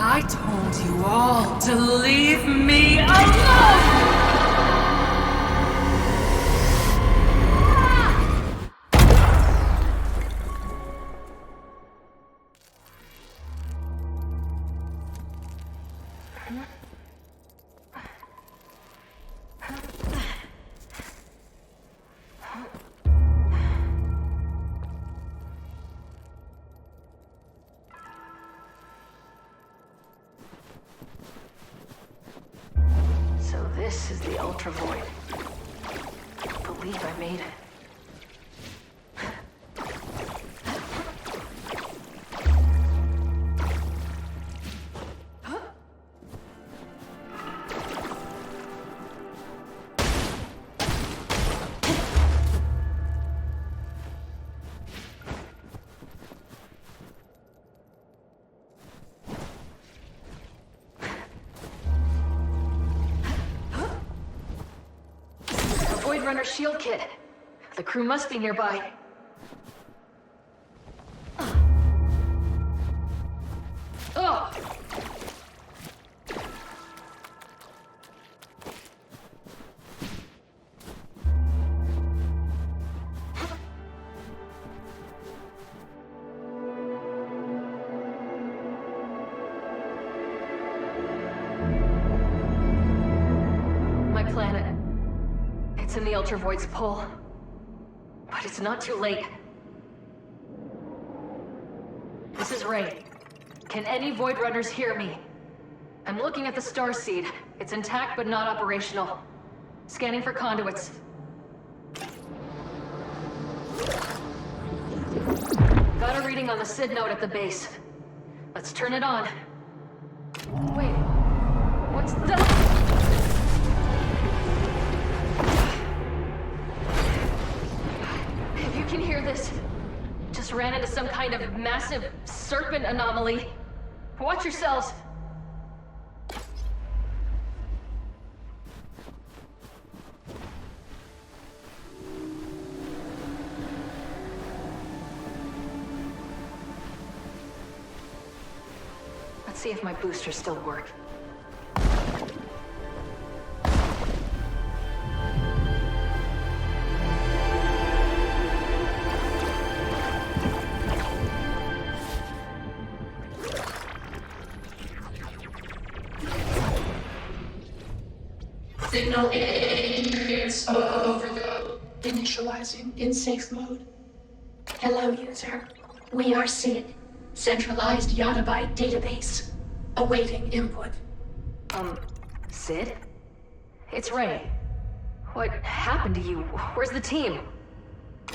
I told you all to leave me alone! This is the Ultra Void. I believe I made it. Void Runner shield kit. The crew must be nearby. Oh! My planet. It's in the Ultra Void's pull. But it's not too late. This is Ray. Can any Void Runners hear me? I'm looking at the Starseed. It's intact but not operational. Scanning for conduits. Got a reading on the SID node at the base. Let's turn it on. Wait. What's that? If you can hear this, just ran into some kind of massive serpent anomaly. Watch yourselves. Let's see if my boosters still work. Signal interference overload. Initializing in safe mode. Hello, user. We are SID, centralized yottabyte database. Awaiting input. SID? It's Ray. What happened to you? Where's the team?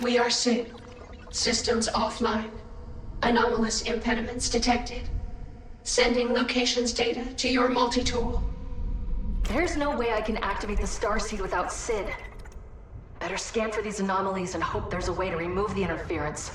We are SID. Systems offline. Anomalous impediments detected. Sending locations data to your multi-tool. There's no way I can activate the Starseed without SID. Better scan for these anomalies and hope there's a way to remove the interference.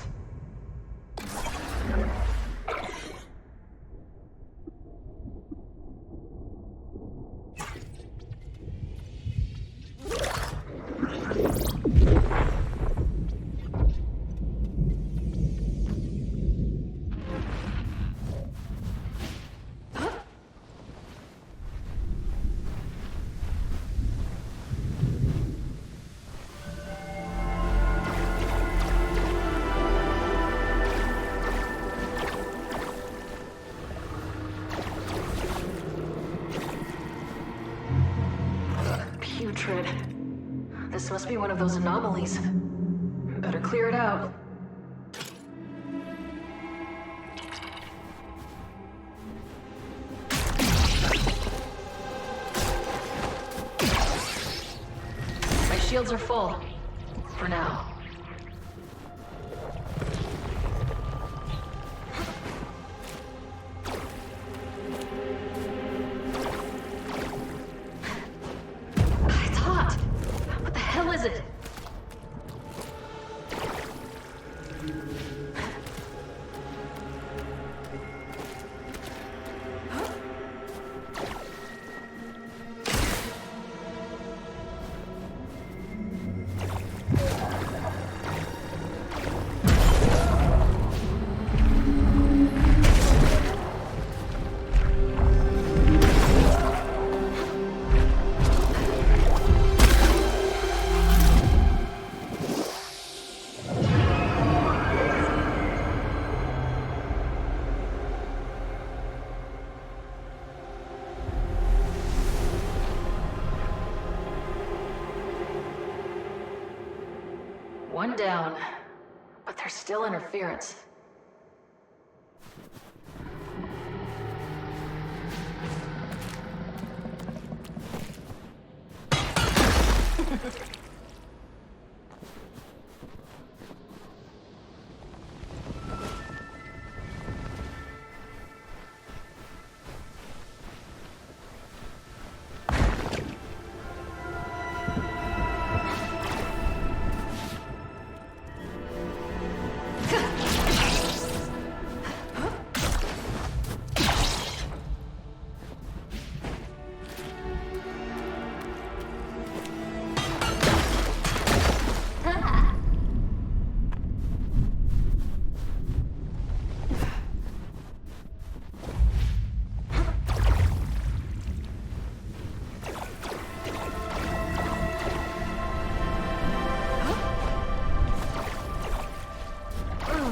Putrid. This must be one of those anomalies. Better clear it out. My shields are full. For now. One down. But there's still interference.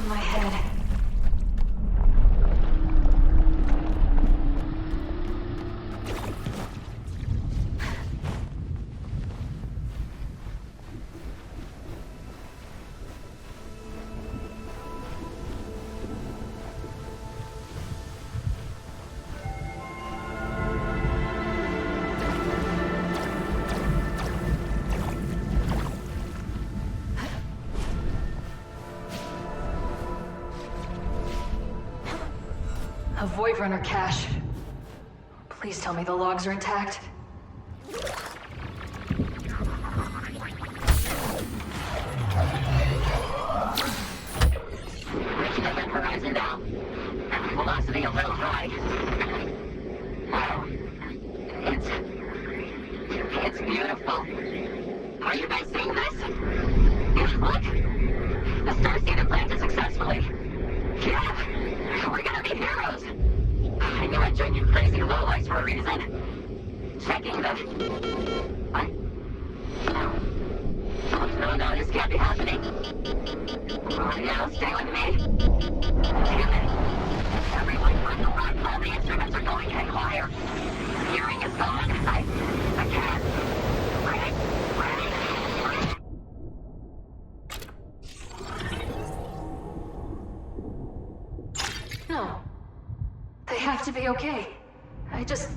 My head. A Void Runner cache. Please tell me the logs are intact. Reaching the rim horizon now. Velocity a little high. Wow. It's beautiful. Are you guys seeing this? Look! The Starseed implanted successfully. Yeah! We're gonna be heroes! I knew I'd join you crazy lowlights for a reason. Checking the... What? No, this can't be happening. Oh, no, stay with me. Damn it. Everyone on the run, all the instruments are going haywire. Hearing is gone. I can't. Ready? No. They have to be okay. I just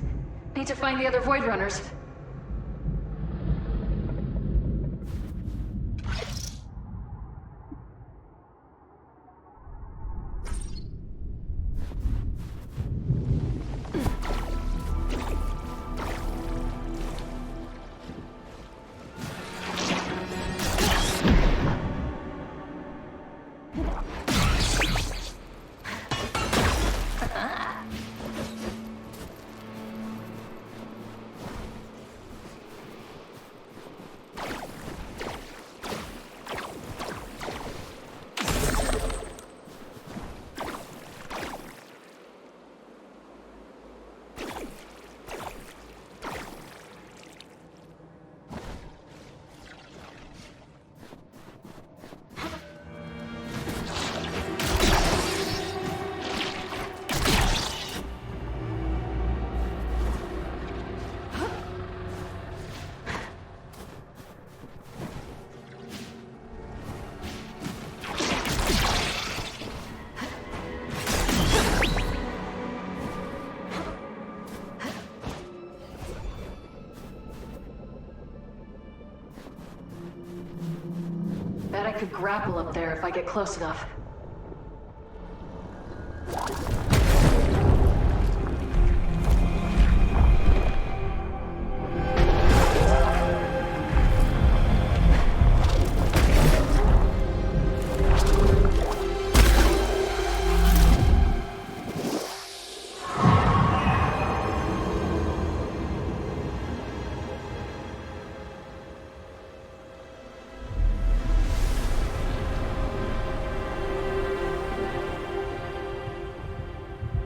need to find the other Void Runners. Bet I could grapple up there if I get close enough.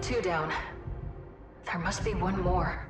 Two down. There must be one more.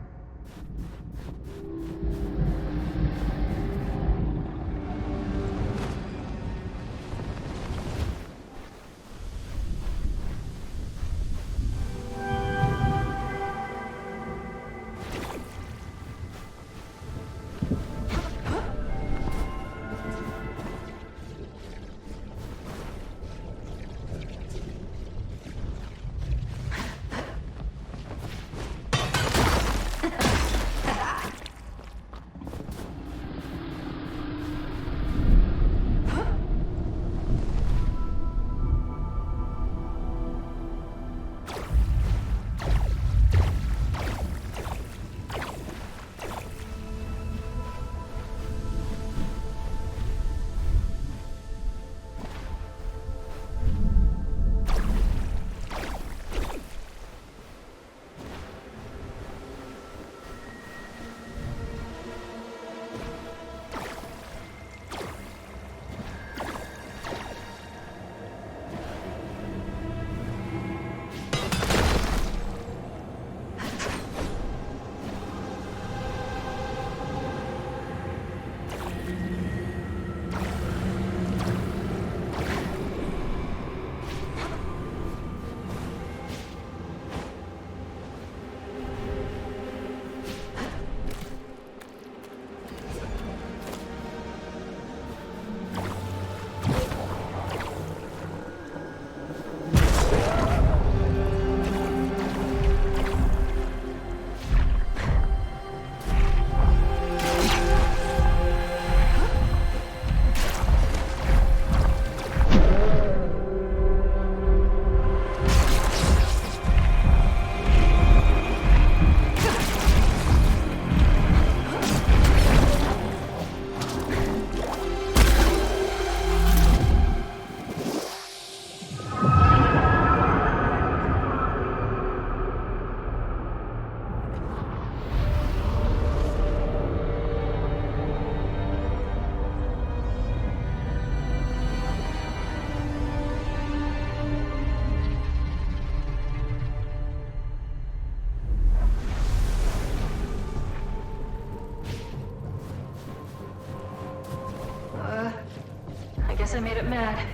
Guess I made it mad.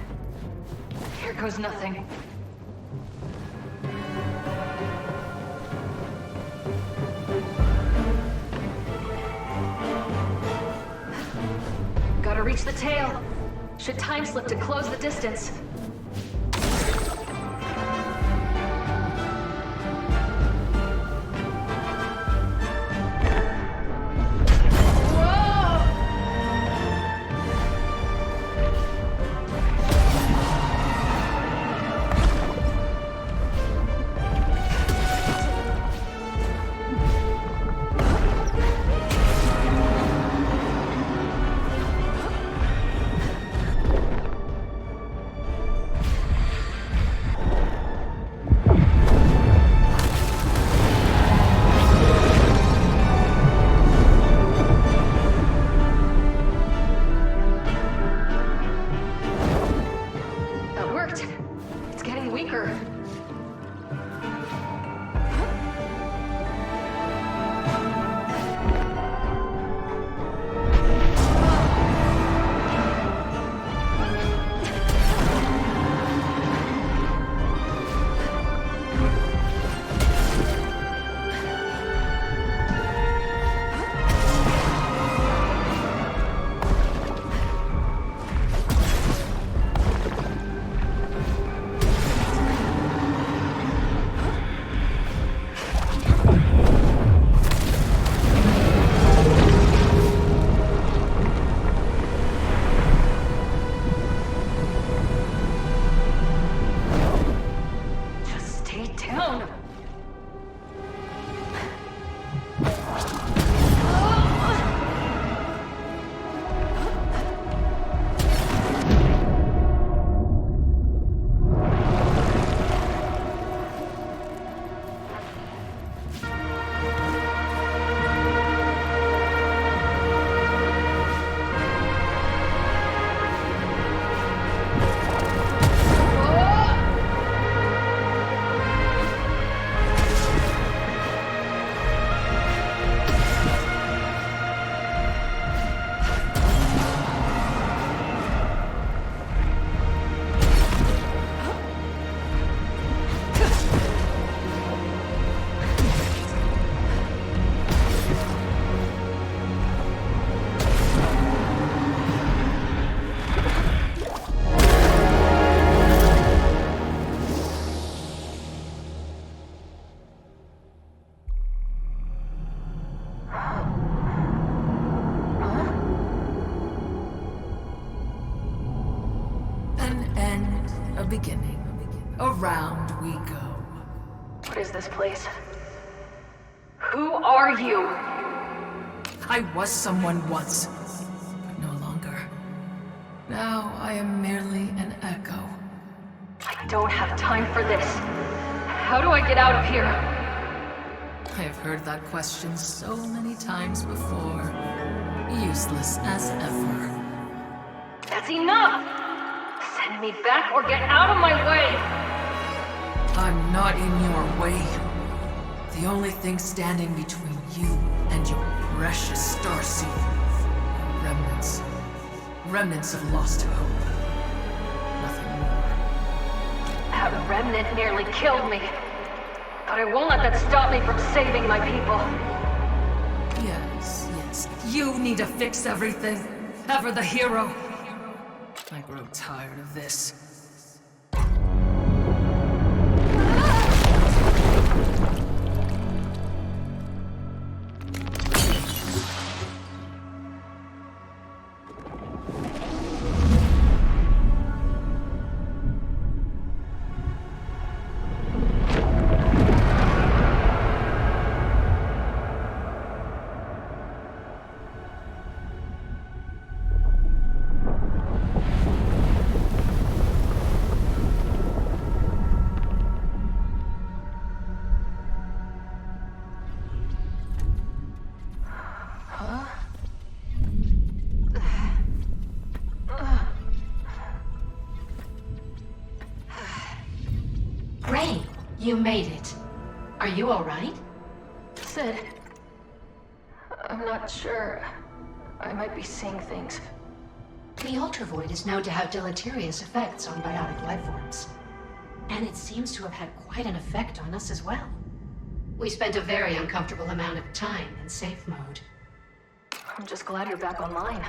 Here goes nothing. Gotta reach the tail. Should time slip to close the distance. Beginning. Around we go. What is this place? Who are you? I was someone once, but no longer. Now I am merely an echo. I don't have time for this. How do I get out of here? I have heard that question so many times before. Useless as ever. That's enough! Send me back or get out of my way! I'm not in your way. The only thing standing between you and your precious Starseed are remnants. Remnants of lost hope. Nothing more. That remnant nearly killed me. But I won't let that stop me from saving my people. Yes, yes. You need to fix everything. Ever the hero. I grow tired of this. You made it. Are you all right? Sid, I'm not sure. I might be seeing things. The ultravoid is known to have deleterious effects on biotic life forms. And it seems to have had quite an effect on us as well. We spent a very uncomfortable amount of time in safe mode. I'm just glad you're back online.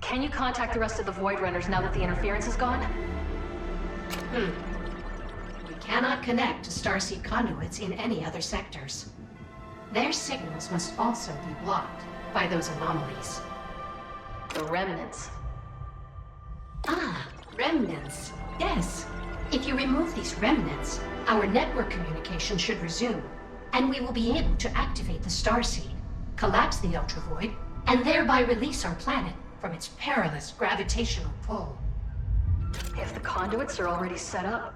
Can you contact the rest of the Void Runners now that the interference is gone? We cannot connect to Starseed conduits in any other sectors. Their signals must also be blocked by those anomalies. The remnants. Ah, remnants. Yes. If you remove these remnants, our network communication should resume, and we will be able to activate the Starseed, collapse the Ultravoid, and thereby release our planet from its perilous gravitational pull. If the conduits are already set up,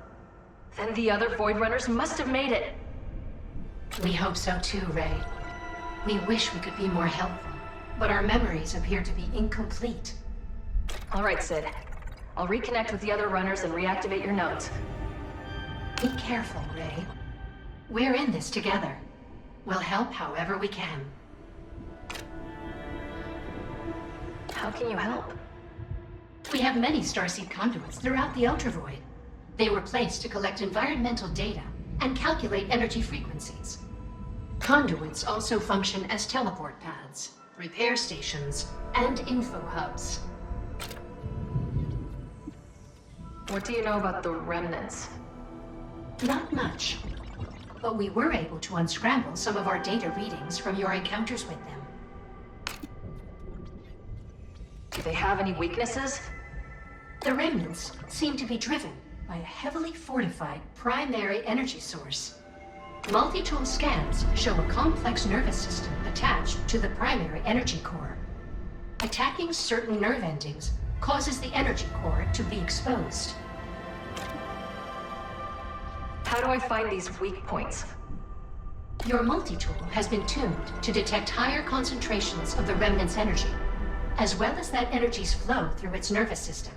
then the other Void Runners must have made it. We hope so too, Ray. We wish we could be more helpful, but our memories appear to be incomplete. All right, Sid. I'll reconnect with the other runners and reactivate your nodes. Be careful, Ray. We're in this together. We'll help however we can. How can you help? We have many Starseed conduits throughout the Ultravoid. They were placed to collect environmental data and calculate energy frequencies. Conduits also function as teleport pads, repair stations, and info hubs. What do you know about the remnants? Not much. But we were able to unscramble some of our data readings from your encounters with them. Do they have any weaknesses? The remnants seem to be driven by a heavily fortified primary energy source. Multi-tool scans show a complex nervous system attached to the primary energy core. Attacking certain nerve endings causes the energy core to be exposed. How do I find these weak points? Your multi-tool has been tuned to detect higher concentrations of the remnant's energy, as well as that energy's flow through its nervous system.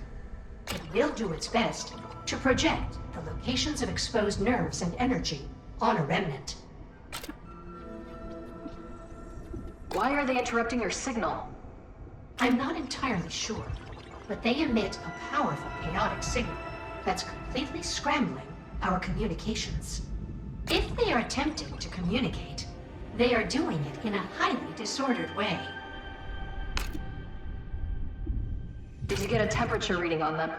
It will do its best to project the locations of exposed nerves and energy on a remnant. Why are they interrupting your signal? I'm not entirely sure, but they emit a powerful chaotic signal that's completely scrambling our communications. If they are attempting to communicate, they are doing it in a highly disordered way. Did you get a temperature reading on them?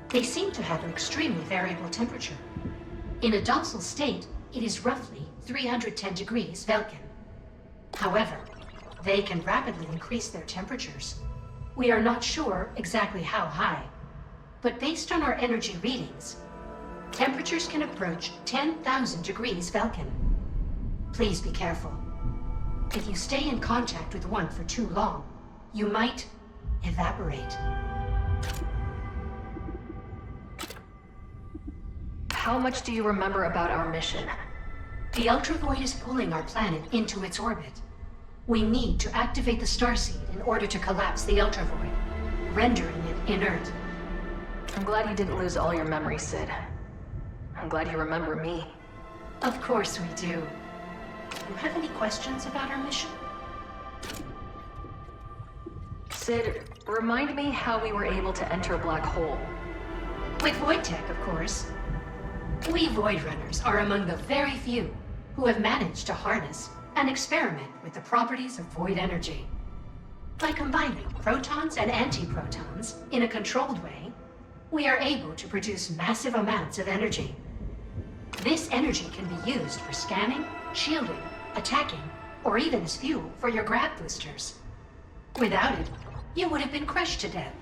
They seem to have an extremely variable temperature. In a docile state, it is roughly 310 degrees Velkin. However, they can rapidly increase their temperatures. We are not sure exactly how high, but based on our energy readings, temperatures can approach 10,000 degrees Velkin. Please be careful. If you stay in contact with one for too long, you might evaporate. How much do you remember about our mission? The Ultravoid is pulling our planet into its orbit. We need to activate the Starseed in order to collapse the Ultravoid, rendering it inert. I'm glad you didn't lose all your memory, Sid. I'm glad you remember me. Of course we do. Do you have any questions about our mission? Sid, remind me how we were able to enter a black hole. With void tech, of course. We Void Runners are among the very few who have managed to harness and experiment with the properties of void energy. By combining protons and antiprotons in a controlled way, we are able to produce massive amounts of energy. This energy can be used for scanning, shielding, attacking, or even as fuel for your grav boosters. Without it, you would have been crushed to death.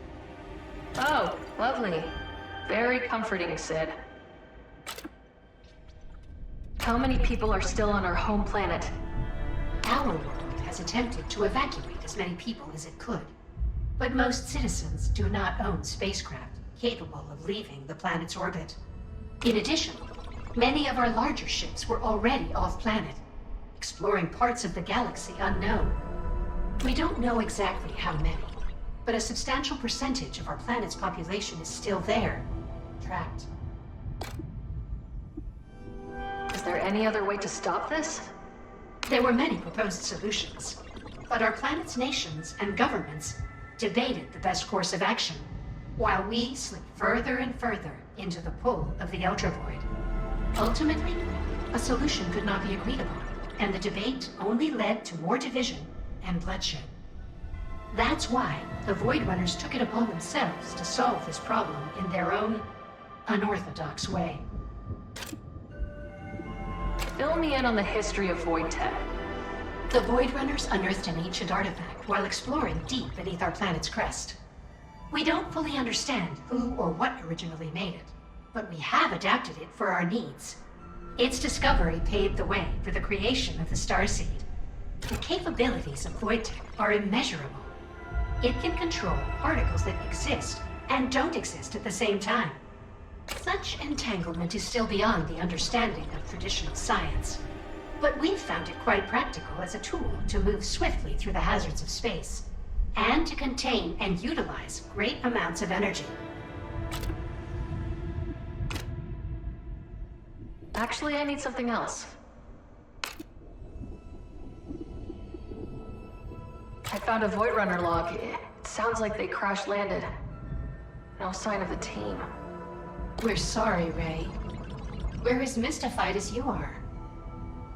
Oh, lovely. Very comforting, Sid. How many people are still on our home planet? Our world has attempted to evacuate as many people as it could, but most citizens do not own spacecraft capable of leaving the planet's orbit. In addition, many of our larger ships were already off-planet, exploring parts of the galaxy unknown. We don't know exactly how many, but a substantial percentage of our planet's population is still there, trapped. Is there any other way to stop this? There were many proposed solutions, but our planet's nations and governments debated the best course of action, while we slip further and further into the pull of the Ultra Void. Ultimately, a solution could not be agreed upon, and the debate only led to more division and bloodshed. That's why the Void Runners took it upon themselves to solve this problem in their own unorthodox way. Fill me in on the history of Void Tech. The Void Runners unearthed an ancient artifact while exploring deep beneath our planet's crest. We don't fully understand who or what originally made it, but we have adapted it for our needs. Its discovery paved the way for the creation of the Starseed. The capabilities of Void Tech are immeasurable. It can control particles that exist and don't exist at the same time. Such entanglement is still beyond the understanding of traditional science, but we've found it quite practical as a tool to move swiftly through the hazards of space, and to contain and utilize great amounts of energy. Actually, I need something else. I found a Void Runner log. It sounds like they crash-landed. No sign of the team. We're sorry, Ray. We're as mystified as you are.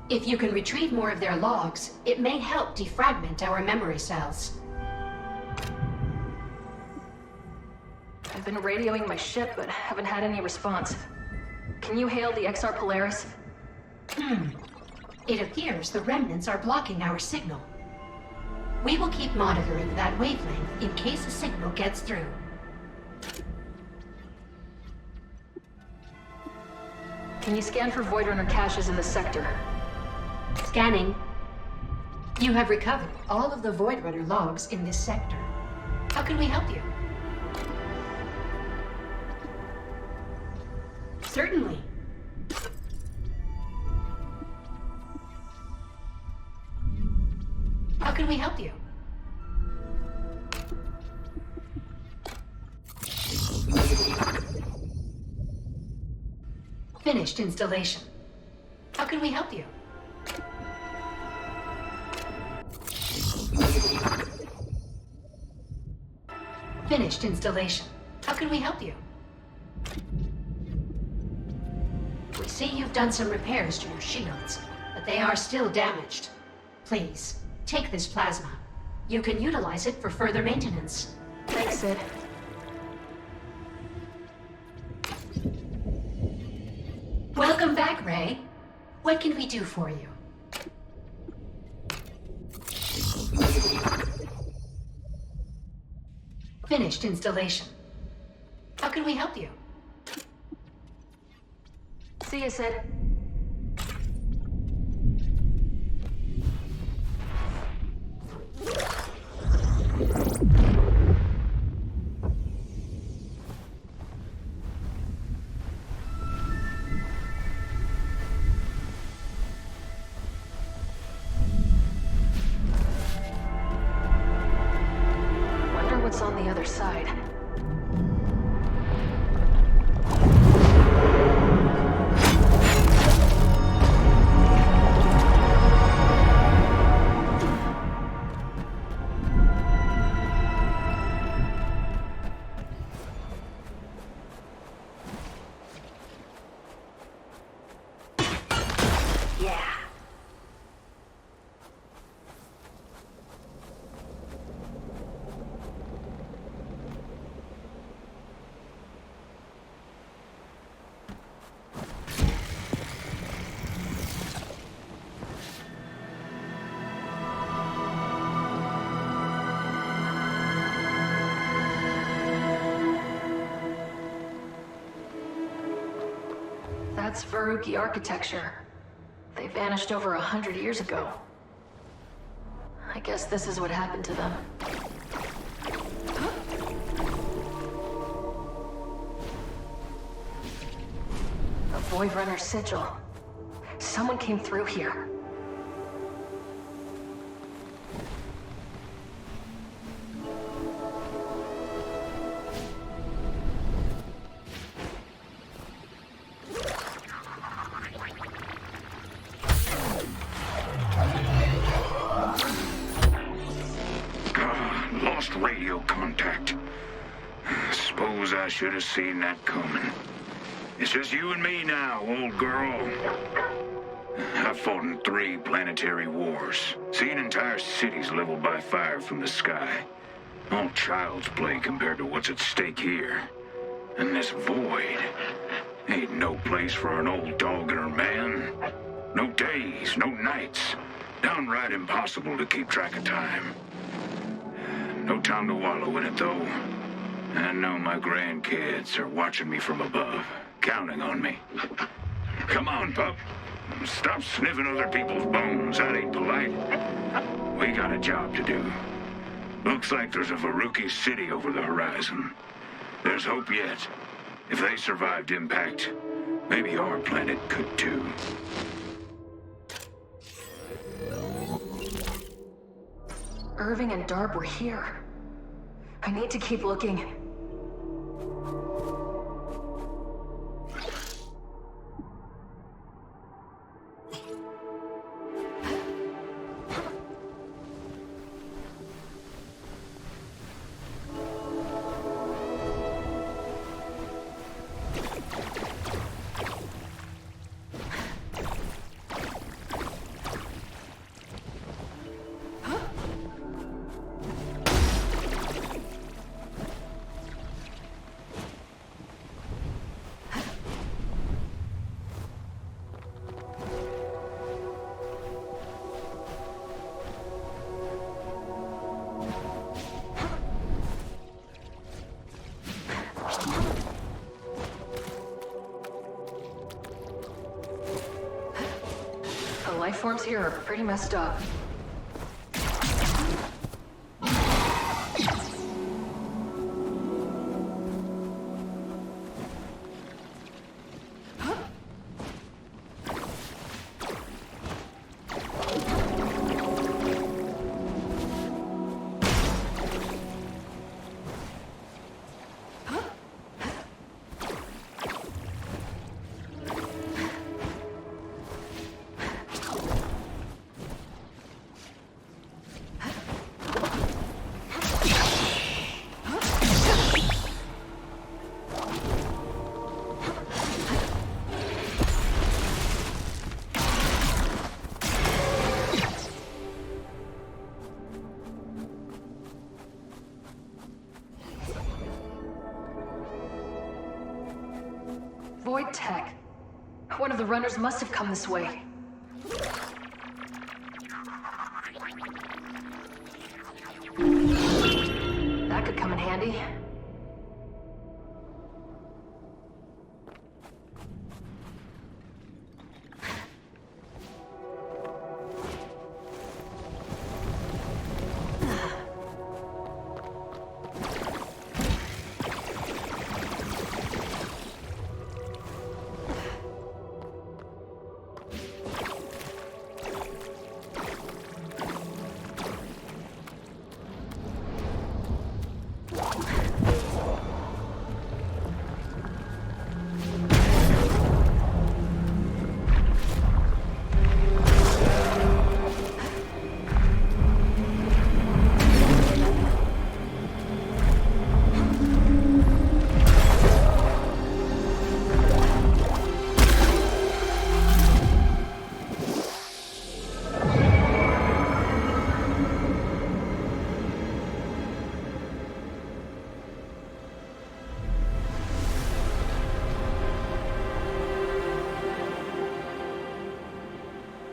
If you can retrieve more of their logs, it may help defragment our memory cells. I've been radioing my ship, but haven't had any response. Can you hail the XR Polaris? It appears the remnants are blocking our signal. We will keep monitoring that wavelength in case a signal gets through. Can you scan for Void Runner caches in the sector? Scanning. You have recovered all of the Void Runner logs in this sector. How can we help you? Certainly. How can we help you? Finished installation. How can we help you? Finished installation. How can we help you? We see you've done some repairs to your shields, but they are still damaged. Please, take this plasma. You can utilize it for further maintenance. Thanks, Sid. Welcome back, Ray. What can we do for you? Finished installation. How can we help you? See you, Sid. Wonder what's on the other side. That's Veruki architecture. They vanished over 100 years ago. I guess this is what happened to them. A Void Runner sigil. Someone came through here. Lost radio no contact. Suppose I should have seen that coming. It's just you and me now, old girl. I've fought in 3 planetary wars, seen entire cities leveled by fire from the sky. All child's play compared to what's at stake here. And this void ain't no place for an old dog and her man. No days, no nights. Downright impossible to keep track of time. No time to wallow in it, though. I know my grandkids are watching me from above, counting on me. Come on, pup. Stop sniffing other people's bones. That ain't polite. We got a job to do. Looks like there's a Varuki city over the horizon. There's hope yet. If they survived impact, maybe our planet could too. Irving and Darb were here. I need to keep looking. The life forms here are pretty messed up. Void tech. One of the runners must have come this way. That could come in handy.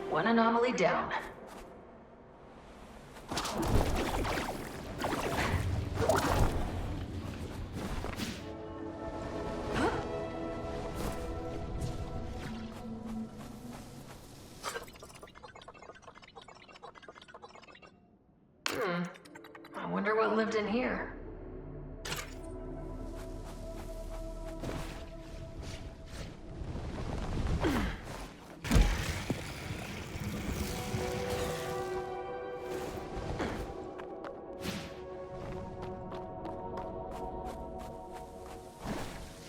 One anomaly down. I wonder what lived in here.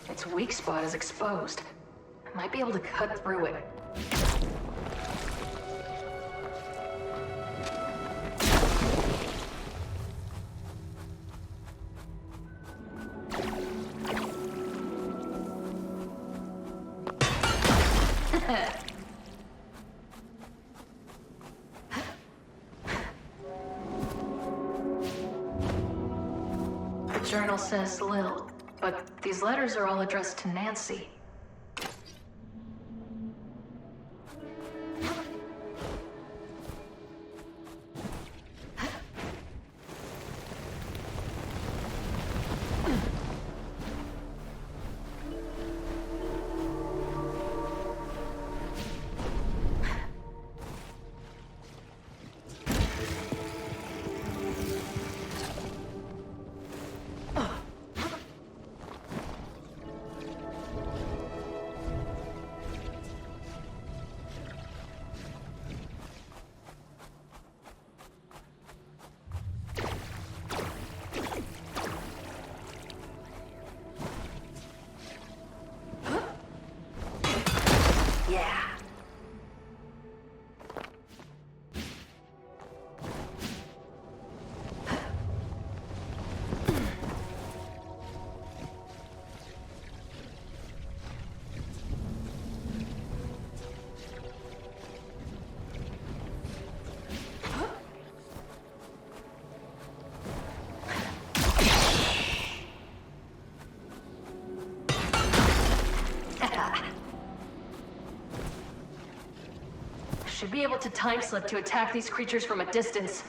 Its weak spot is exposed. I might be able to cut through it. journal says Lil, but these letters are all addressed to Nancy. Should be able to time slip to attack these creatures from a distance.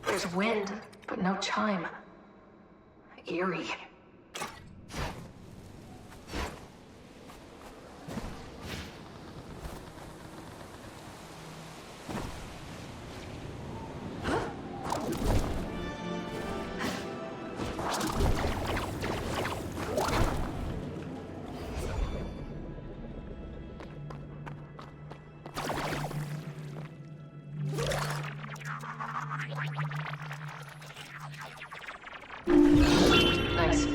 There's wind, but no chime. Eerie. Nice.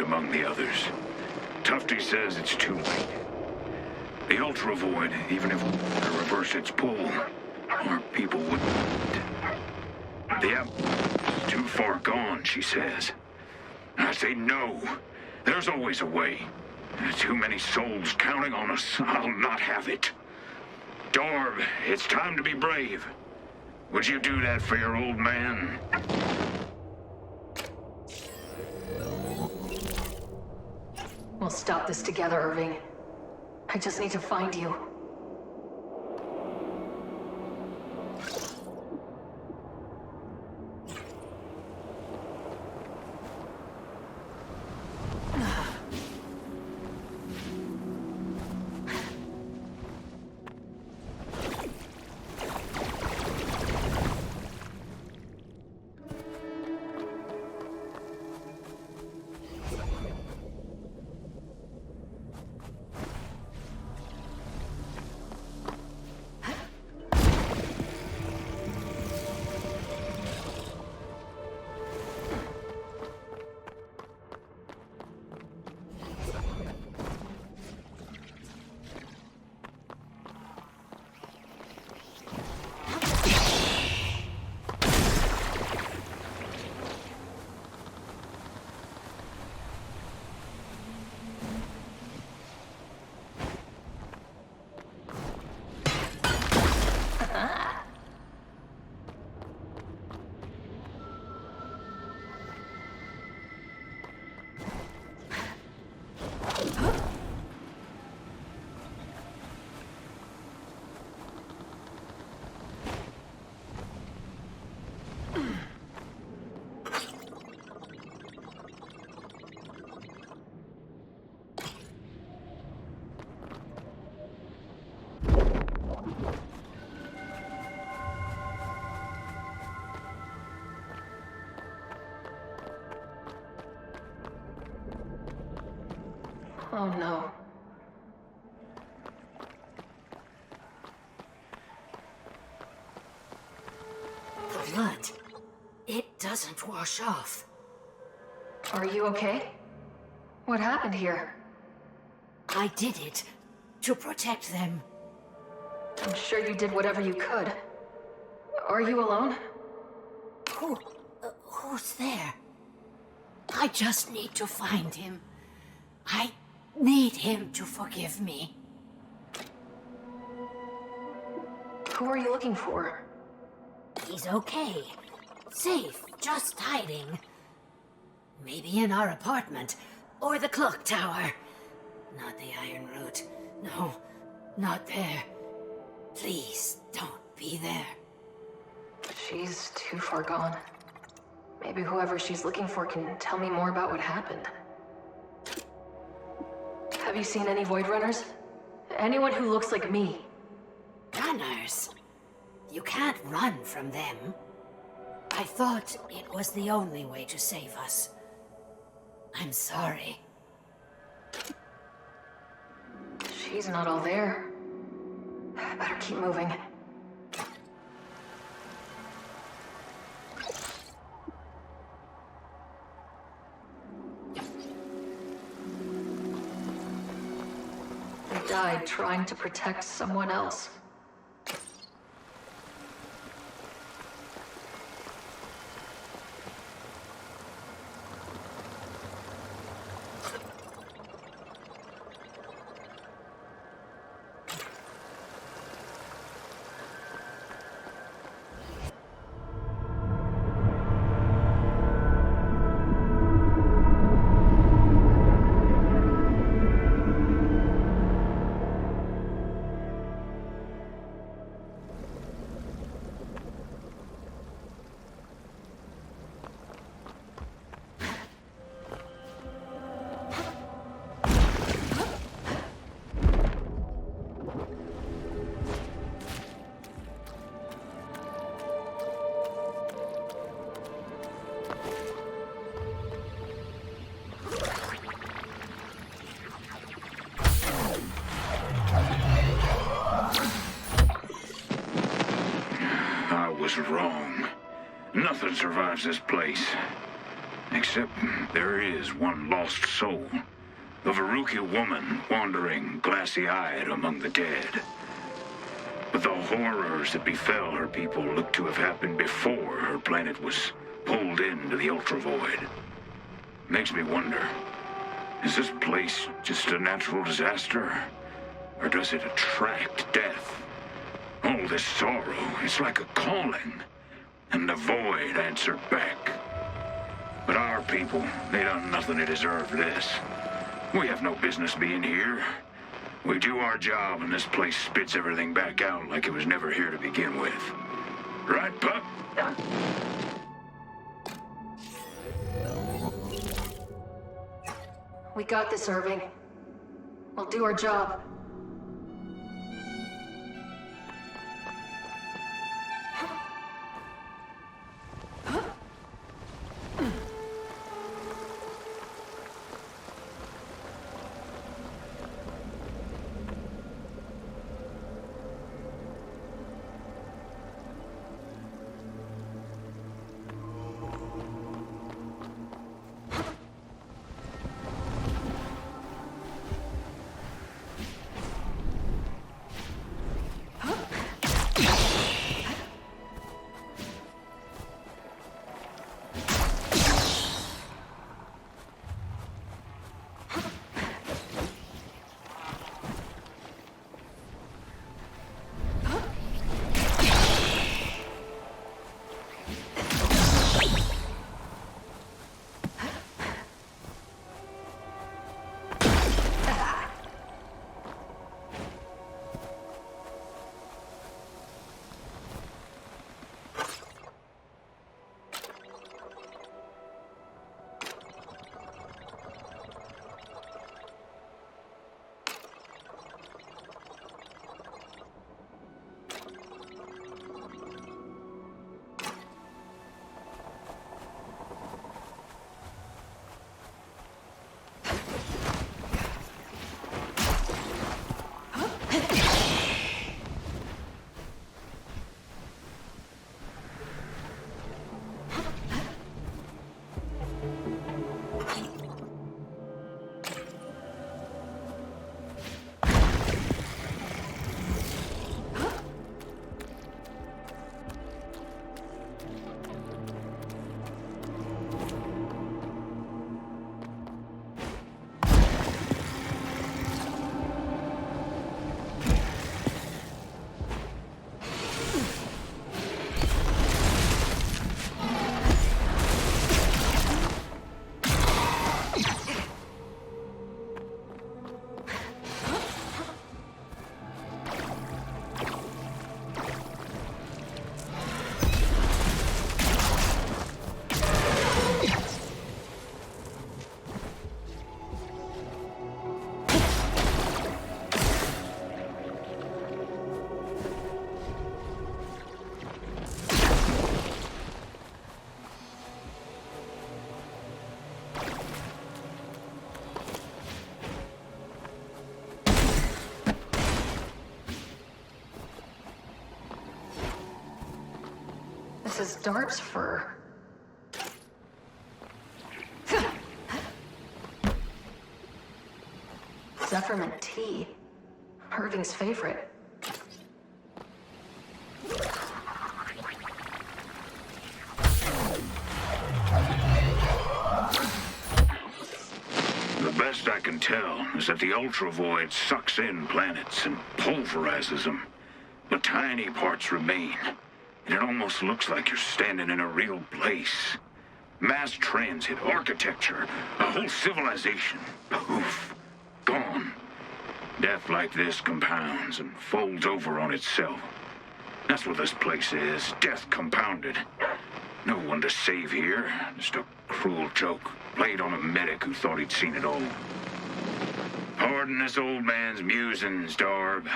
Among the others. Tufty says it's too late. The Ultra Void, even if it reversed its pull, our people wouldn't. The app is too far gone, she says. I say no. There's always a way. Too many souls counting on us. I'll not have it. Dorb, it's time to be brave. Would you do that for your old man? We'll stop this together, Irving. I just need to find you. Oh no. The blood. It doesn't wash off. Are you okay? What happened here? I did it to protect them. I'm sure you did whatever you could. Are you alone? Who's there? I just need to find him. I need him to forgive me. Who are you looking for? He's okay. Safe, just hiding. Maybe in our apartment, or the clock tower. Not the Ironroot. No, not there. Please, don't be there. She's too far gone. Maybe whoever she's looking for can tell me more about what happened. Have you seen any Void Runners? Anyone who looks like me? Runners? You can't run from them. I thought it was the only way to save us. I'm sorry. She's not all there. Better keep moving. I died trying to protect someone else. Wrong. Nothing survives this place. Except there is one lost soul. The Veruca woman wandering glassy-eyed among the dead. But the horrors that befell her people look to have happened before her planet was pulled into the Ultravoid. Makes me wonder, is this place just a natural disaster? Or does it attract death? All this sorrow, it's like a calling. And the Void answered back. But our people, they done nothing to deserve this. We have no business being here. We do our job and this place spits everything back out like it was never here to begin with. Right, pup? We got this, Irving. We'll do our job. This is Darb's fur. Zephyrmint tea. Irving's favorite. The best I can tell is that the ultravoid sucks in planets and pulverizes them. But tiny parts remain, and it almost looks like you're standing in a real place. Mass transit, architecture, a whole civilization, poof, gone. Death like this compounds and folds over on itself. That's what this place is, death compounded. No one to save here, just a cruel joke played on a medic who thought he'd seen it all. Pardon this old man's musings, Darb.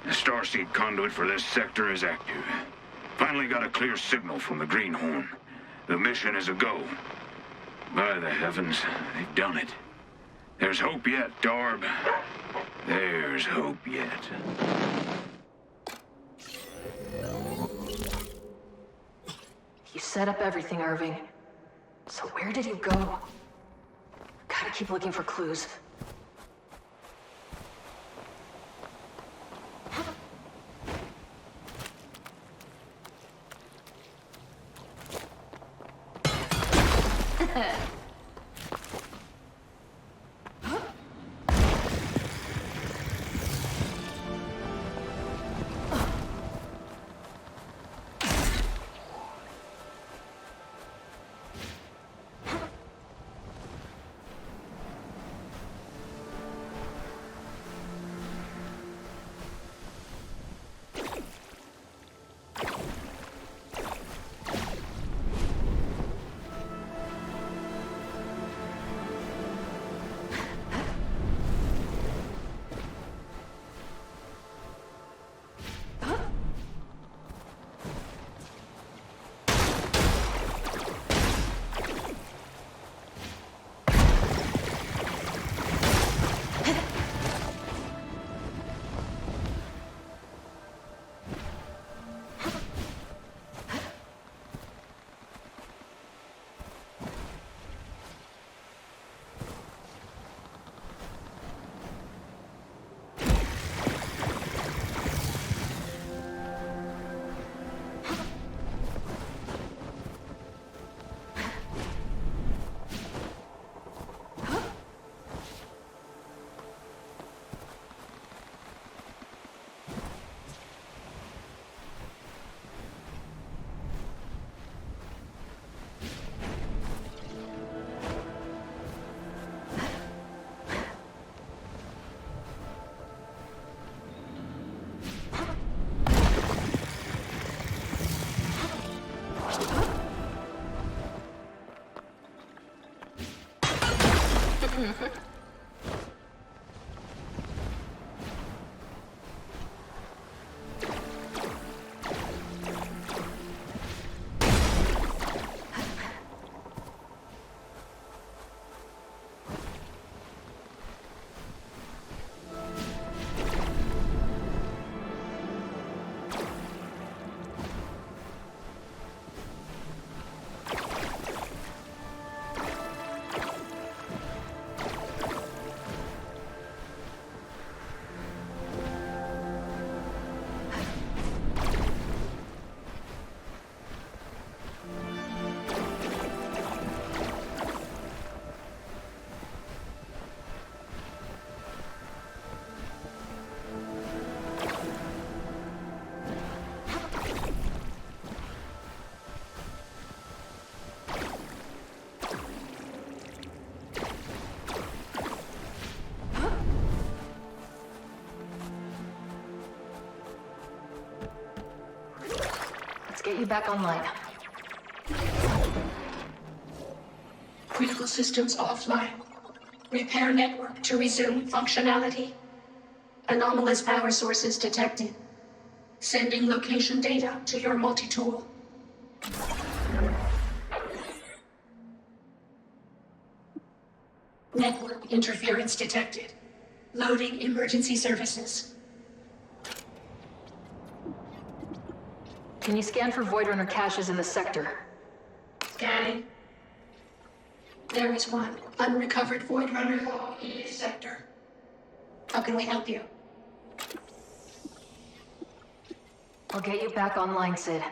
The Starseed conduit for this sector is active. Finally got a clear signal from the Greenhorn. The mission is a go. By the heavens, they've done it. There's hope yet, Darb. There's hope yet. You set up everything, Irving. So where did you go? Gotta keep looking for clues. Get you back online. Critical systems offline. Repair network to resume functionality. Anomalous power sources detected. Sending location data to your multi-tool. Network interference detected. Loading emergency services. Can you scan for Void Runner caches in the sector? Scanning. There is one unrecovered Void Runner in this sector. How can we help you? I'll get you back online, Sid.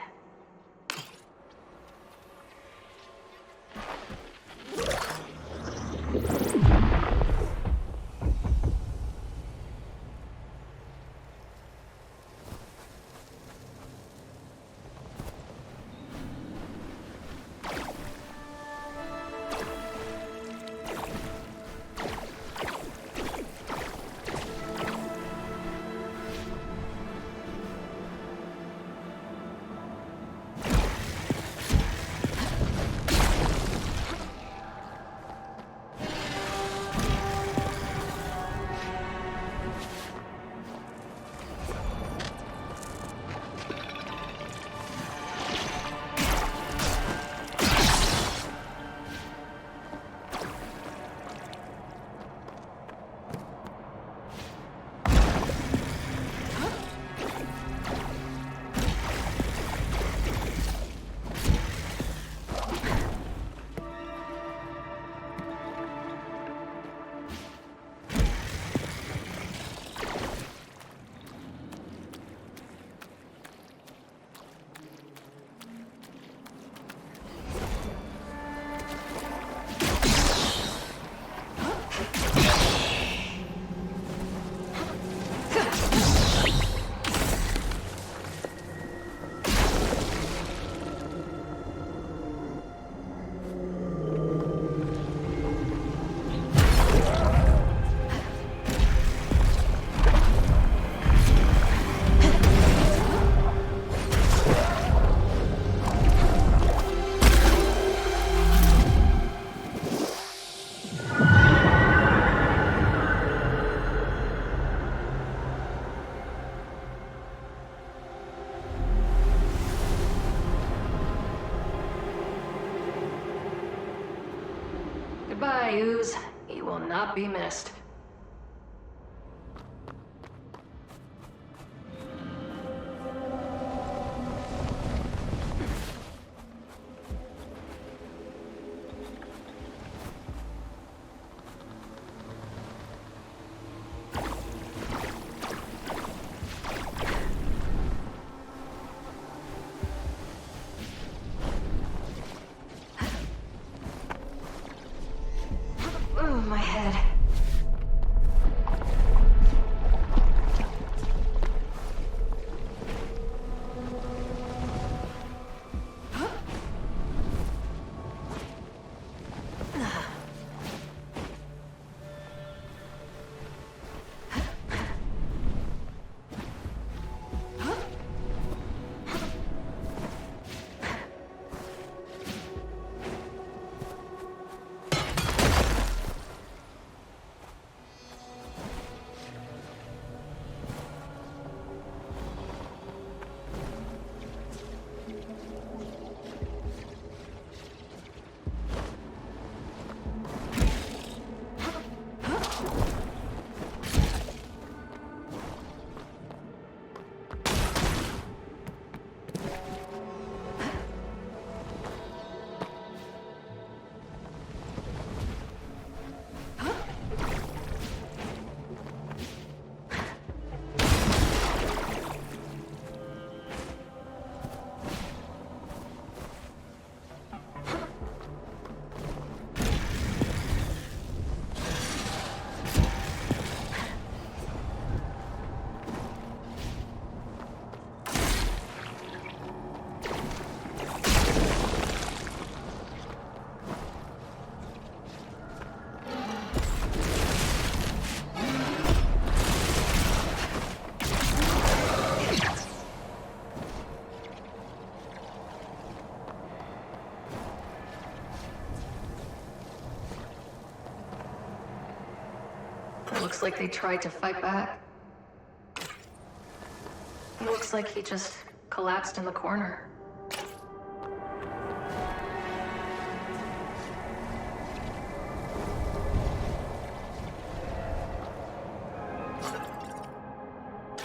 Goodbye, Ooze. You will not be missed. My head. Looks like they tried to fight back. Looks like he just collapsed in the corner.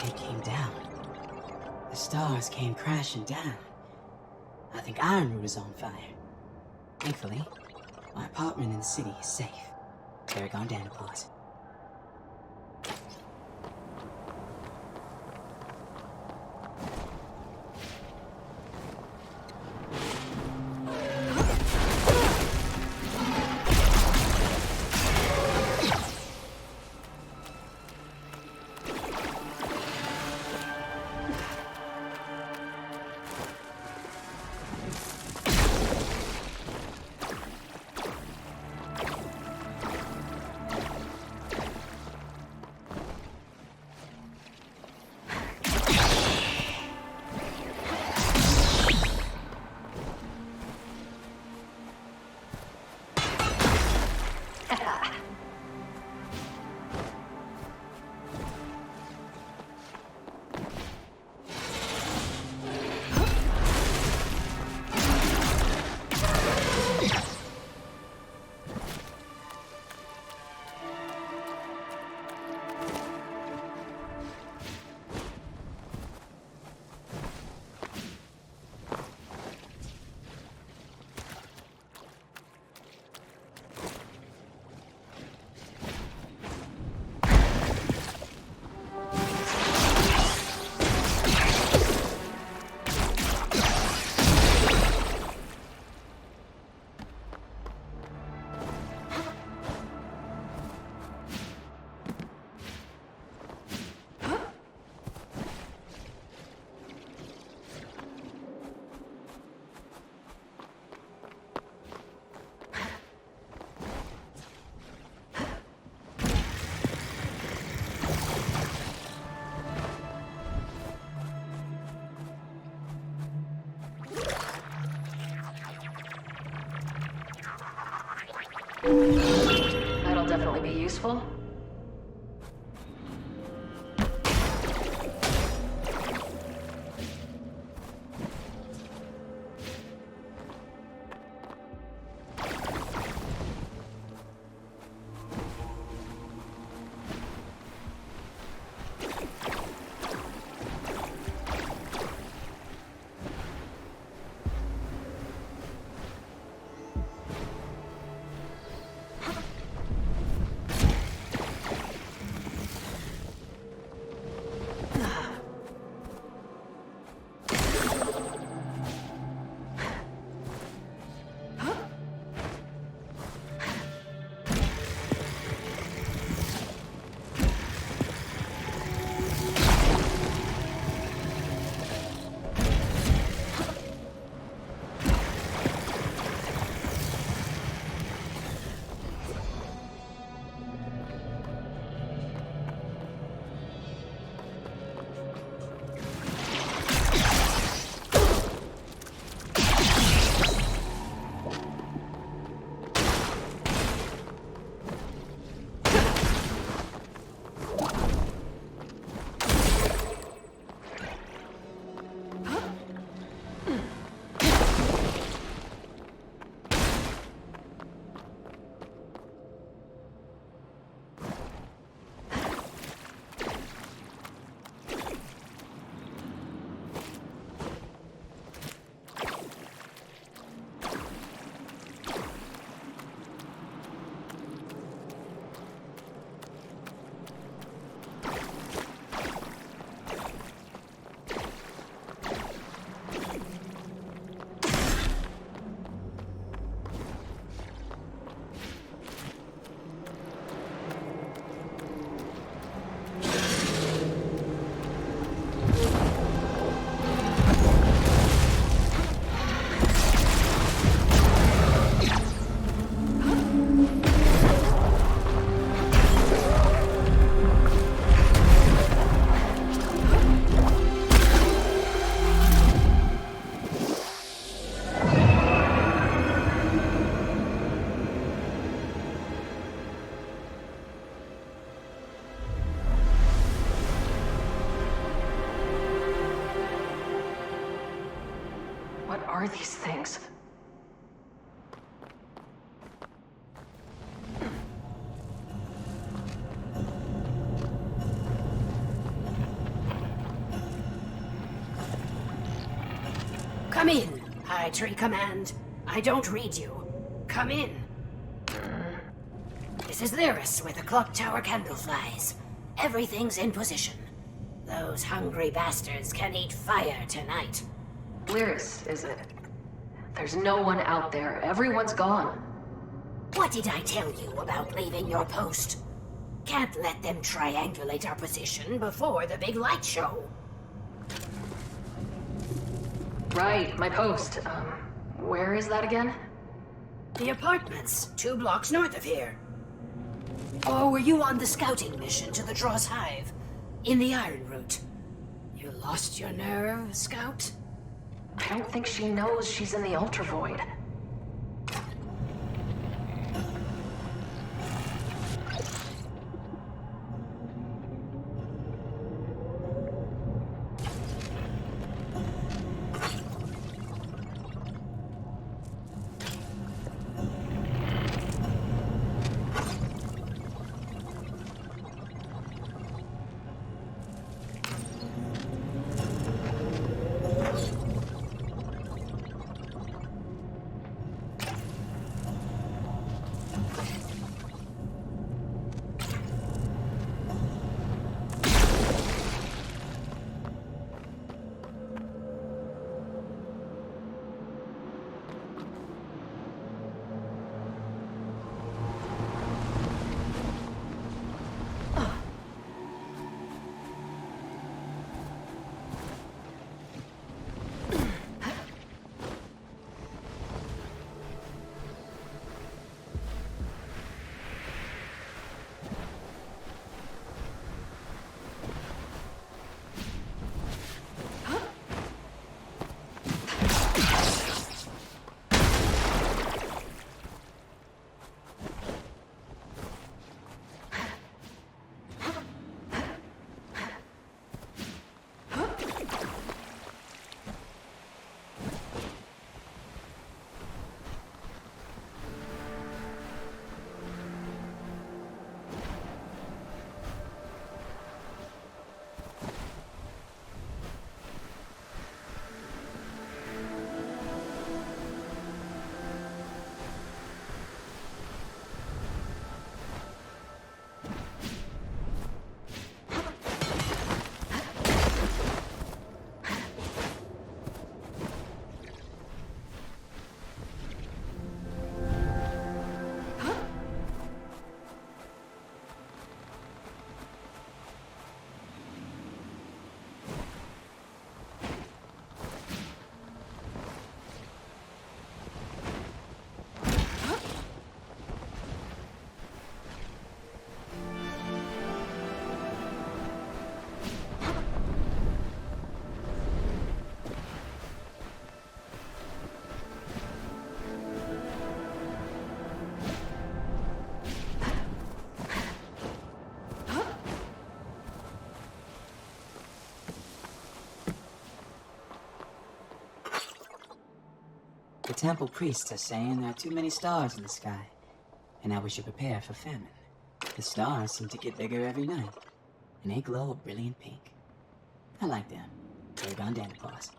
He came down. The stars came crashing down. I think Ironroot is on fire. Thankfully, my apartment in the city is safe. Paragon Danapause. That'll definitely be useful. What are these things? Come in, High Tree Command. I don't read you. Come in. This is Lyris with the clock tower candleflies. Everything's in position. Those hungry bastards can eat fire tonight. Lyris, is it? There's no one out there. Everyone's gone. What did I tell you about leaving your post? Can't let them triangulate our position before the big light show. Right, my post. Where is that again? The apartments, 2 blocks north of here. Or were you on the scouting mission to the Dross Hive? In the Ironroot? You lost your nerve, Scout? I don't think she knows she's in the Ultravoid. The temple priests are saying there are too many stars in the sky, and now we should prepare for famine. The stars seem to get bigger every night, and they glow a brilliant pink. I like them. They're gone down the claws.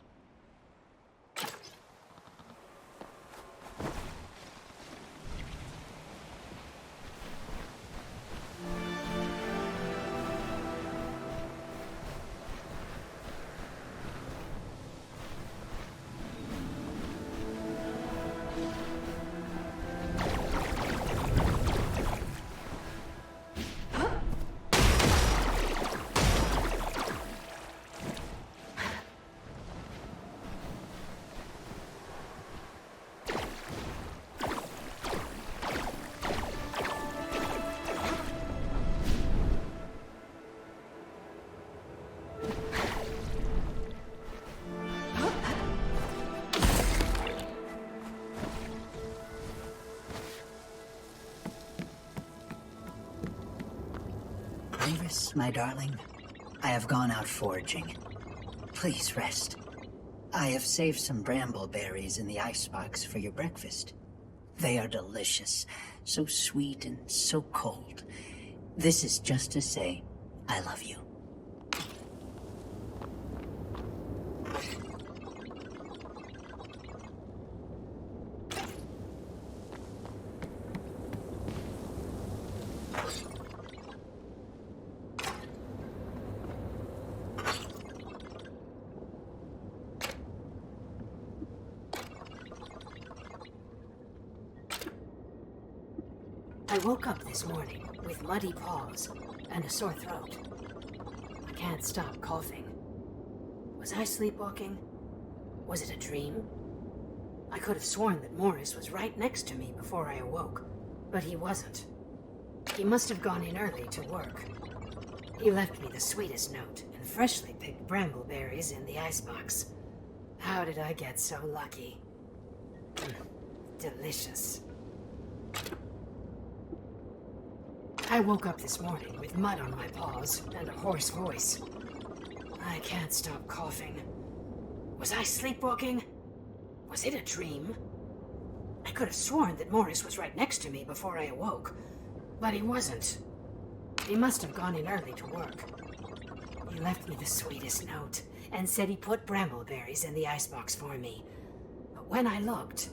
Iris, my darling, I have gone out foraging. Please rest. I have saved some brambleberries in the icebox for your breakfast. They are delicious, so sweet and so cold. This is just to say, I love you. I woke up this morning with muddy paws and a sore throat. I can't stop coughing. Was I sleepwalking? Was it a dream? I could have sworn that Morris was right next to me before I awoke, but he wasn't. He must have gone in early to work. He left me the sweetest note and freshly picked brambleberries in the icebox. How did I get so lucky? Delicious. I woke up this morning with mud on my paws and a hoarse voice. I can't stop coughing. Was I sleepwalking? Was it a dream? I could have sworn that Morris was right next to me before I awoke, but he wasn't. He must have gone in early to work. He left me the sweetest note and said he put brambleberries in the icebox for me. But when I looked,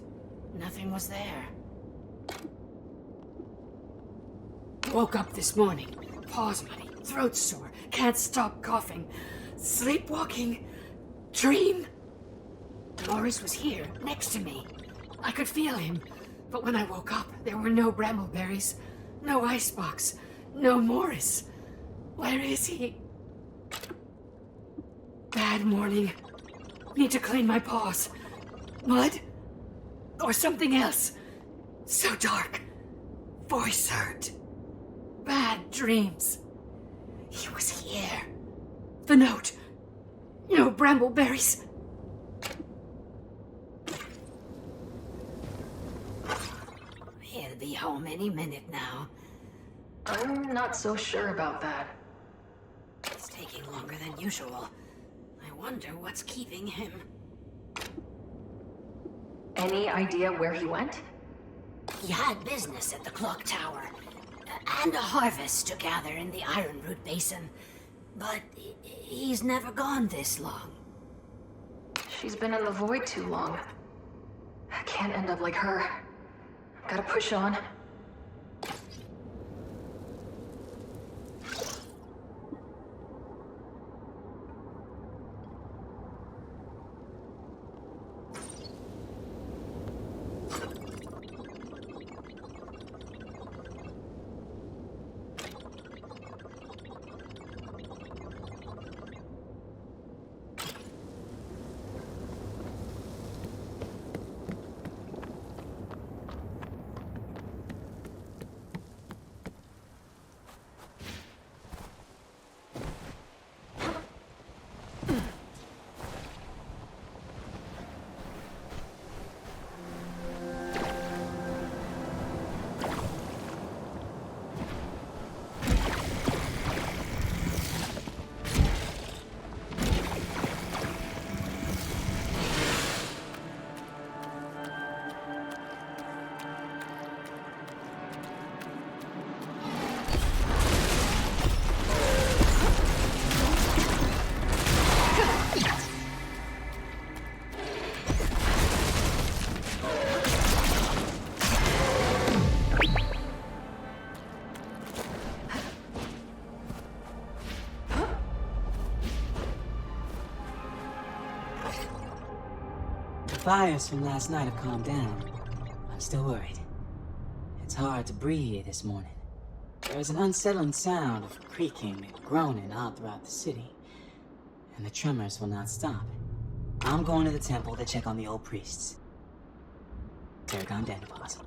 nothing was there. Woke up this morning, paws muddy, throat sore, can't stop coughing. Sleepwalking? Dream? Morris was here, next to me. I could feel him, but when I woke up, there were no brambleberries, no icebox, no Morris. Where is he? Bad morning. Need to clean my paws. Mud? Or something else? So dark. Voice hurt. Bad dreams. He was here. The note. No brambleberries. He'll be home any minute now. I'm not so sure about that. It's taking longer than usual. I wonder what's keeping him. Any idea where he went? He had business at the clock tower, and a harvest to gather in the Ironroot Basin. But he's never gone this long. She's been in the void too long. I can't end up like her. Gotta push on. The fires from last night have calmed down. I'm still worried. It's hard to breathe this morning. There is an unsettling sound of creaking and groaning all throughout the city, and the tremors will not stop. I'm going to the temple to check on the old priests. They're gone dead, boss.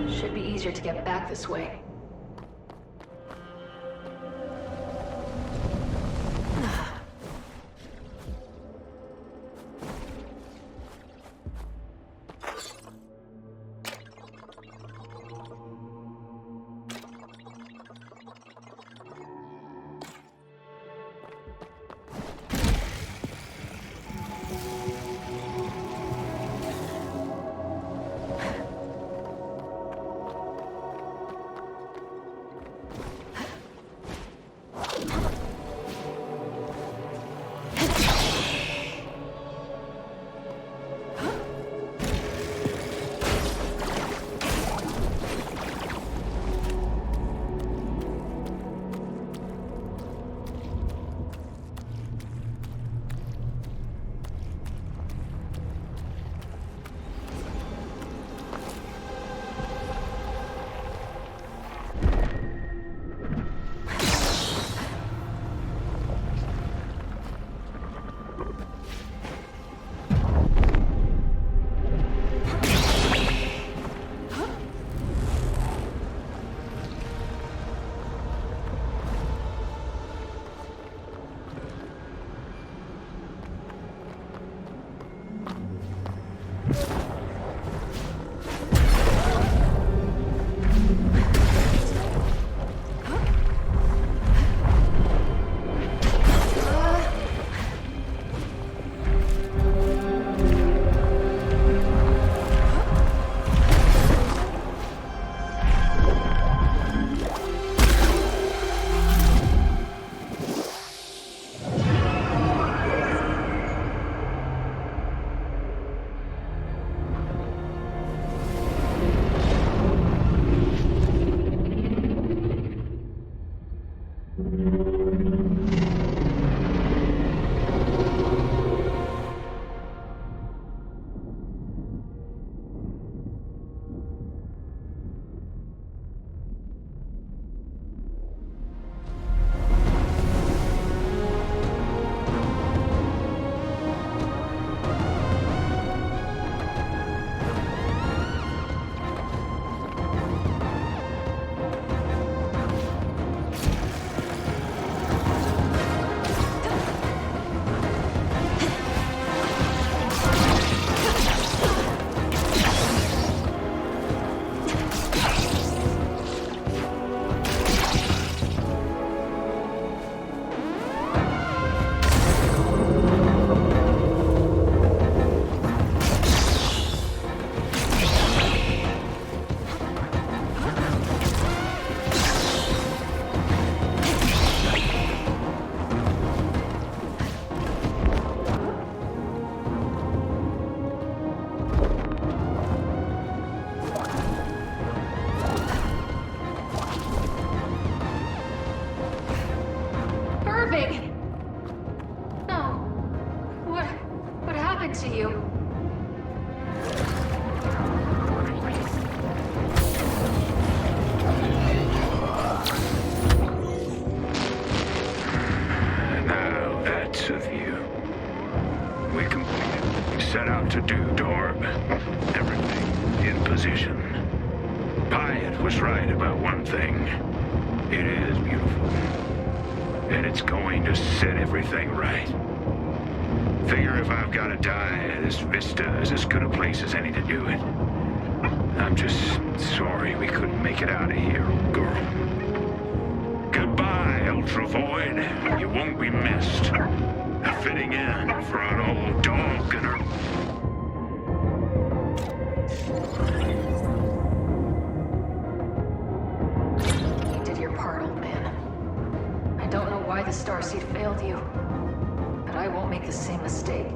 Should be easier to get back this way. position. Pyatt was right about one thing. It is beautiful. And it's going to set everything right. Figure if I've got to die, this vista is as good a place as any to do it. I'm just sorry we couldn't make it out of here, girl. Goodbye, Ultra Void. You won't be missed. Fitting in for an old dog and her... You did your part, old man. I don't know why the Starseed failed you, but I won't make the same mistake.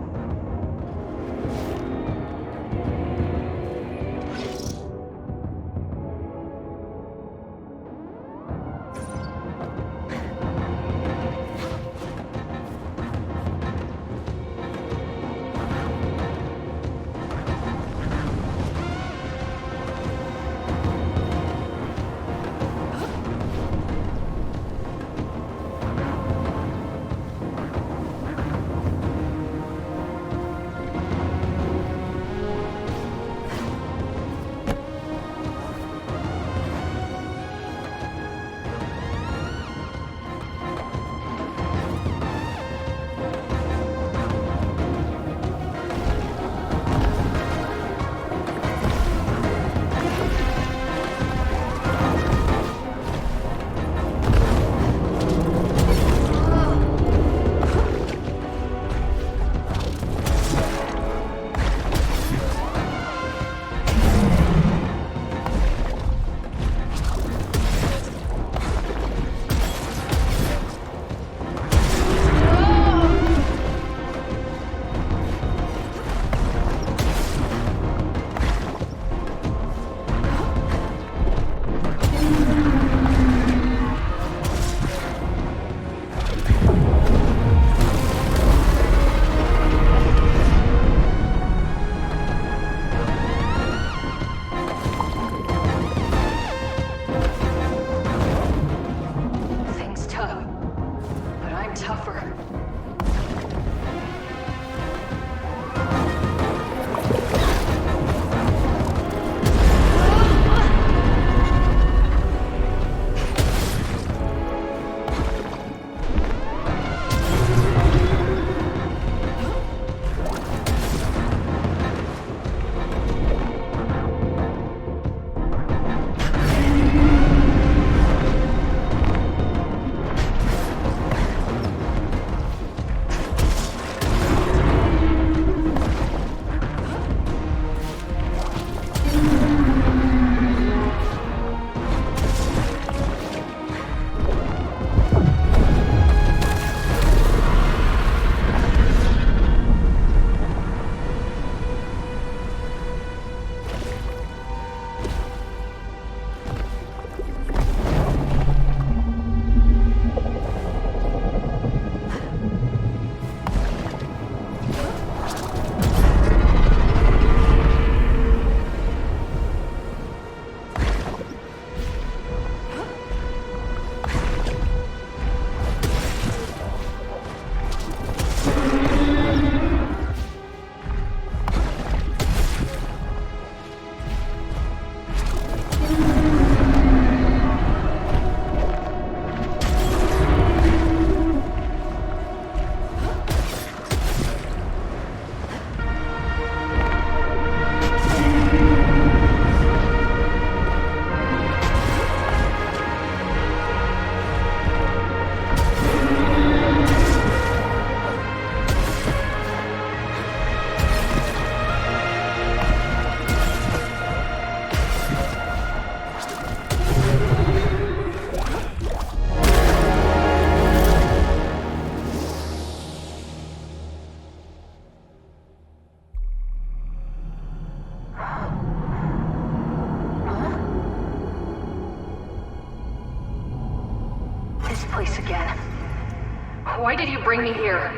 Why did you bring me here?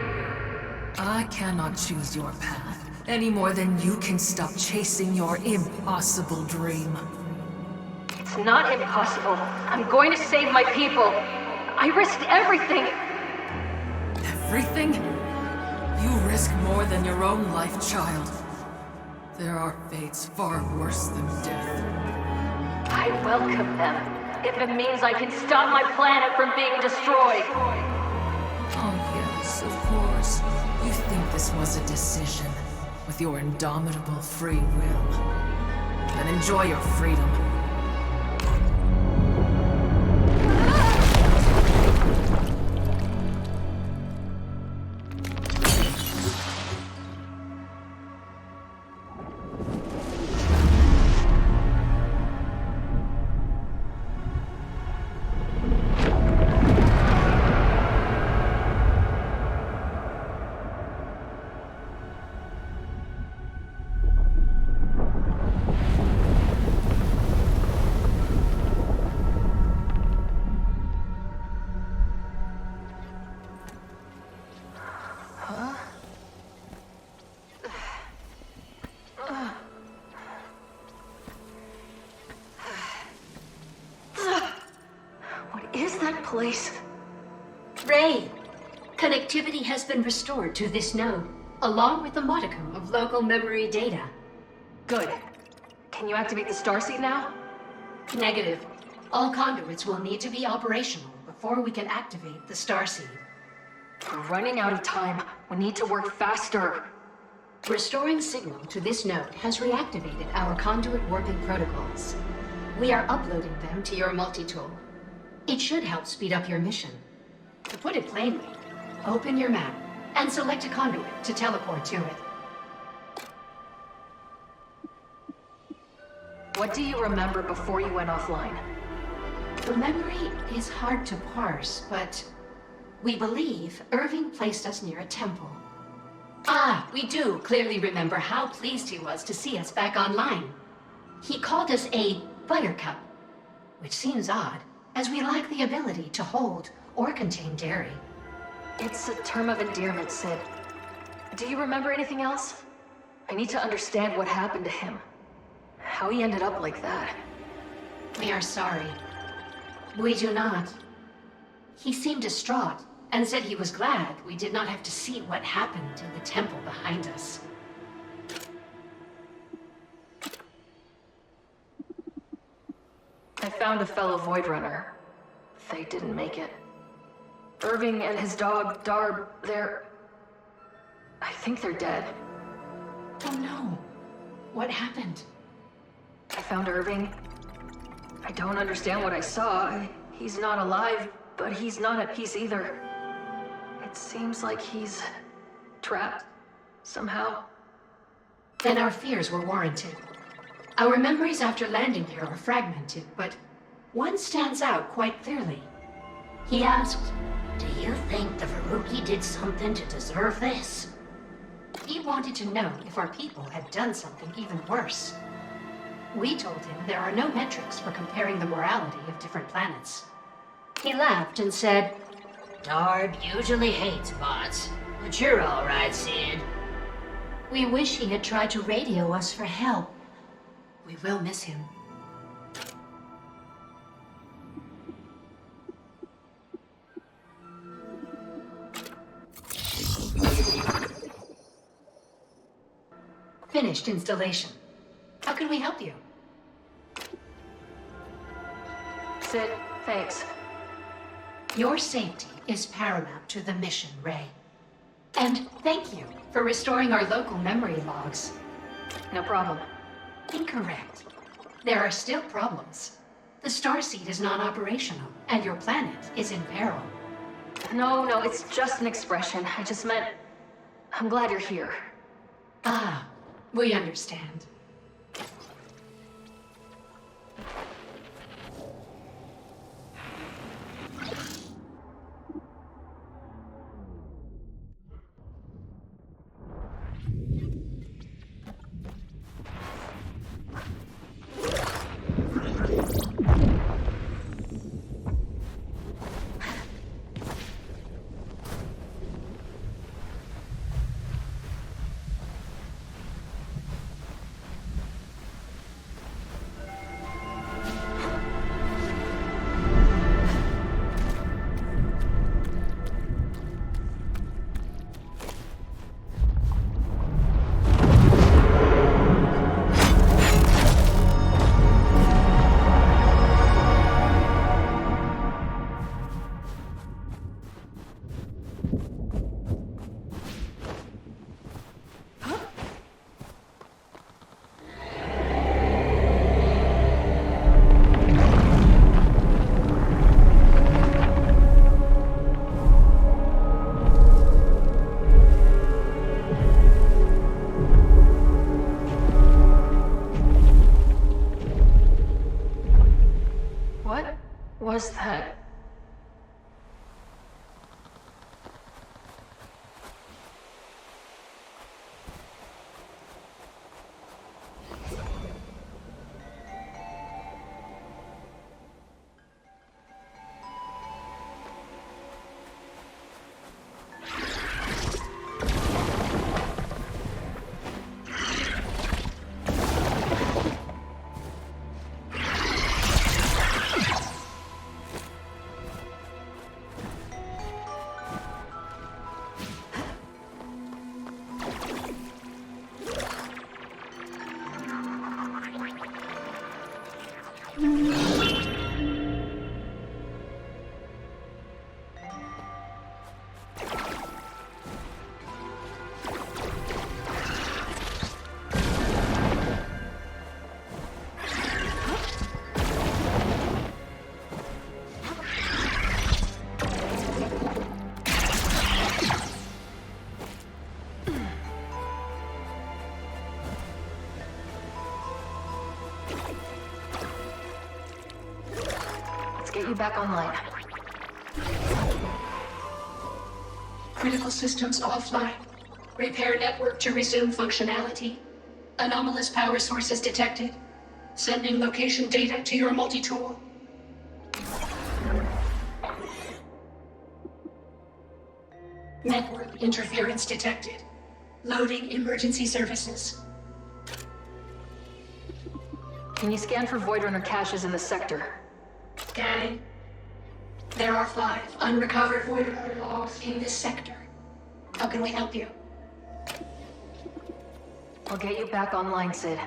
I cannot choose your path, any more than you can stop chasing your impossible dream. It's not impossible. I'm going to save my people. I risked everything. Everything? You risk more than your own life, child. There are fates far worse than death. I welcome them, if it means I can stop my planet from being destroyed. Oh yes, of course. You think this was a decision, with your indomitable free will. Then enjoy your freedom. Place. Ray, connectivity has been restored to this node, along with a modicum of local memory data. Good. Can you activate the Starseed now? Negative. All conduits will need to be operational before we can activate the Starseed. We're running out of time. We need to work faster. Restoring signal to this node has reactivated our conduit warping protocols. We are uploading them to your multi-tool. It should help speed up your mission. To put it plainly, open your map and select a conduit to teleport to it. What do you remember before you went offline? The memory is hard to parse, but we believe Irving placed us near a temple. Ah, we do clearly remember how pleased he was to see us back online. He called us a buttercup, which seems odd, as we lack the ability to hold or contain dairy. It's a term of endearment, Sid. Do you remember anything else? I need to understand what happened to him. How he ended up like that. We are sorry. We do not. He seemed distraught and said he was glad we did not have to see what happened in the temple behind us. I found a fellow Void Runner. They didn't make it. Irving and his dog, Darb, I think they're dead. Oh no. What happened? I found Irving. I don't understand what I saw. He's not alive, but he's not at peace either. It seems like he's trapped, somehow. Then our fears were warranted. Our memories after landing here are fragmented, but one stands out quite clearly. He asked, "Do you think the Veruki did something to deserve this?" He wanted to know if our people had done something even worse. We told him there are no metrics for comparing the morality of different planets. He laughed and said, "Darb usually hates bots, but you're all right, Sid." We wish he had tried to radio us for help. We will miss him. Finished installation. How can we help you? Sid, thanks. Your safety is paramount to the mission, Ray. And thank you for restoring our local memory logs. No problem. Incorrect. There are still problems. The Starseed is non-operational, and your planet is in peril. No, it's just an expression. I just meant... I'm glad you're here. Ah, we understand. was that? Get you back online. Critical systems offline. Repair network to resume functionality. Anomalous power sources detected. Sending location data to your multi-tool. Network interference detected. Loading emergency services. Can you scan for Void Runner caches in the sector? Scanning. There are 5 unrecovered Void Runner logs in this sector. How can we help you? I'll get you back online, Sid.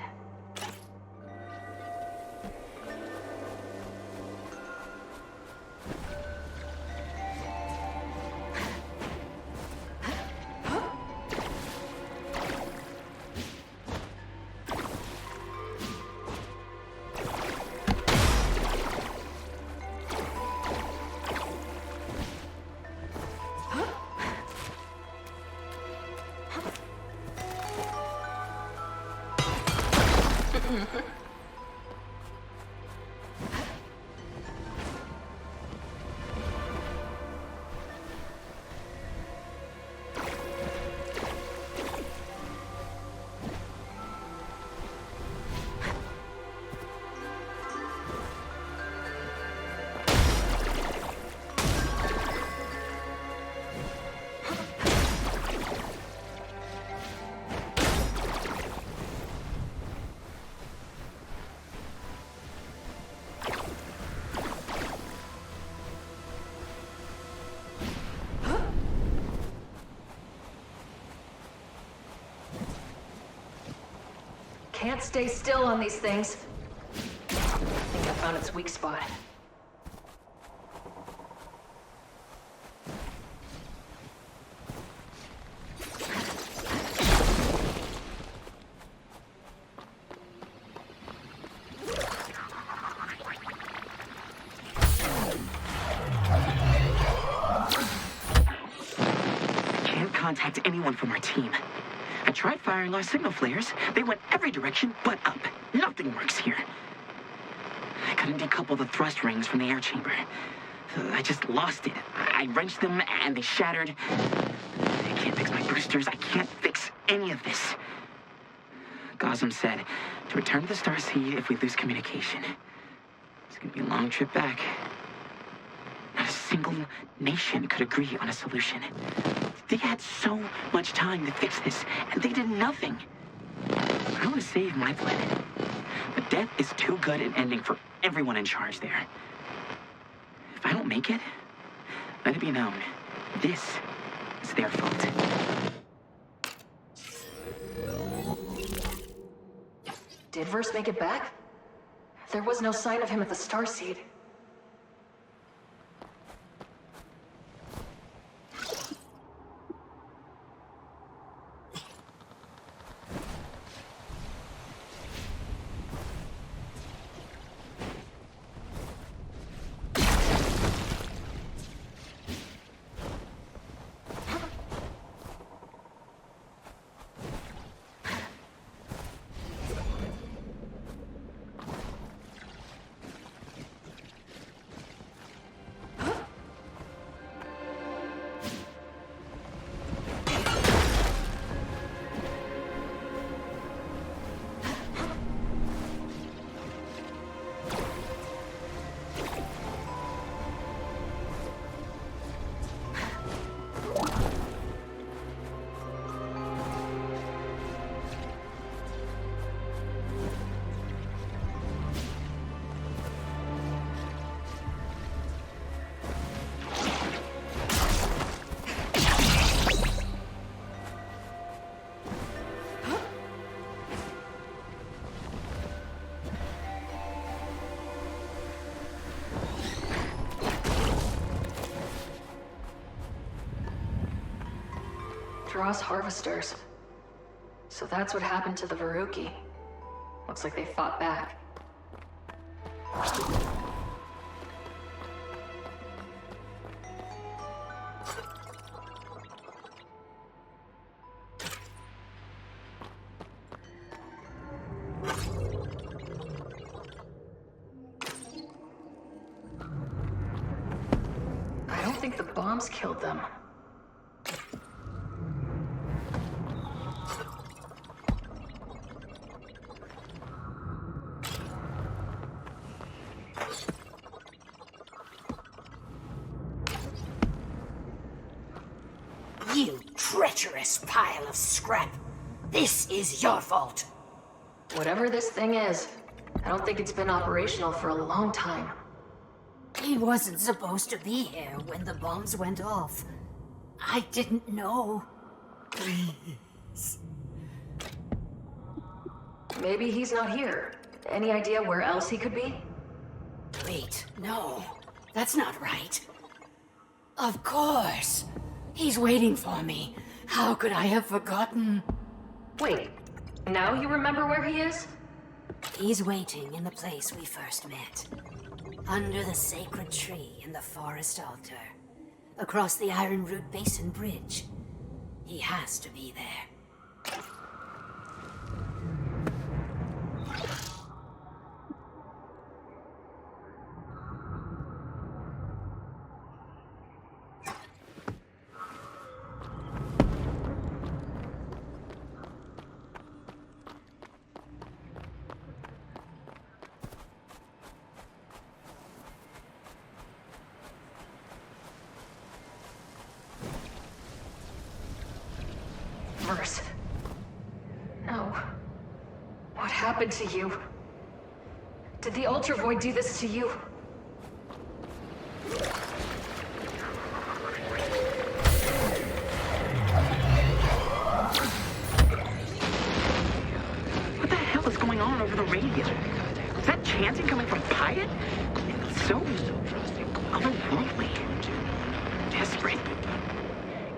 Can't stay still on these things. I think I found its weak spot. Can't contact anyone from our team. I tried firing our signal flares. They went every direction but up. Nothing works here. I couldn't decouple the thrust rings from the air chamber. I just lost it. I wrenched them and they shattered. I can't fix my boosters. I can't fix any of this. Gosm said to return to the Starseed if we lose communication. It's gonna be a long trip back. Not a single nation could agree on a solution. They had so much time to fix this, and they did nothing. I want to save my planet, but death is too good an ending for everyone in charge there. If I don't make it, let it be known, this is their fault. Did Verse make it back? There was no sign of him at the Starseed. Dross harvesters. So that's what happened to the Veruki. Looks like they fought back. I don't think the bombs killed them. You treacherous pile of scrap. This is your fault. Whatever this thing is, I don't think it's been operational for a long time. He wasn't supposed to be here when the bombs went off. I didn't know. Please. Maybe he's not here. Any idea where else he could be? Wait, no. That's not right. Of course. He's waiting for me. How could I have forgotten? Wait, now you remember where he is? He's waiting in the place we first met. Under the sacred tree in the forest altar. Across the Ironroot Basin bridge. He has to be there. Verse. No. What happened to you? Did the Ultra Void do this to you? What the hell is going on over the radio? Is that chanting coming from Pyatt? It's so otherworldly. Desperate.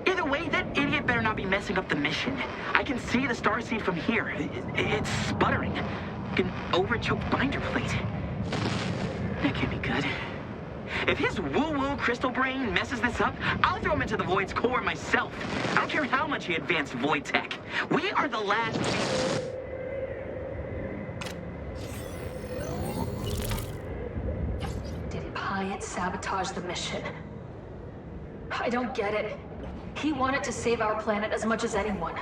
Either way, that idiot better not be messing up the mission. I can see the Starseed from here. It's sputtering. Like an overchoked binder plate. That can't be good. If his woo-woo crystal brain messes this up, I'll throw him into the Void's core myself. I don't care how much he advanced Void tech. We are the last... Did Pyatt sabotage the mission? I don't get it. He wanted to save our planet as much as anyone.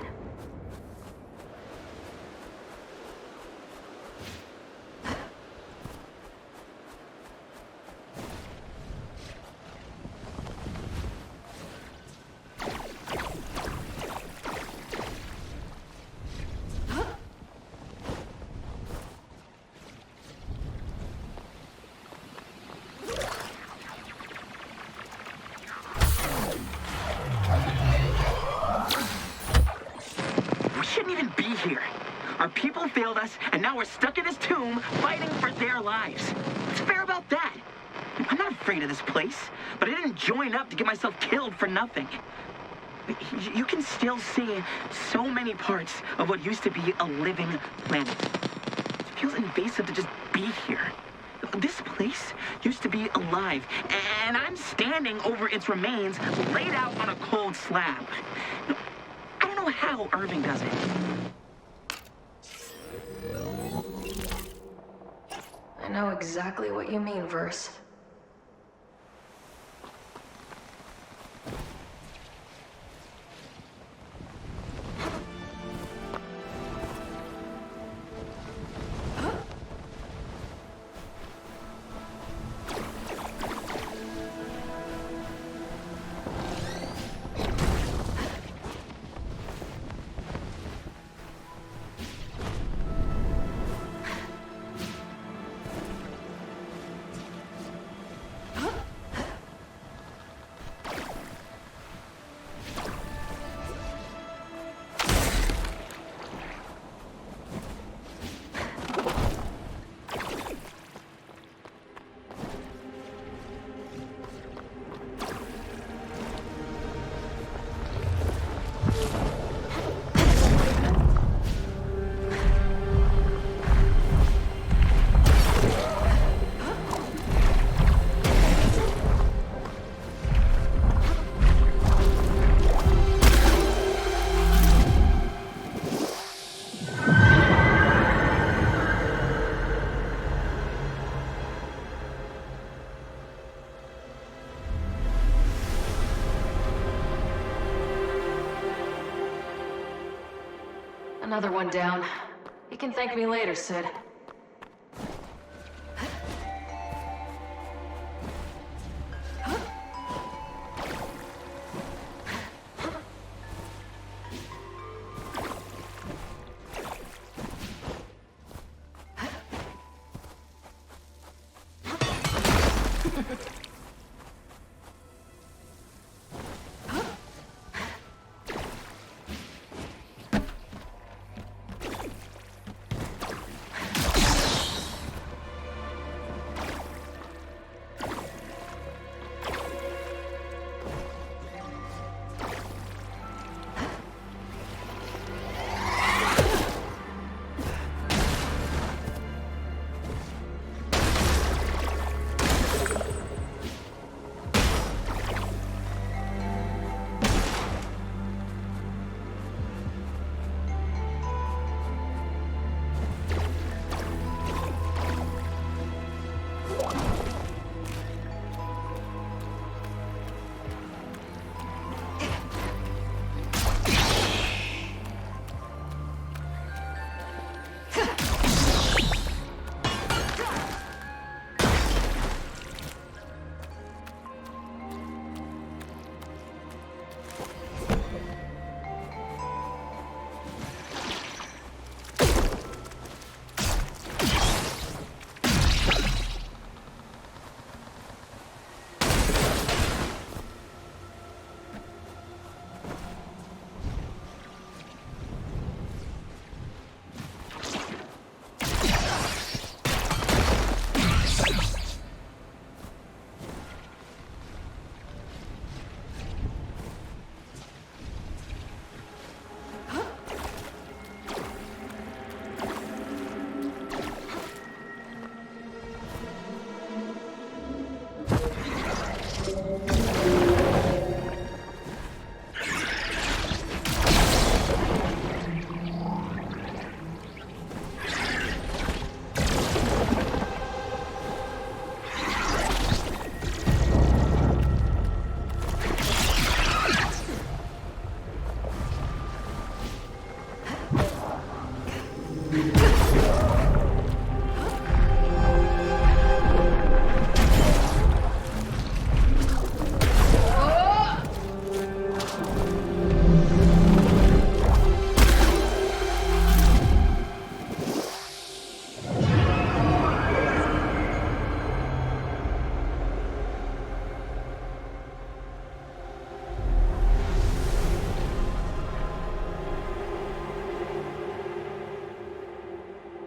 Failed us, and now we're stuck in this tomb, fighting for their lives. What's fair about that? I'm not afraid of this place, but I didn't join up to get myself killed for nothing. You can still see so many parts of what used to be a living planet. It feels invasive to just be here. This place used to be alive, and I'm standing over its remains, laid out on a cold slab. I don't know how Irving does it. I know exactly what you mean, Verse. Another one down. You can thank me later, Sid.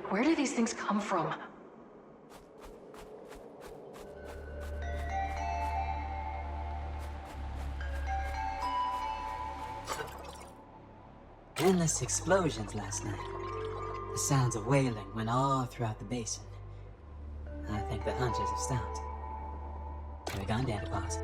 Where do these things come from? Endless explosions last night. The sounds of wailing went all throughout the basin. I think the hunters have stopped. We're gone down to pause.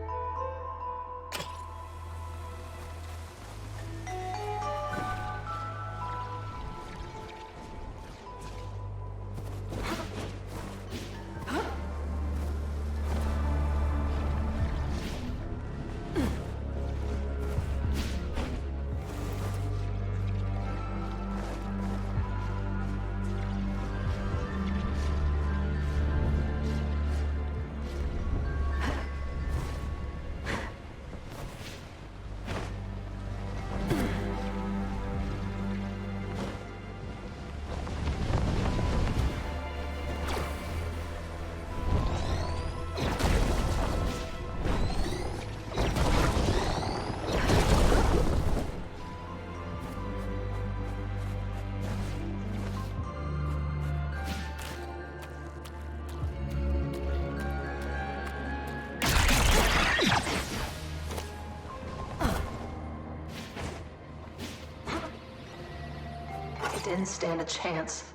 Didn't stand a chance.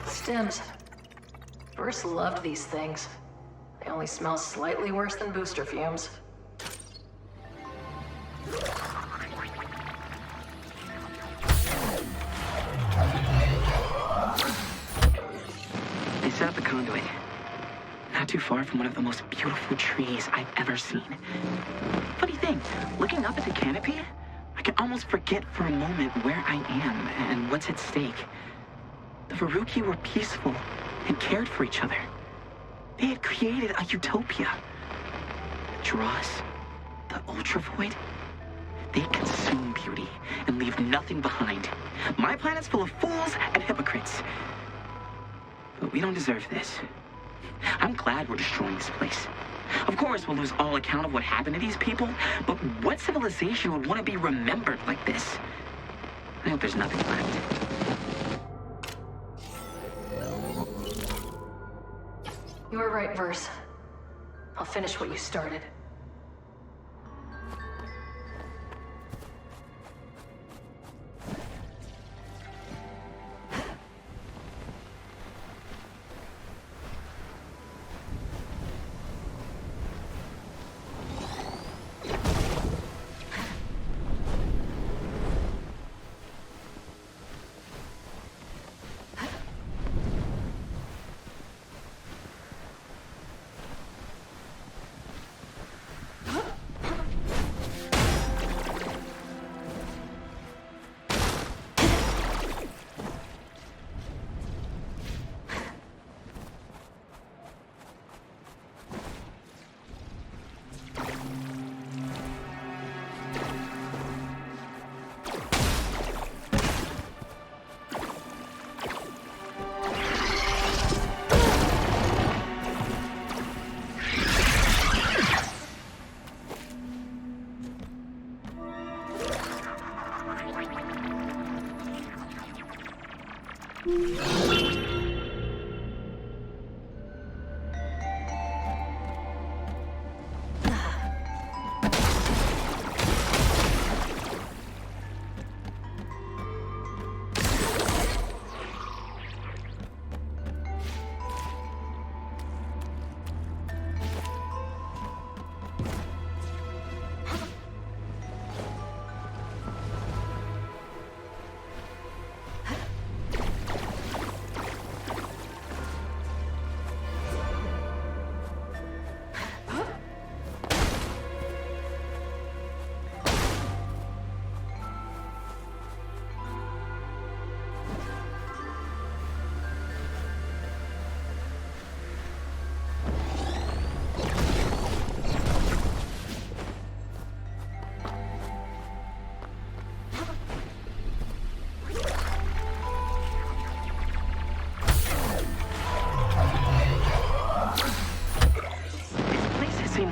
Stims. First loved these things. They only smell slightly worse than booster fumes. They set up the conduit. Not too far from one of the most beautiful trees I've ever seen. Funny thing, looking up at the canopy, I can almost forget for a moment where I am and what's at stake. The Veruki were peaceful and cared for each other. They had created a utopia. The Dross, the Ultravoid, they consume beauty and leave nothing behind. My planet's full of fools and hypocrites. But we don't deserve this. I'm glad we're destroying this place. Of course, we'll lose all account of what happened to these people, but what civilization would want to be remembered like this? I hope there's nothing left. You were right, Verse. I'll finish what you started.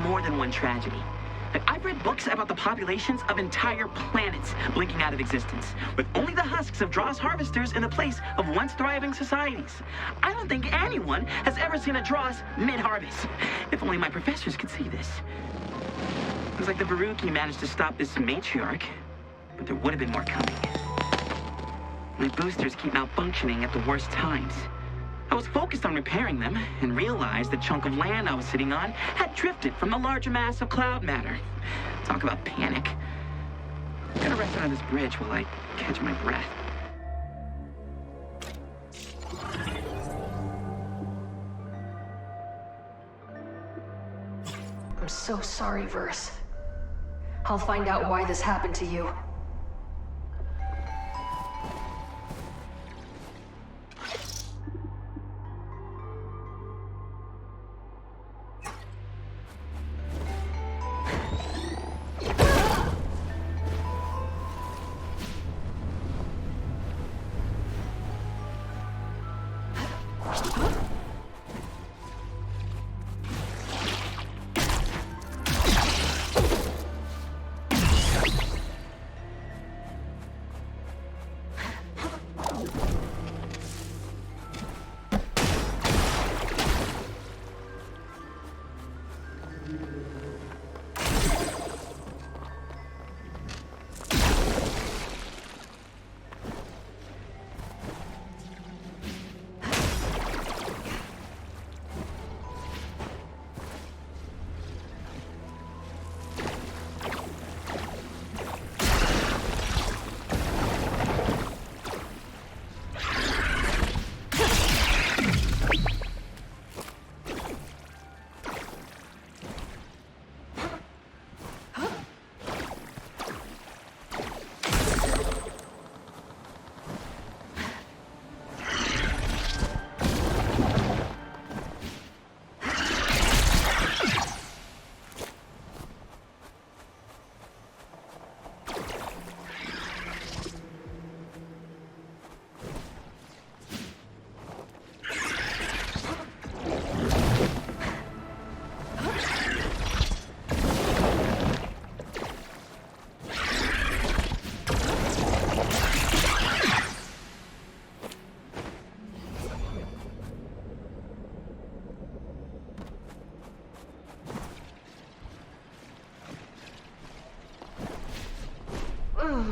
More than one tragedy. I've read books about the populations of entire planets blinking out of existence, with only the husks of Dross harvesters in the place of once thriving societies. I don't think anyone has ever seen a Dross mid-harvest. If only my professors could see this. Looks like the Veruki managed to stop this matriarch, but there would have been more coming. My boosters keep malfunctioning at the worst times. I was focused on repairing them and realized the chunk of land I was sitting on had drifted from the larger mass of cloud matter. Talk about panic. I'm gonna rest under this bridge while I catch my breath. I'm so sorry, Verse. I'll find out why this happened to you.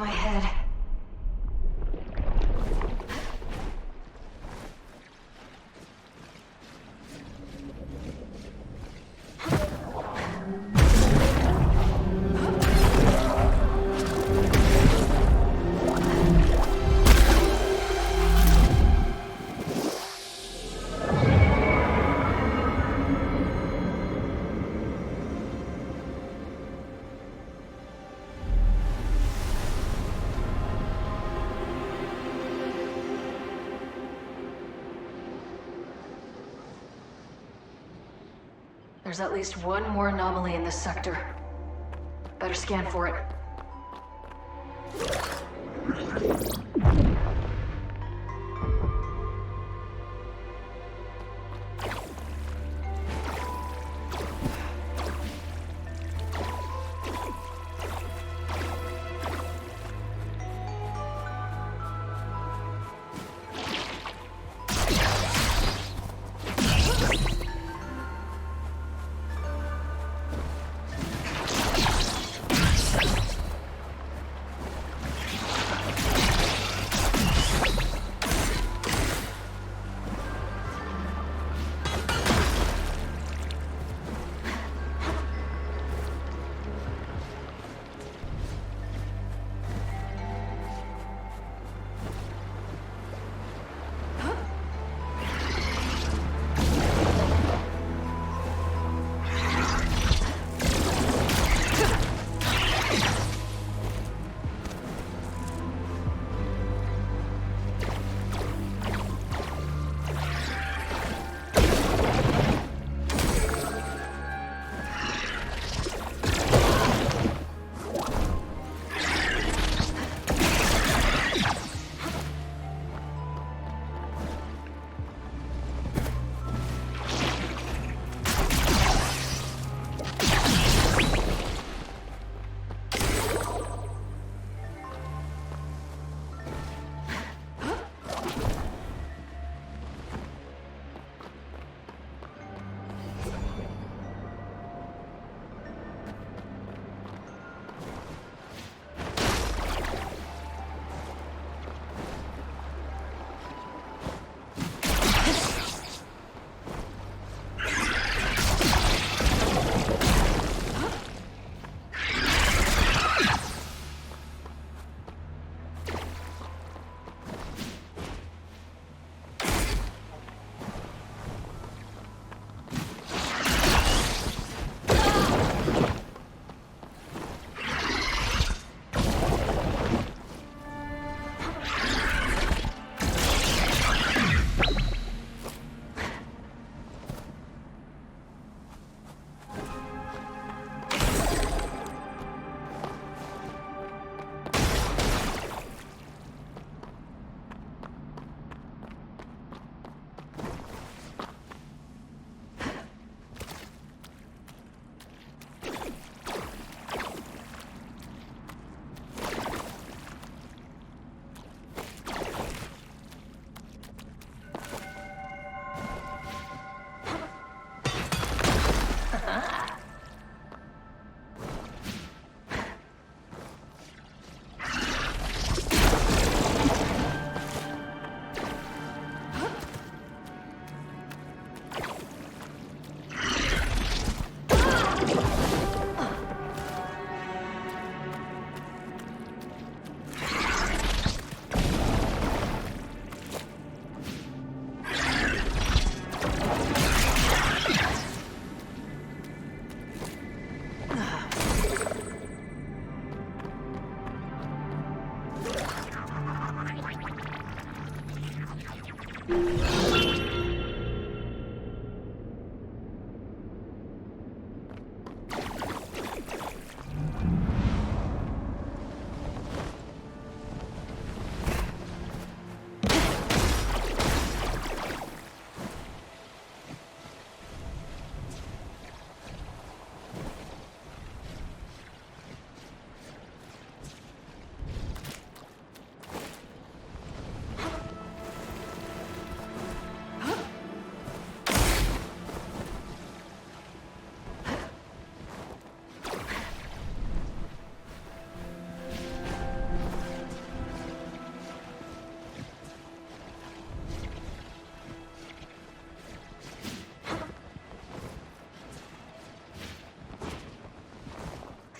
my head. There's at least one more anomaly in this sector. Better scan for it.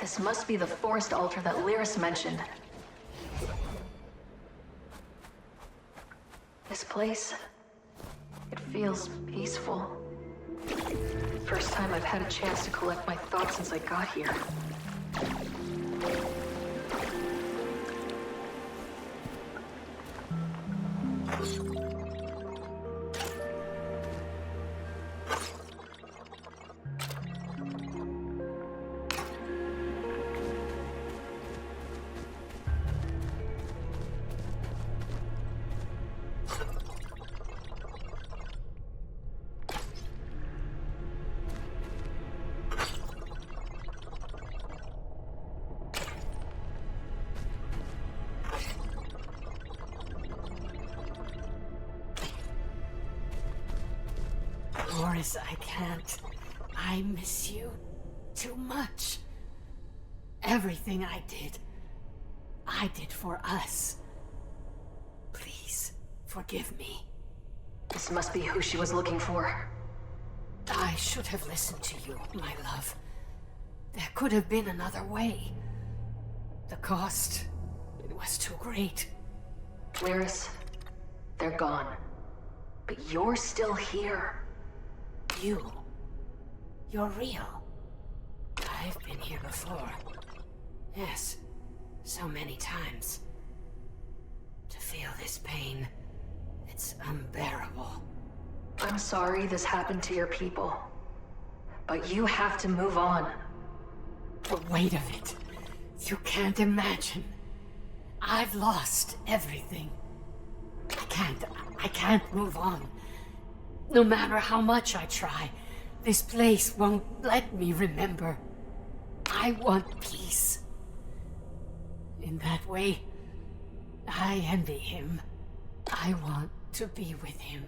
This must be the forest altar that Lyris mentioned. This place, it feels peaceful. First time I've had a chance to collect my thoughts since I got here. Boris, I can't. I miss you too much. Everything I did for us. Please, forgive me. This must be who she was looking for. I should have listened to you, my love. There could have been another way. The cost, it was too great. Lyris, they're gone. But you're still here. You're real. I've been here before. Yes, so many times. To feel this pain, it's unbearable. I'm sorry this happened to your people. But you have to move on. The weight of it. You can't imagine. I've lost everything. I can't move on. No matter how much I try, this place won't let me remember. I want peace. In that way, I envy him. I want to be with him.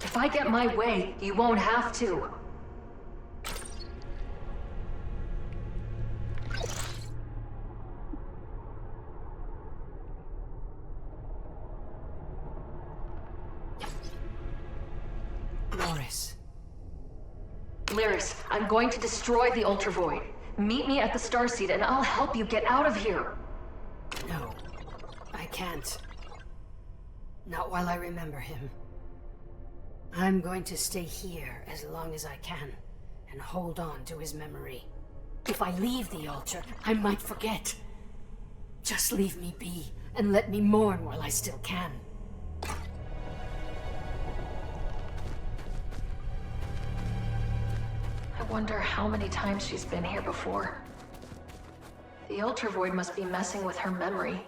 If I get my way, you won't have to. Lyris, I'm going to destroy the Ultravoid. Meet me at the Starseed and I'll help you get out of here. No, I can't. Not while I remember him. I'm going to stay here as long as I can and hold on to his memory. If I leave the altar, I might forget. Just leave me be and let me mourn while I still can. I wonder how many times she's been here before. The Ultravoid must be messing with her memory.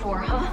for, huh?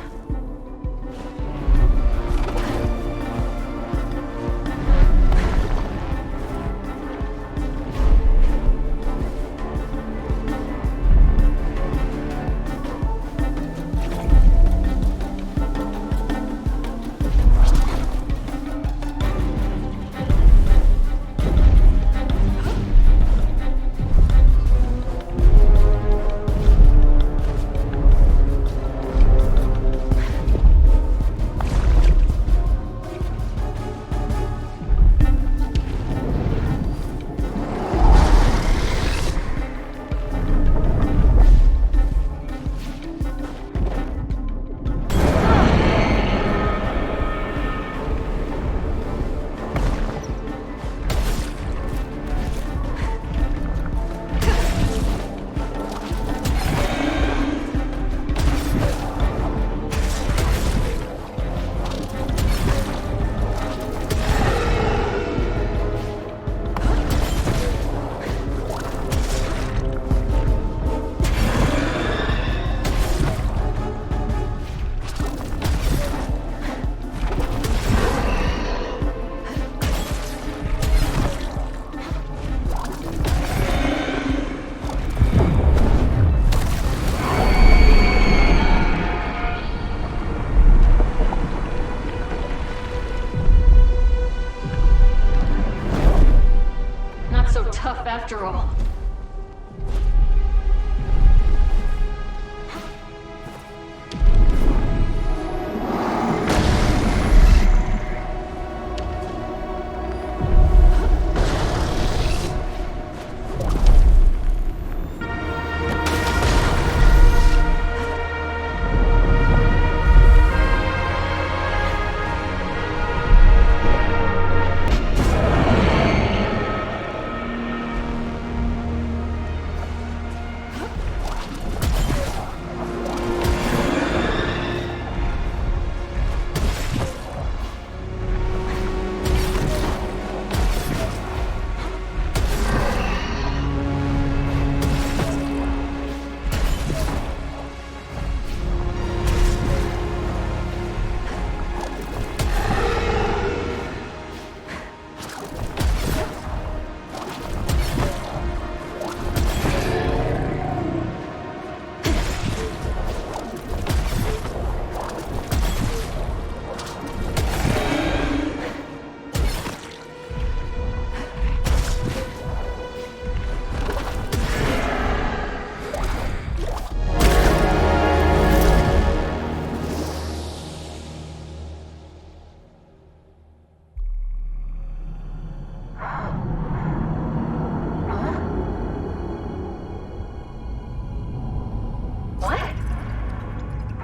Tough after all.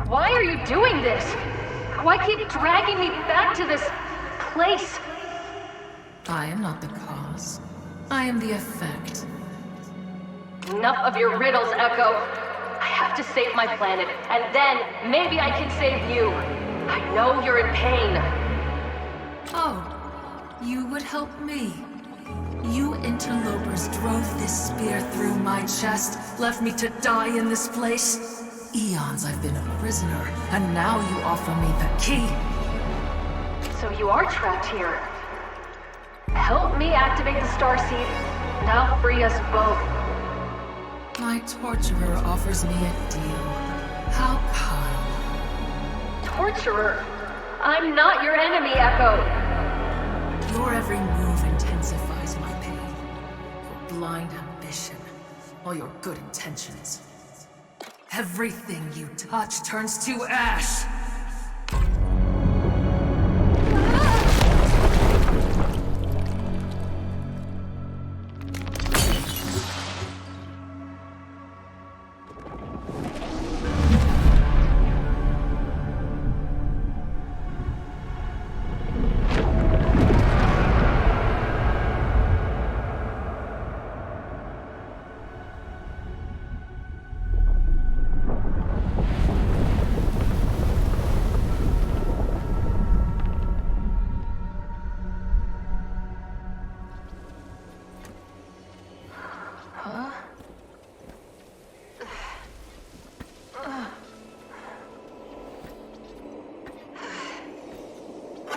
Why are you doing this? Why keep dragging me back to this place? I am not the cause. I am the effect. Enough of your riddles, Echo. I have to save my planet, and then maybe I can save you. I know you're in pain. Oh, you would help me. You interlopers drove this spear through my chest, left me to die in this place. Eons I've been a prisoner, and now you offer me the key. So you are trapped here. Help me activate the Starseed, and I'll free us both. My torturer offers me a deal. How kind. Torturer? I'm not your enemy, Echo. Your every move intensifies my pain. Your blind ambition, all your good intentions. Everything you touch turns to ash!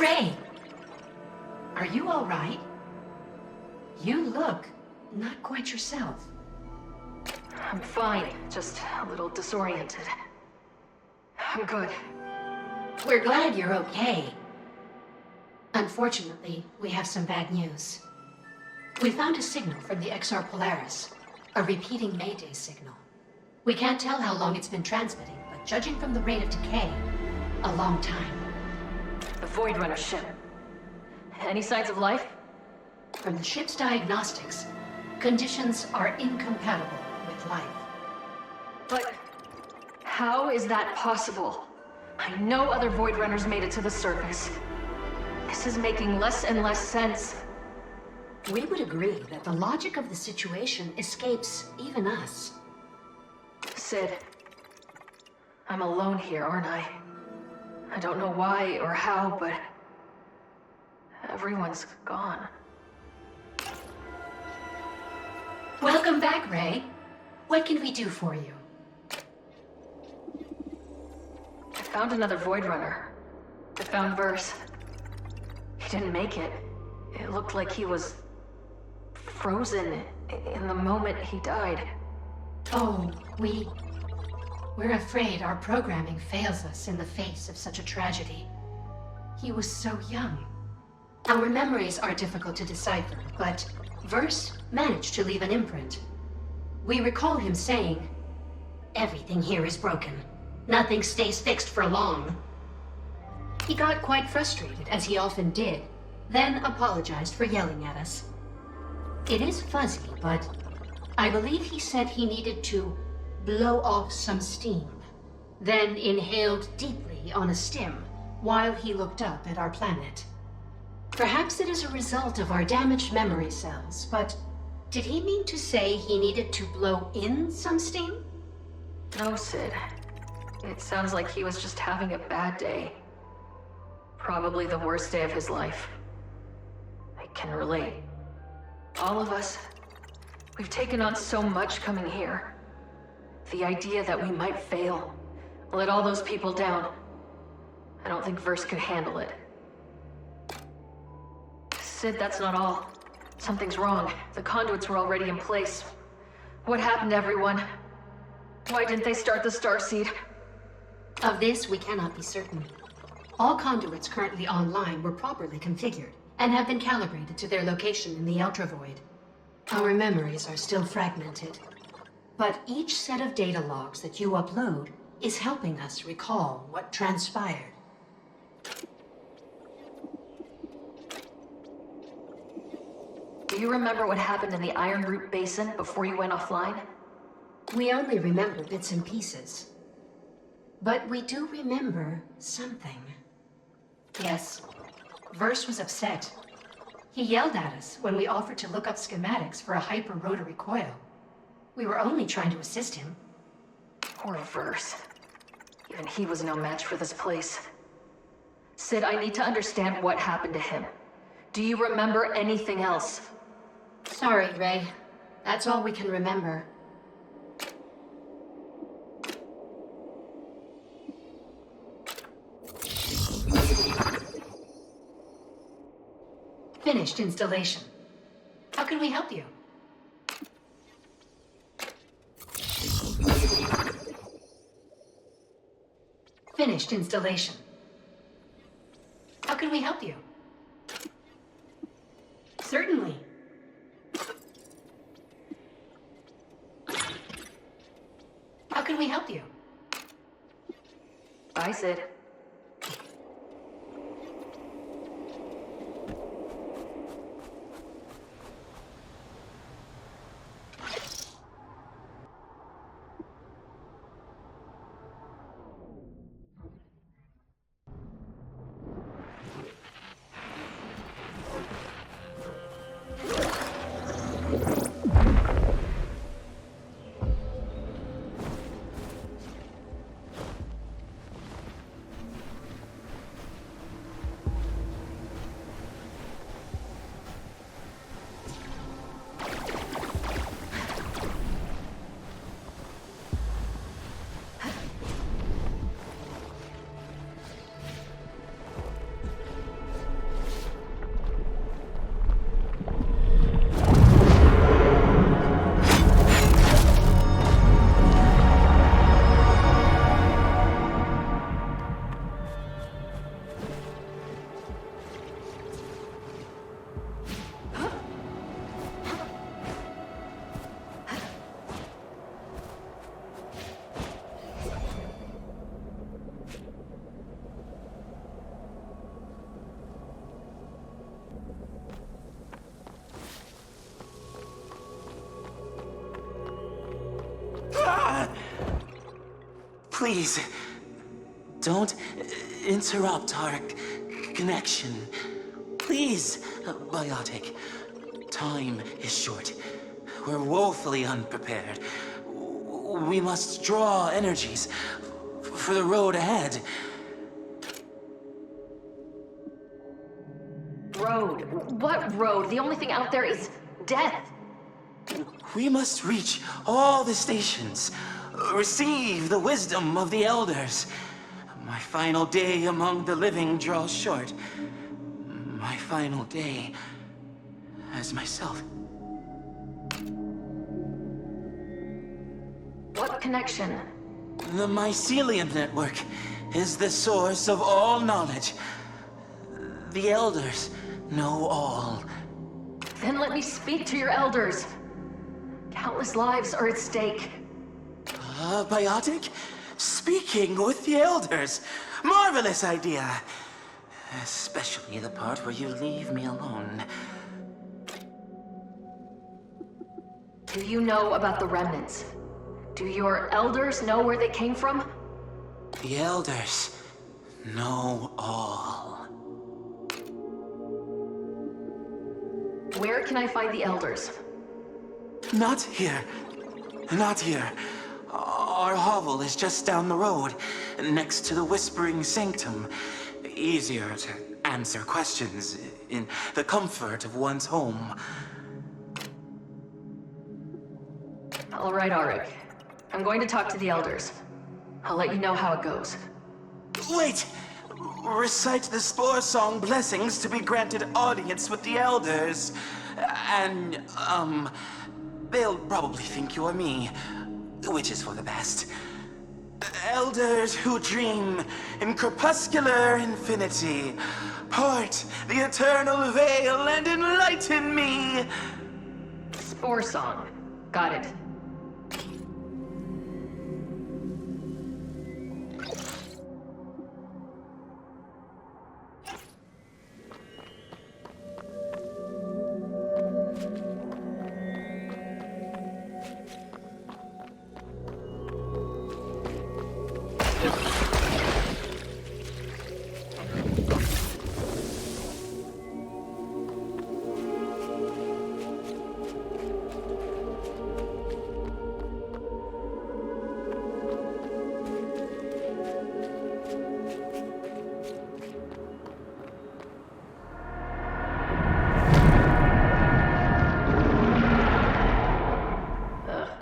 Ray! Are you all right? You look not quite yourself. I'm fine, just a little disoriented. I'm good. We're glad you're okay. Unfortunately, we have some bad news. We found a signal from the XR Polaris, a repeating Mayday signal. We can't tell how long it's been transmitting, but judging from the rate of decay, a long time. The Void Runner ship. Any signs of life? From the ship's diagnostics, conditions are incompatible with life. But how is that possible? I know other Void Runners made it to the surface. This is making less and less sense. We would agree that the logic of the situation escapes even us. Sid, I'm alone here, aren't I? I don't know why or how, but everyone's gone. Welcome back, Ray. What can we do for you? I found another Void Runner. I found Verse. He didn't make it. It looked like he was frozen in the moment he died. Oh, we're afraid our programming fails us in the face of such a tragedy. He was so young. Our memories are difficult to decipher, but Verse managed to leave an imprint. We recall him saying, "Everything here is broken. Nothing stays fixed for long." He got quite frustrated, as he often did, then apologized for yelling at us. It is fuzzy, but I believe he said he needed to blow off some steam, then inhaled deeply on a stim while he looked up at our planet. Perhaps it is a result of our damaged memory cells, but did he mean to say he needed to blow in some steam? No, Sid. It sounds like he was just having a bad day. Probably the worst day of his life. I can relate. All of us, we've taken on so much coming here. The idea that we might fail, let all those people down. I don't think Verse could handle it. Sid, that's not all. Something's wrong. The conduits were already in place. What happened to everyone? Why didn't they start the Starseed? Of this, we cannot be certain. All conduits currently online were properly configured and have been calibrated to their location in the Ultravoid. Our memories are still fragmented, but each set of data logs that you upload is helping us recall what transpired. Do you remember what happened in the Ironroot Basin before you went offline? We only remember bits and pieces. But we do remember something. Yes, Verse was upset. He yelled at us when we offered to look up schematics for a hyper-rotary coil. We were only trying to assist him. Poor Verse. Even he was no match for this place. Sid, I need to understand what happened to him. Do you remember anything else? Sorry, Ray. That's all we can remember. Finished installation. How can we help you? Finished installation. How can we help you? Certainly. How can we help you? Bye, Sid. Please, don't interrupt our connection. Please, Biotic. Time is short. We're woefully unprepared. We must draw energies for the road ahead. Road? What road? The only thing out there is death. We must reach all the stations, receive the wisdom of the elders. My final day among the living draws short. My final day as myself. What connection? The mycelium network is the source of all knowledge. The elders know all. Then let me speak to your elders. Countless lives are at stake. Biotic? Speaking with the elders. Marvelous idea. Especially the part where you leave me alone. Do you know about the remnants? Do your elders know where they came from? The elders know all. Where can I find the elders? Not here. Not here. Our hovel is just down the road, next to the Whispering Sanctum. Easier to answer questions in the comfort of one's home. All right, Arik. I'm going to talk to the elders. I'll let you know how it goes. Wait! Recite the Spore Song blessings to be granted audience with the elders. And, they'll probably think you're me, which is for the best. Elders who dream in crepuscular infinity, part the eternal veil and enlighten me! Spore Song. Got it.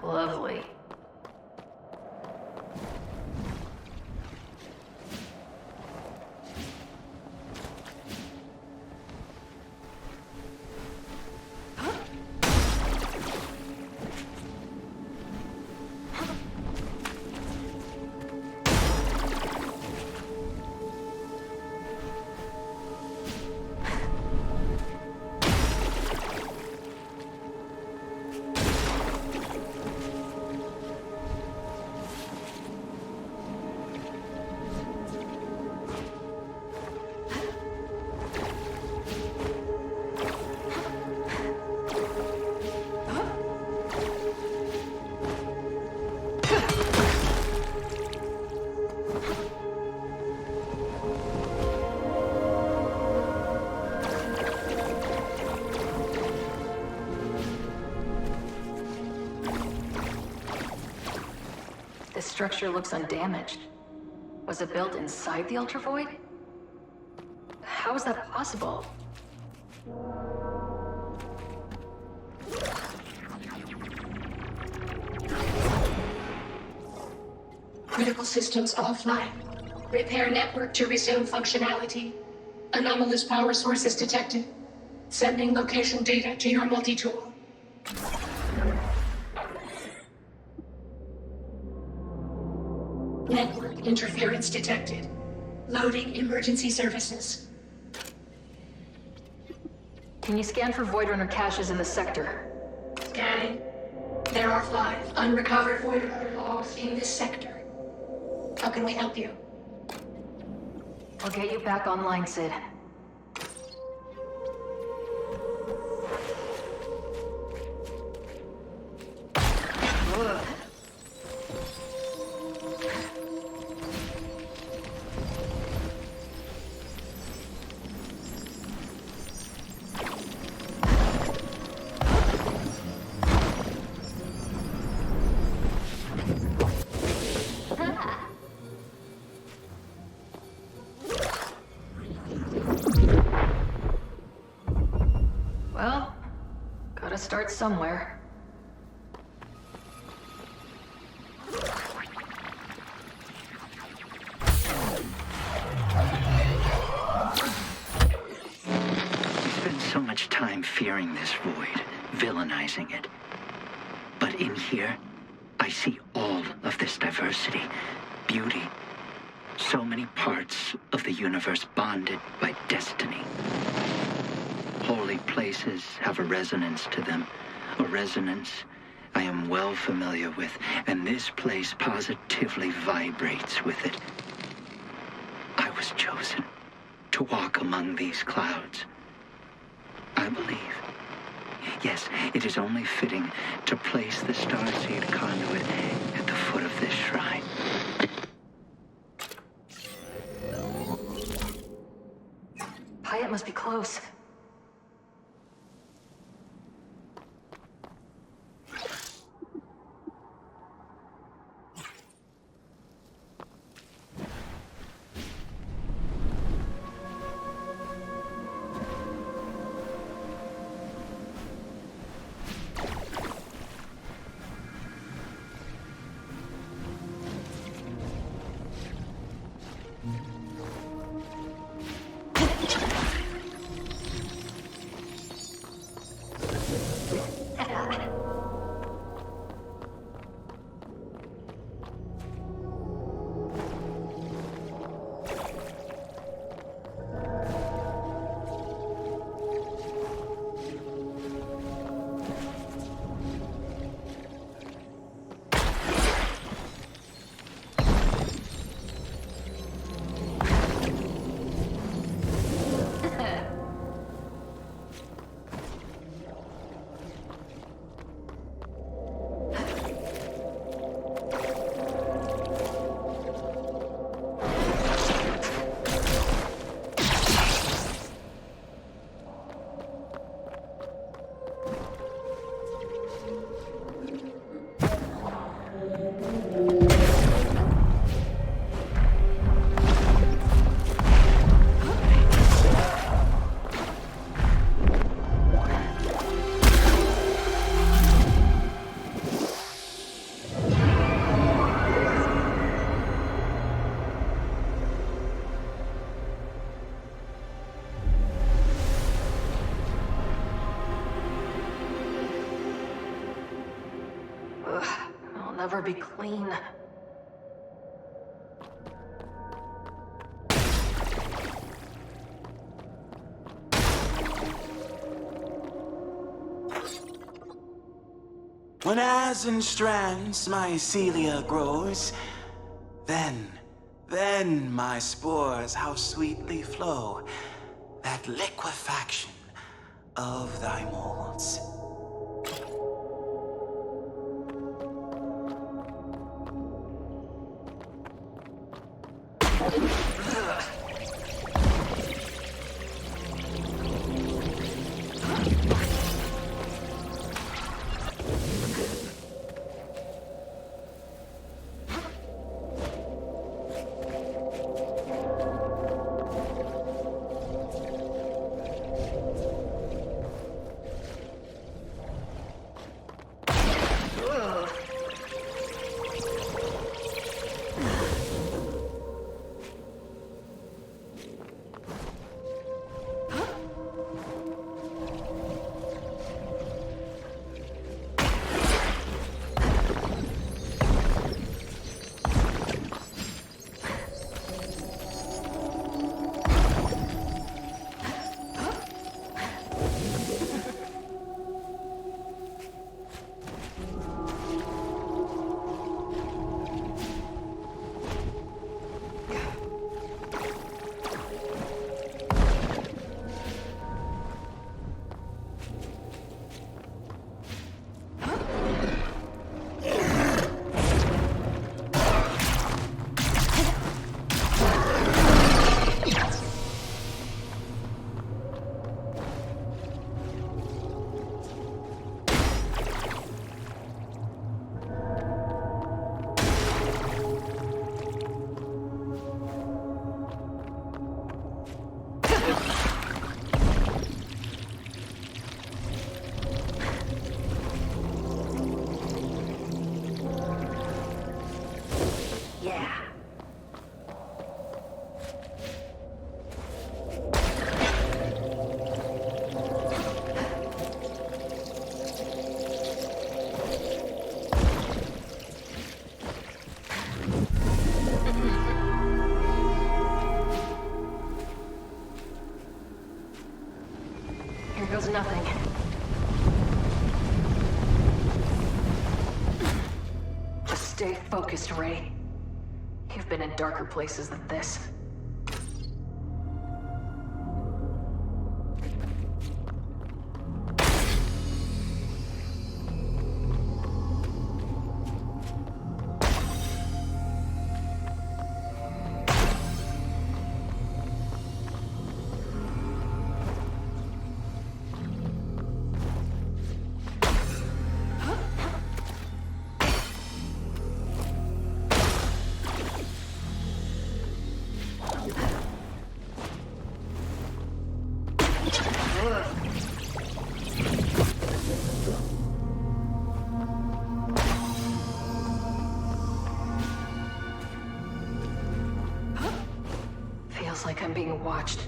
Lovely. This structure looks undamaged. Was it built inside the Ultravoid? How is that possible? Critical systems offline. Repair network to resume functionality. Anomalous power sources detected. Sending location data to your multi-tool. Network interference detected. Loading emergency services. Can you scan for Void Runner caches in the sector? Scanning. There are 5 unrecovered Void Runner logs in this sector. How can we help you? I'll get you back online, Sid. start somewhere. We spend so much time fearing this void, villainizing it. But in here, I see all of this diversity, beauty. So many parts of the universe bonded by destiny. Holy places have a resonance to them, a resonance I am well familiar with, and this place positively vibrates with it. I was chosen to walk among these clouds. I believe. Yes, it is only fitting to place the Starseed conduit at the foot of this shrine. Hyatt must be close. Never be clean. When as in strands mycelia grows, then my spores how sweetly flow, that liquefaction of thy molds. does nothing. Just stay focused, Ray. You've been in darker places than this. Feels like I'm being watched.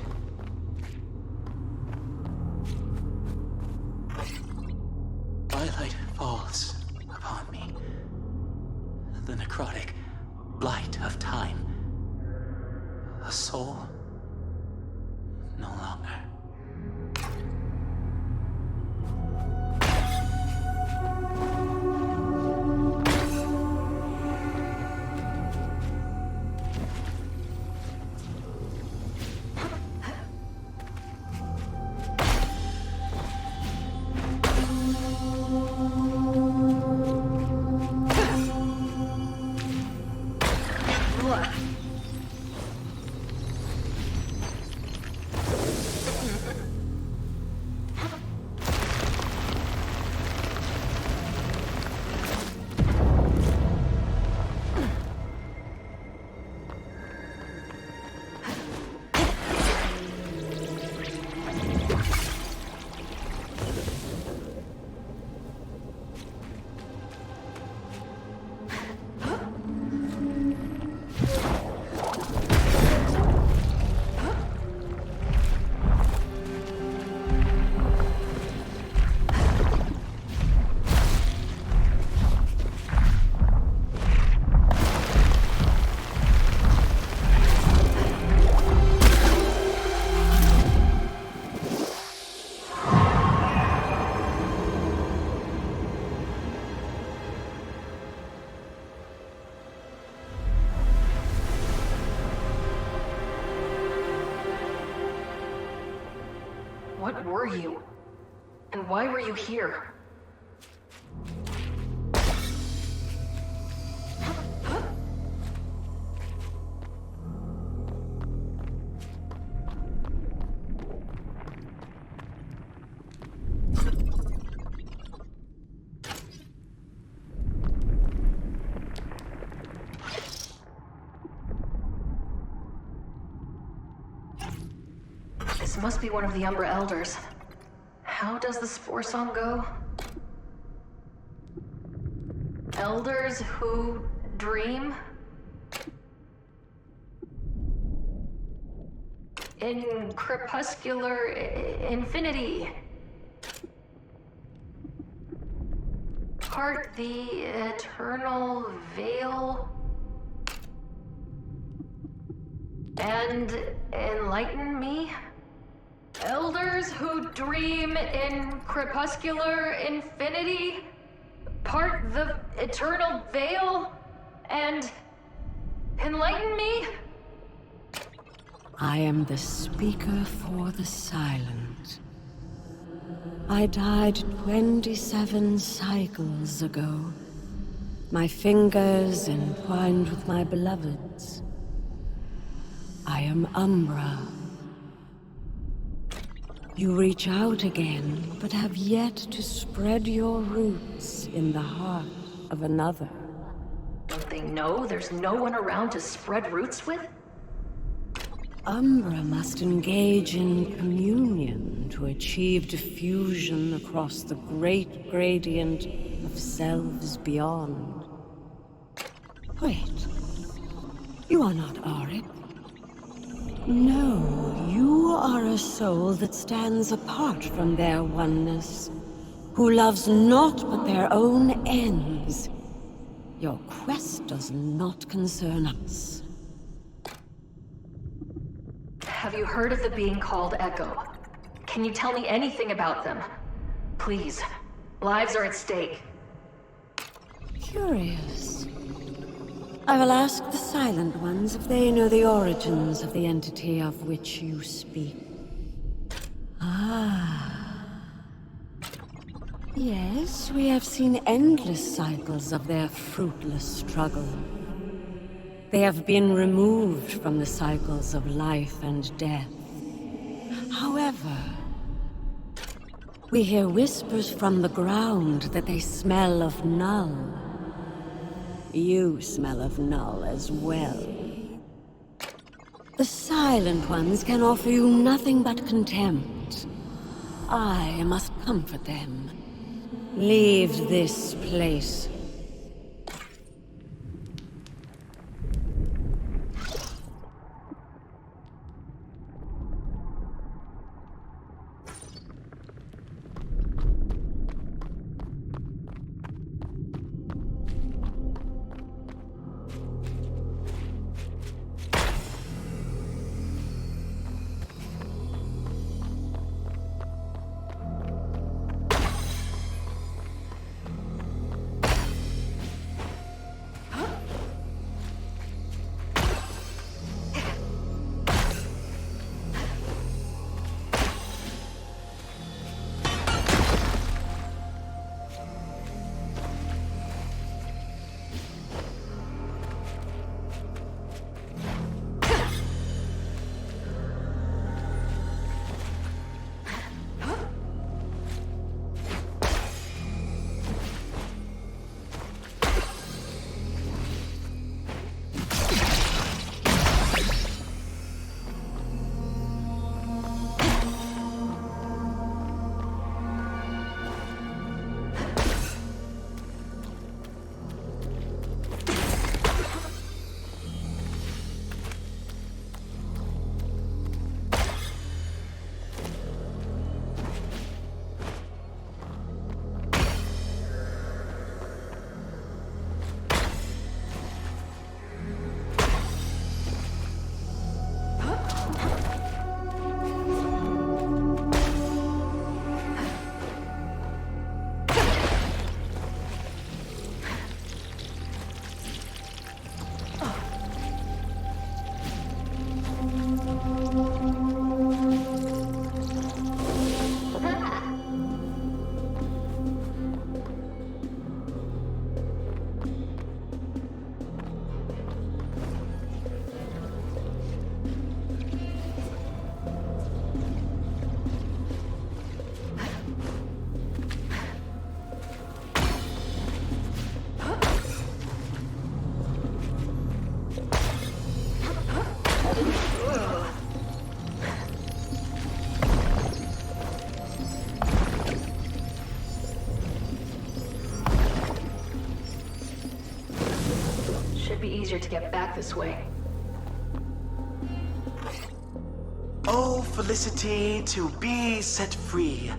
Twilight falls upon me. The necrotic blight of time. A soul no longer. What were you? And why were you here? This must be one of the Umbra Elders. How does the Spore song go? Elders who dream? In crepuscular infinity. Part the eternal veil. And enlighten me? Elders who dream in crepuscular infinity, part the eternal veil, and enlighten me? I am the speaker for the silent. I died 27 cycles ago. My fingers entwined with my beloveds. I am Umbra. You reach out again, but have yet to spread your roots in the heart of another. Don't they know there's no one around to spread roots with? Umbra must engage in communion to achieve diffusion across the great gradient of selves beyond. Wait, you are not Auric. No, you are a soul that stands apart from their oneness, who loves naught but their own ends. Your quest does not concern us. Have you heard of the being called Echo? Can you tell me anything about them? Please. Lives are at stake. Curious. I will ask the Silent Ones if they know the origins of the entity of which you speak. Ah. Yes, we have seen endless cycles of their fruitless struggle. They have been removed from the cycles of life and death. However, we hear whispers from the ground that they smell of Null. You smell of Null as well. The Silent Ones can offer you nothing but contempt. I must comfort them. Leave this place. Be easier to get back this way. Oh, felicity to be set free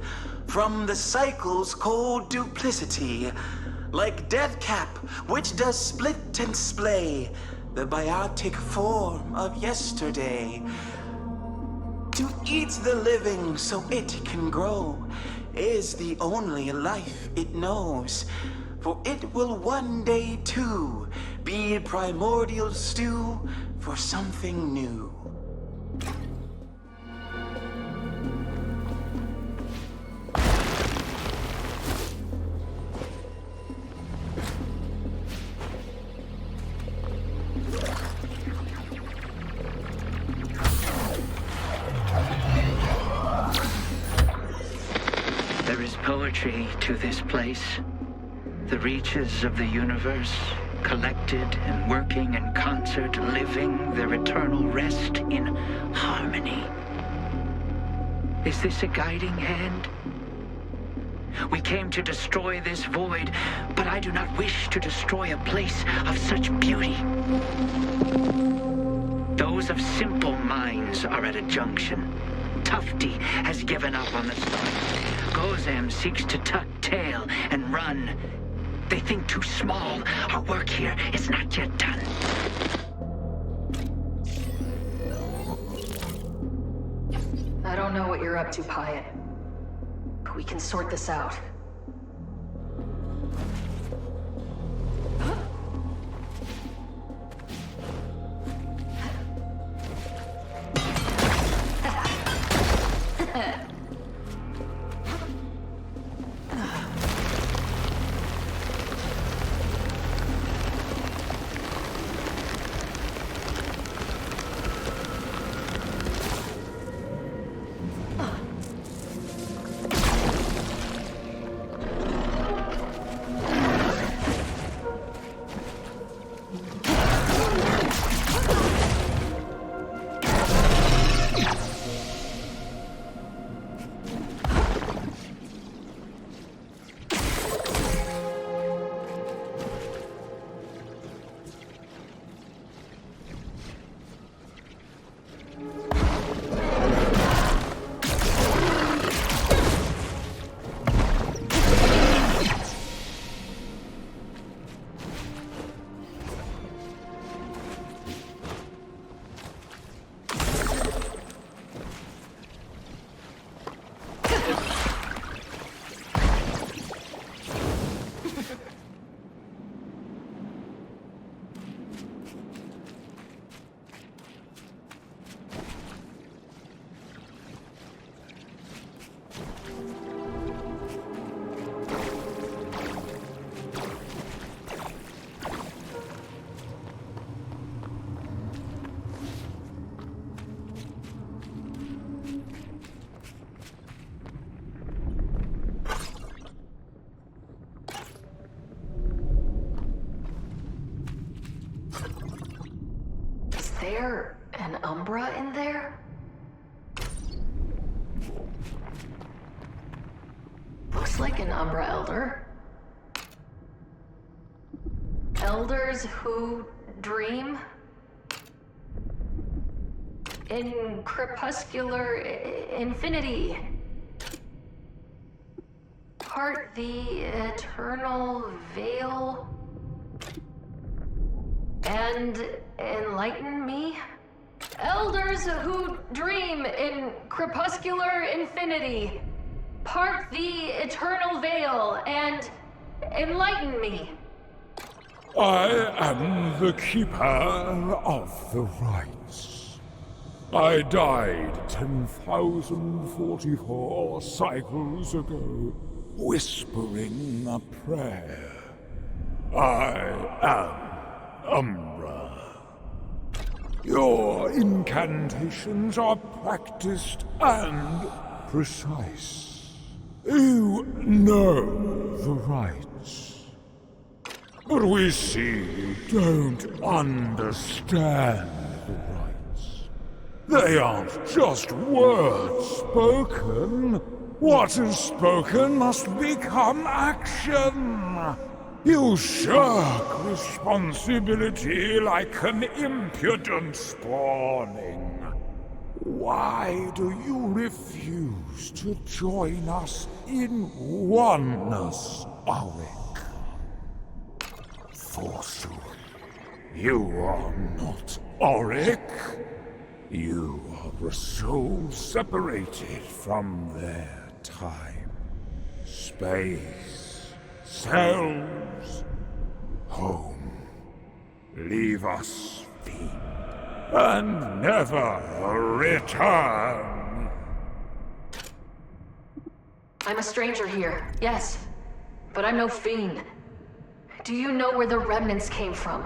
from the cycle's cold duplicity, like death cap, which does split and splay, the biotic form of yesterday. To eat the living so it can grow is the only life it knows, for it will one day too be primordial stew for something new. There is poetry to this place. The reaches of the universe, collected and working in concert, living their eternal rest in harmony. Is this a guiding hand? We came to destroy this void, but I do not wish to destroy a place of such beauty. Those of simple minds are at a junction. Tufty has given up on the stars. Gozam seeks to tuck tail and run. They think too small. Our work here is not yet done. I don't know what you're up to, Pyatt, but we can sort this out. There an Umbra in there? Looks like an Umbra Elder. Elders who dream? In crepuscular infinity. Part the eternal veil. And enlighten me? Elders who dream in crepuscular infinity, part the eternal veil and enlighten me. I am the keeper of the rites. I died 10,044 cycles ago, whispering a prayer. I am Umbra. Your incantations are practiced and precise. You know the rites. But we see you don't understand the rites. They aren't just words spoken. What is spoken must become action. You shirk responsibility like an impudent spawning. Why do you refuse to join us in oneness, Auric? Forsooth, you are not Auric. You are a soul separated from their time, space, selves, home. Leave us, fiend, and never return. I'm a stranger here, yes, but I'm no fiend. Do you know where the remnants came from?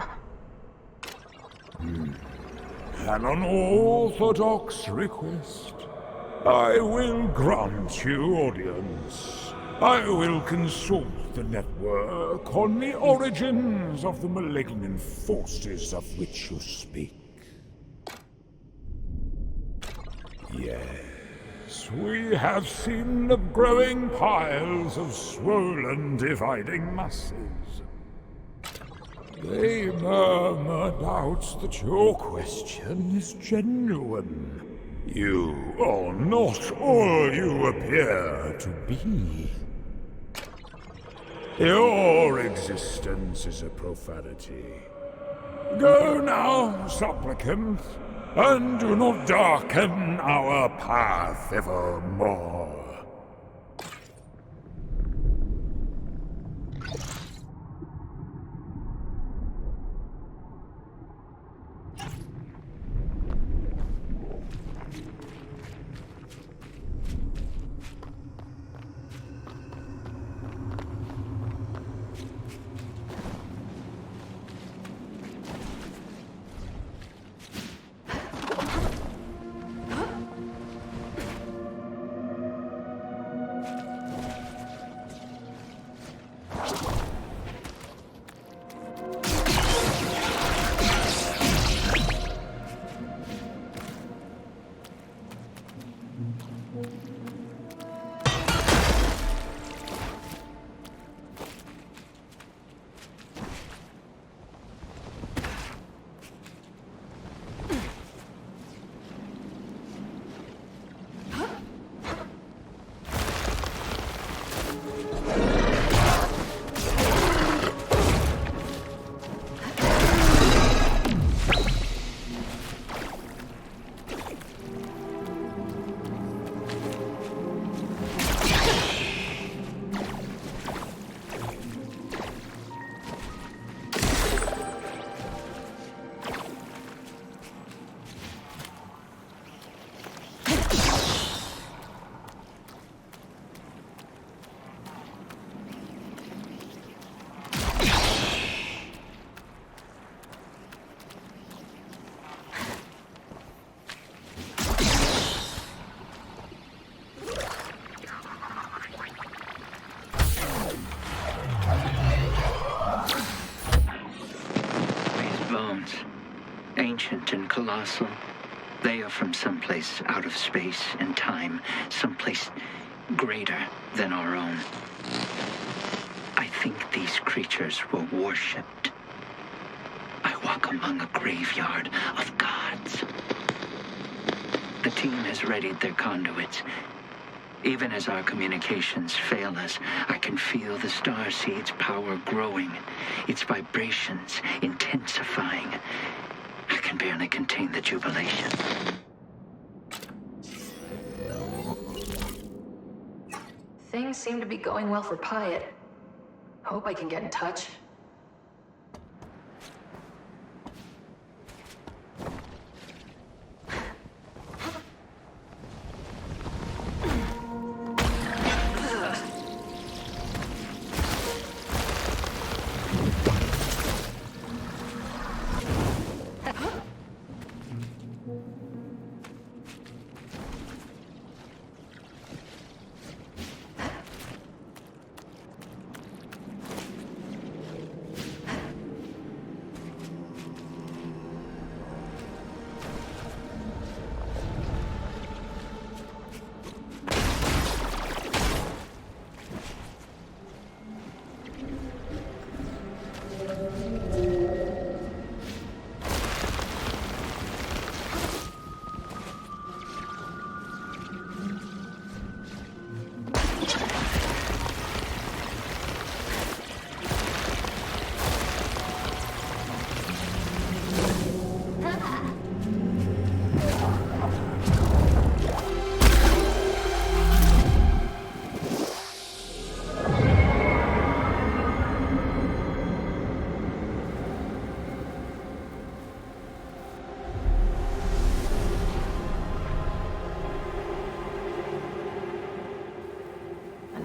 An unorthodox request. I will grant you audience. I will consult the network on the origins of the malignant forces of which you speak. Yes, we have seen the growing piles of swollen dividing masses. They murmur doubts that your question is genuine. You are not all you appear to be. Your existence is a profanity. Go now, supplicant, and do not darken our path evermore. Ancient and colossal. They are from someplace out of space and time, someplace greater than our own. I think these creatures were worshipped. I walk among a graveyard of gods. The team has readied their conduits. Even as our communications fail us, I can feel the Starseed's power growing, its vibrations intensifying. I can barely contain the jubilation. Things seem to be going well for Pyatt. Hope I can get in touch.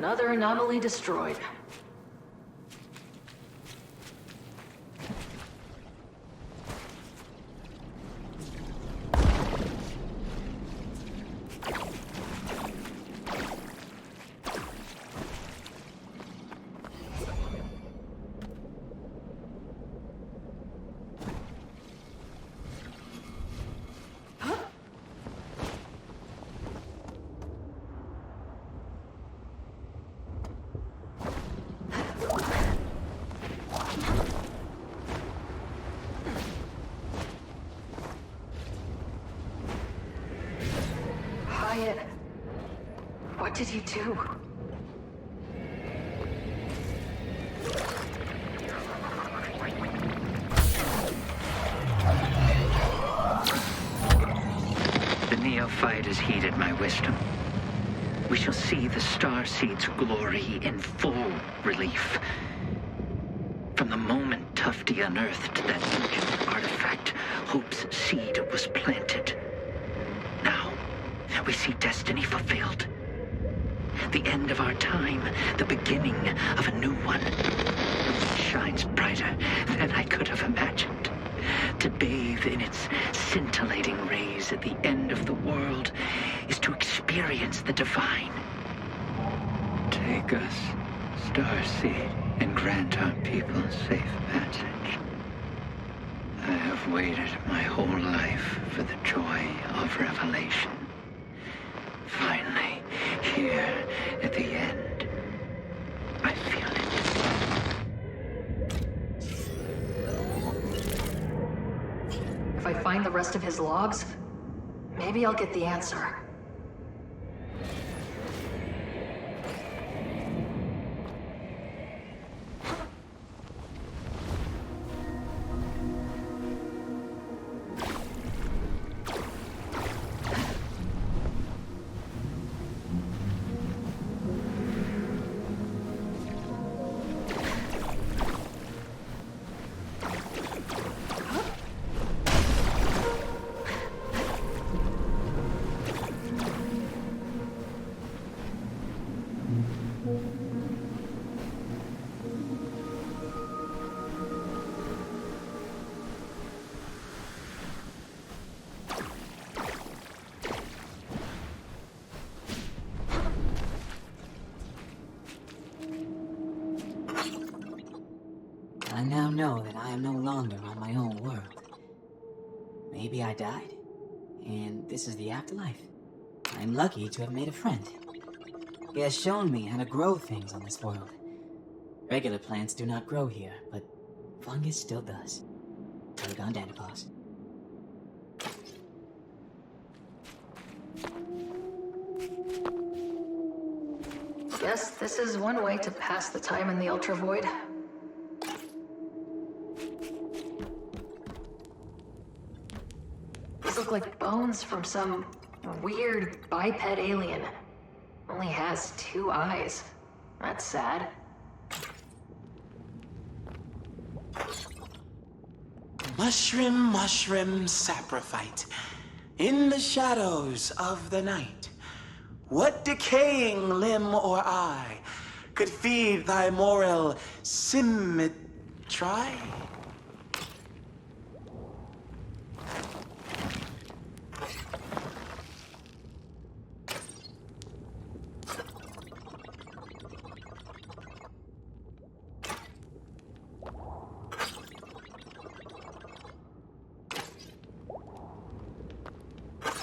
Another anomaly destroyed. Pyatt, what did you do? neophyte has heeded my wisdom. We shall see the Starseed's glory in full relief. From the moment Tufty unearthed that ancient artifact, Hope's seed was planted. Now, we see destiny fulfilled. The end of our time, the beginning of a new one. It shines brighter than I could have imagined. To bathe in its scintillating rays at the end of the world is to experience the divine. Take us, Starseed, and grant our people safe passage. I have waited my whole life for the joy of revelation. Finally, here at the end, I feel it. If I find the rest of his logs, maybe I'll get the answer. I now know that I am no longer on my own world. Maybe I died, and this is the afterlife. I'm lucky to have made a friend. He has shown me how to grow things on this world. Regular plants do not grow here, but fungus still does. Telegon Dandapause. Guess this is one way to pass the time in the Ultra Void. These look like bones from some weird biped alien. Only has 2 eyes. That's sad. Mushroom, saprophyte. In the shadows of the night, what decaying limb or eye could feed thy moral symmetry?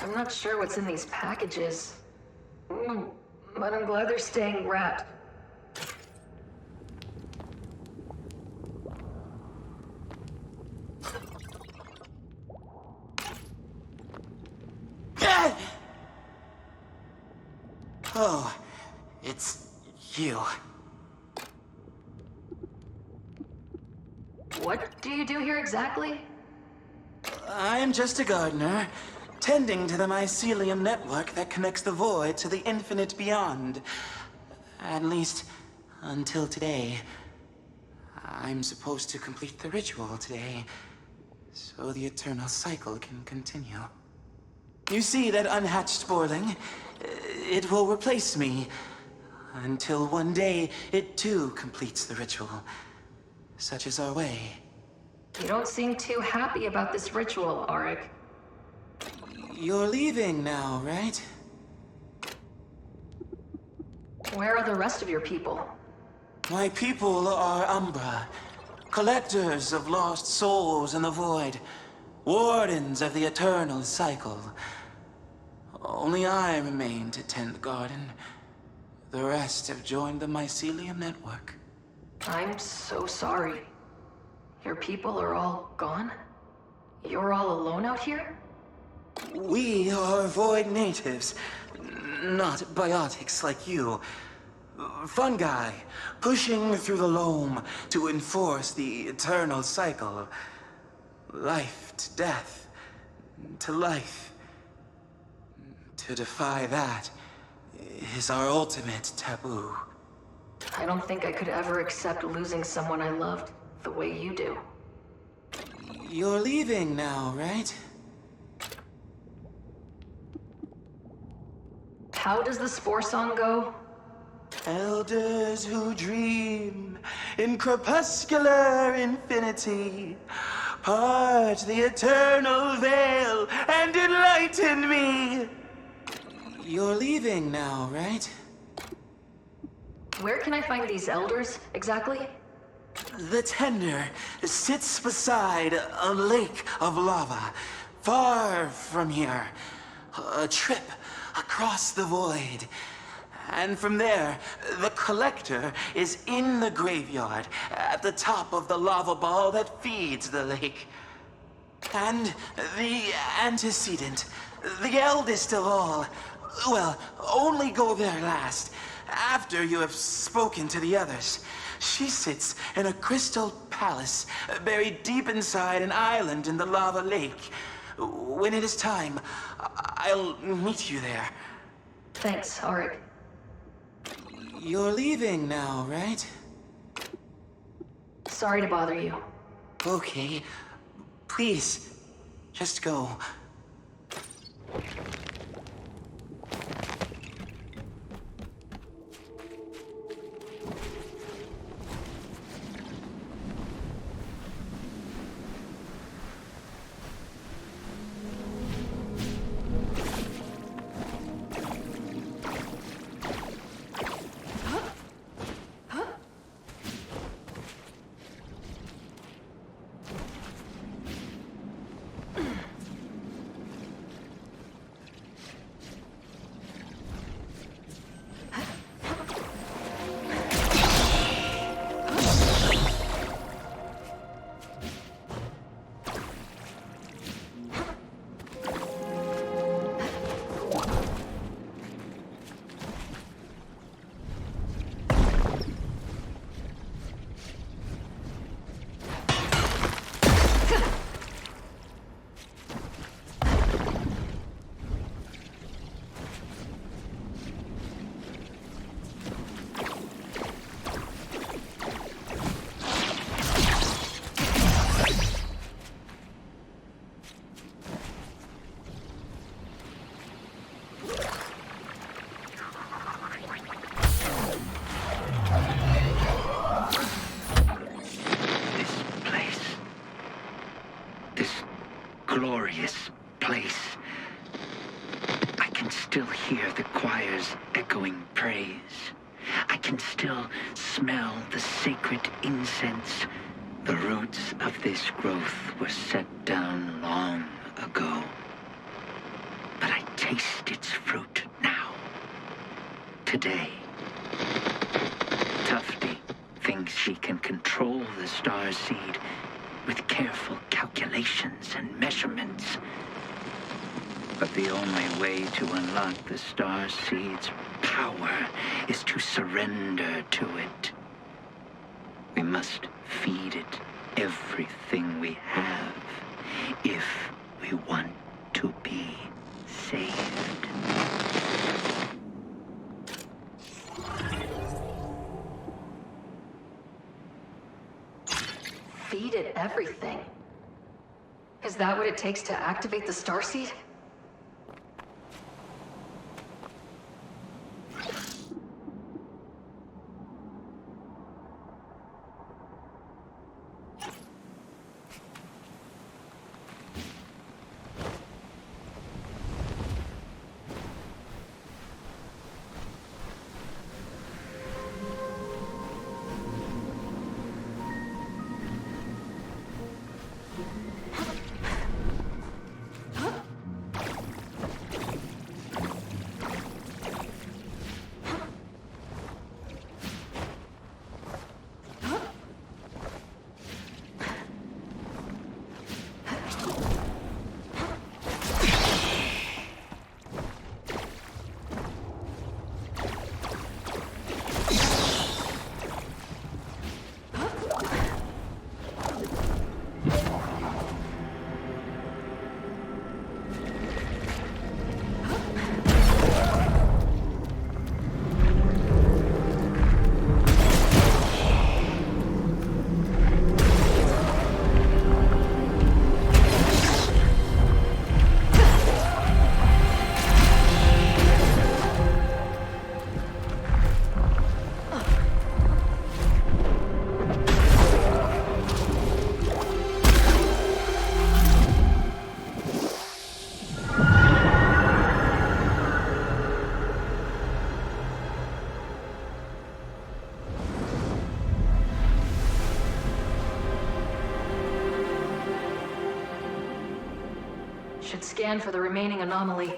I'm not sure what's in these packages, but I'm glad they're staying wrapped. Oh, it's you. What do you do here exactly? I'm just a gardener, tending to the mycelium network that connects the void to the infinite beyond. At least, until today. I'm supposed to complete the ritual today, so the eternal cycle can continue. You see that unhatched sporling? It will replace me, until one day it too completes the ritual. Such is our way. You don't seem too happy about this ritual, Auric. You're leaving now, right? Where are the rest of your people? My people are Umbra, collectors of lost souls in the void, wardens of the eternal cycle. Only I remain to tend the garden. The rest have joined the mycelium network. I'm so sorry. Your people are all gone? You're all alone out here? We are void natives, not biotics like you. Fungi, pushing through the loam to enforce the eternal cycle. Life to death, to life. To defy that is our ultimate taboo. I don't think I could ever accept losing someone I loved the way you do. You're leaving now, right? How does the Spore song go? Elders who dream in crepuscular infinity, part the eternal veil and enlighten me. You're leaving now, right? Where can I find these elders, exactly? The tender sits beside a lake of lava, far from here. A trip across the void. And from there, the collector is in the graveyard, at the top of the lava ball that feeds the lake. And the antecedent, the eldest of all, well, only go there last, after you have spoken to the others. She sits in a crystal palace, buried deep inside an island in the lava lake. When it is time, I'll meet you there. Thanks, Auric. You're leaving now, right? Sorry to bother you. Okay. Please, just go. Glorious place. I can still hear the choir's echoing praise. I can still smell the sacred incense. The roots of this growth were set down long ago. But I taste its fruit now. Today. Tufty thinks she can control the Starseed with careful calculations and measurements. But the only way to unlock the Starseed's power is to surrender to it. We must feed it everything we have if we want to be saved. Feed it everything. Is that what it takes to activate the Starseed? should scan for the remaining anomaly.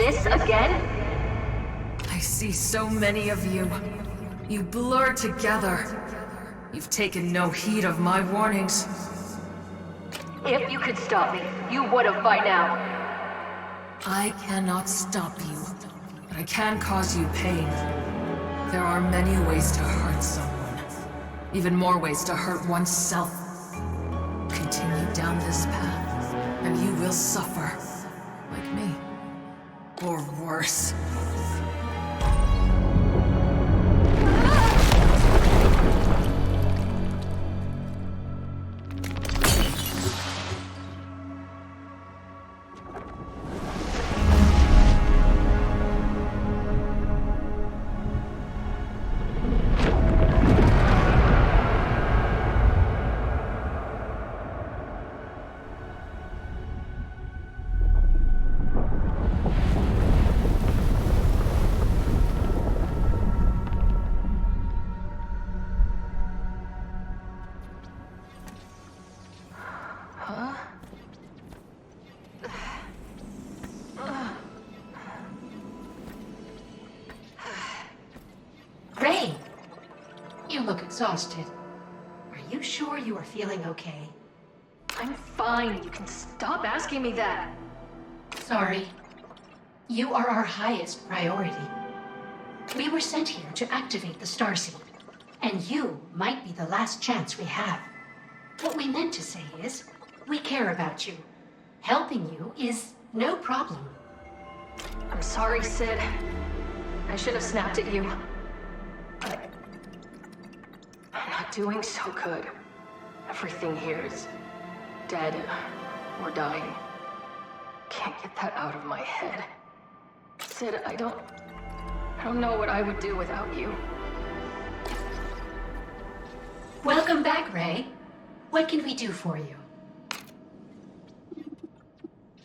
This again? I see so many of you. You blur together. You've taken no heed of my warnings. If you could stop me, you would have by now. I cannot stop you, but I can cause you pain. There are many ways to hurt someone. Even more ways to hurt oneself. Continue down this path, and you will suffer. Like me. Or worse. Ray! You look exhausted. Are you sure you are feeling okay? I'm fine. You can stop asking me that. Sorry. You are our highest priority. We were sent here to activate the Starseed, and you might be the last chance we have. What we meant to say is, we care about you. Helping you is no problem. I'm sorry, Sid. I should have snapped at you. But I'm not doing so good. Everything here is dead or dying. Can't get that out of my head. Sid, I don't know what I would do without you. Welcome back, Ray. What can we do for you?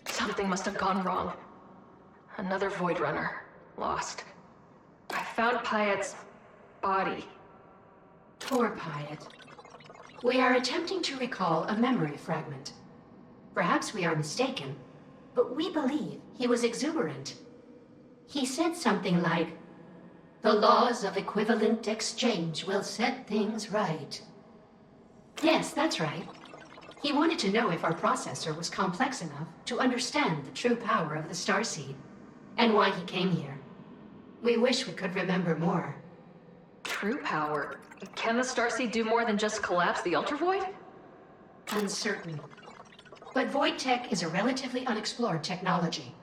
Something must have gone wrong. Another Void Runner. Lost. I found Pyatt's body. Poor Pyatt. We are attempting to recall a memory fragment. Perhaps we are mistaken, but we believe he was exuberant. He said something like, "The laws of equivalent exchange will set things right." Yes, that's right. He wanted to know if our processor was complex enough to understand the true power of the Starseed, and why he came here. We wish we could remember more. True power? Can the Starseed do more than just collapse the Ultravoid? Uncertain. But Void Tech is a relatively unexplored technology,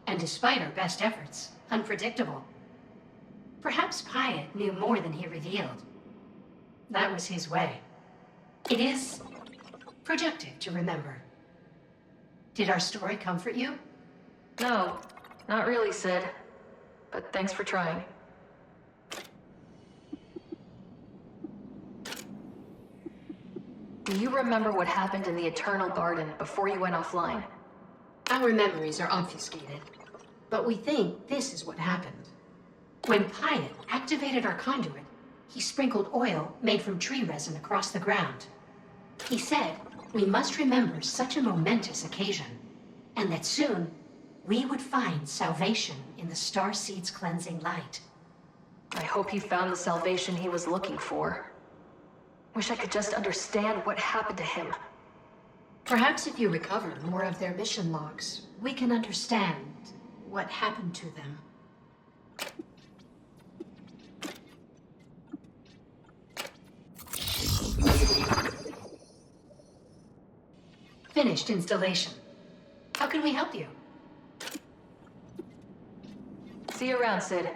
and despite our best efforts, unpredictable. Perhaps Pyatt knew more than he revealed. That was his way. It is productive to remember. Did our story comfort you? No, not really, Sid. But thanks for trying. Do you remember what happened in the Eternal Garden before you went offline? Our memories are obfuscated, but we think this is what happened. When Pyatt activated our conduit, he sprinkled oil made from tree resin across the ground. He said we must remember such a momentous occasion, and that soon we would find salvation in the Starseed's cleansing light. I hope he found the salvation he was looking for. Wish I could just understand what happened to him. Perhaps if you recover more of their mission logs, we can understand what happened to them. Finished installation. How can we help you? See you around, Sid.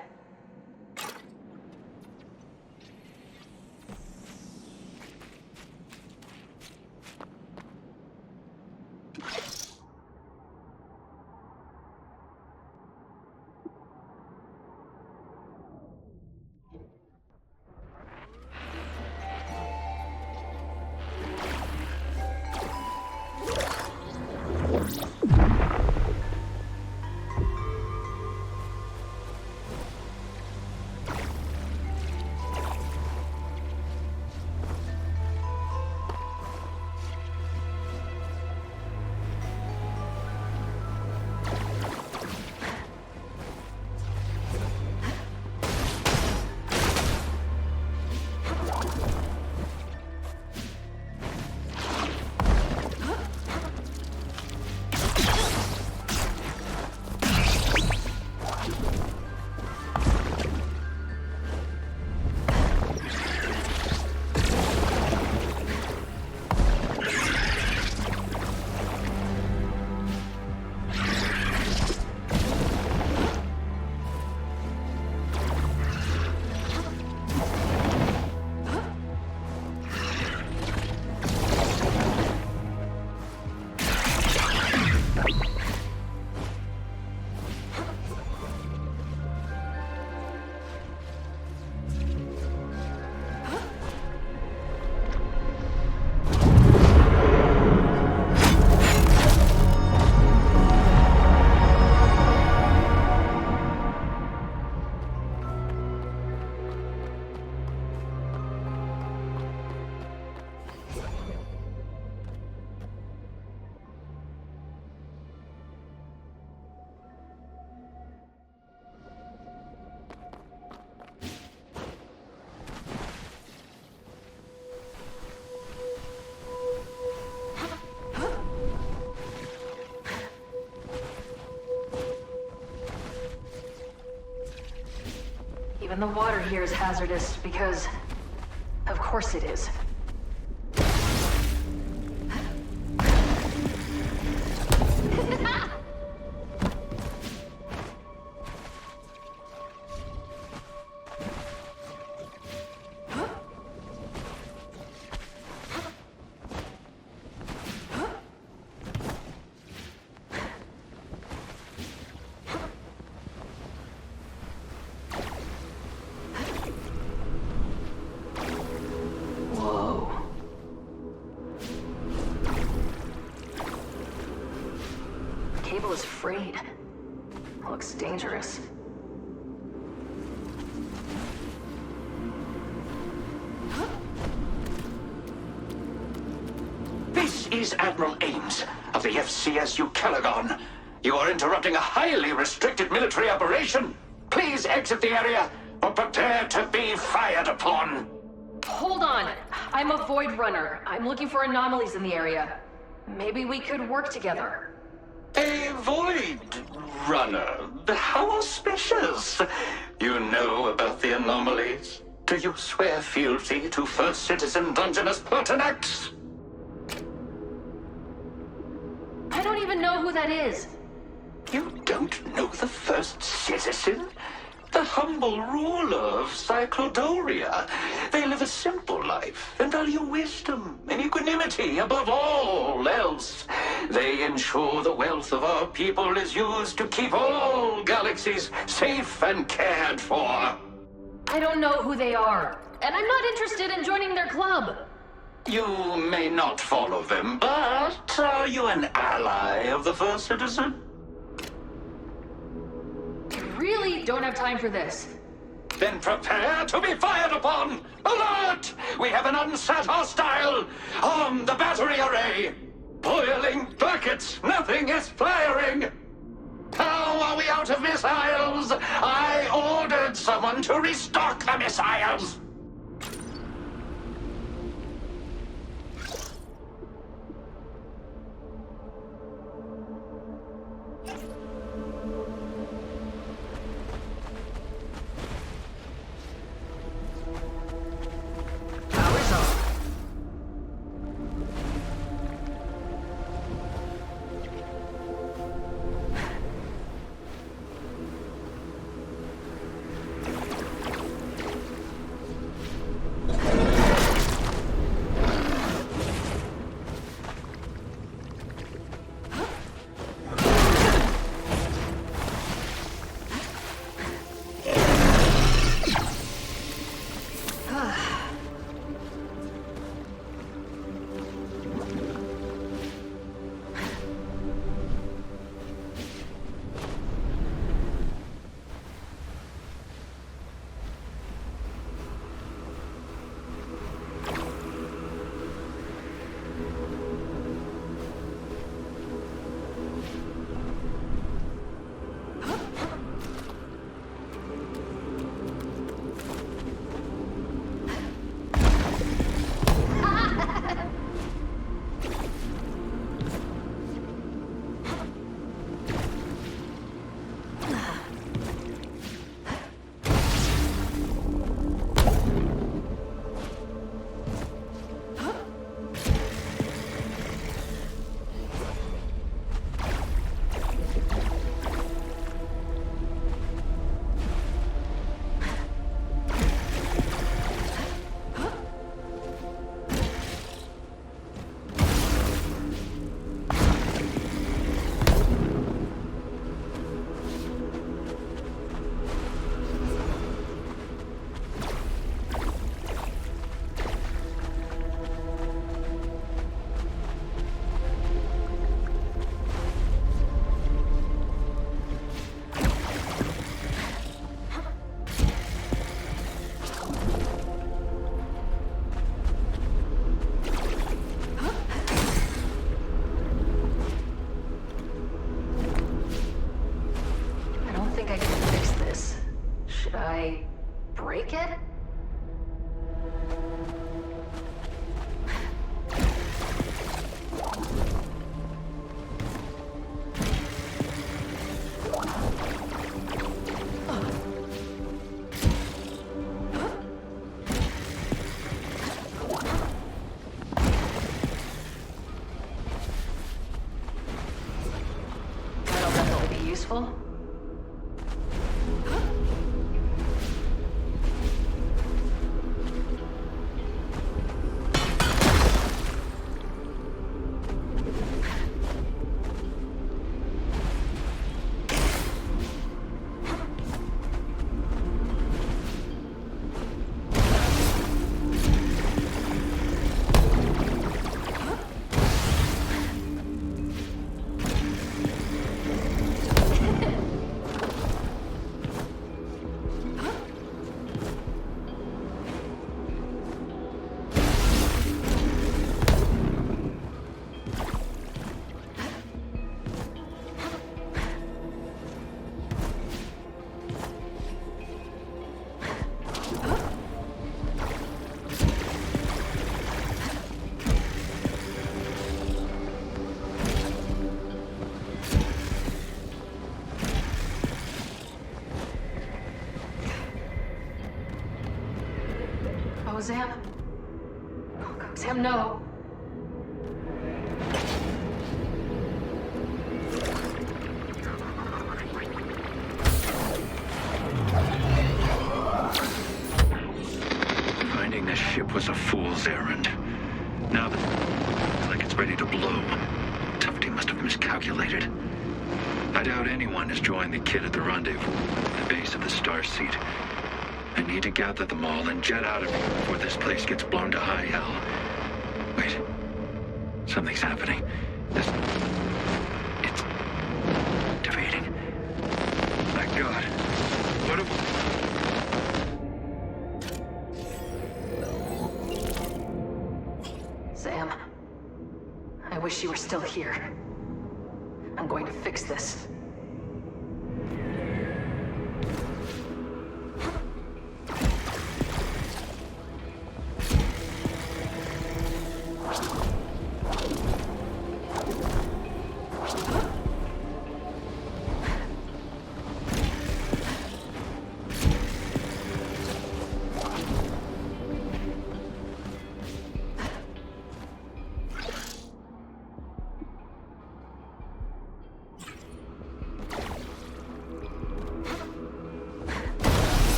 Even the water here is hazardous because... of course it is. Cable is frayed. Looks dangerous. This is Admiral Ames of the FCSU Calagon. You are interrupting a highly restricted military operation. Please exit the area or prepare to be fired upon. Hold on. I'm a Void Runner. I'm looking for anomalies in the area. Maybe we could work together. A Void Runner? How auspicious. You know about the anomalies? Do you swear fealty to First Citizen Dungeness Pertinax? I don't even know who that is. You don't know the First Citizen? The humble ruler of Cyclodoria. They live a simple life and value wisdom and equanimity above all else. They ensure the wealth of our people is used to keep all galaxies safe and cared for. I don't know who they are, and I'm not interested in joining their club. You may not follow them, but are you an ally of the First Citizen? Really don't have time for this. Then prepare to be fired upon! Alert! We have an unsat hostile! On the battery array! Boiling buckets! Nothing is firing! How are we out of missiles? I ordered someone to restock the missiles! break it? No, Zam. Oh, God, Zam, no. Finding this ship was a fool's errand. Now that it's like it's ready to blow, Tufty must have miscalculated. I doubt anyone has joined the kid at the rendezvous at the base of the Starseed. I need to gather them all and jet out of here before this place gets blown to high hell. Wait. Something's happening. It's activating. My God. What have... Zam, I wish you were still here. I'm going to fix this.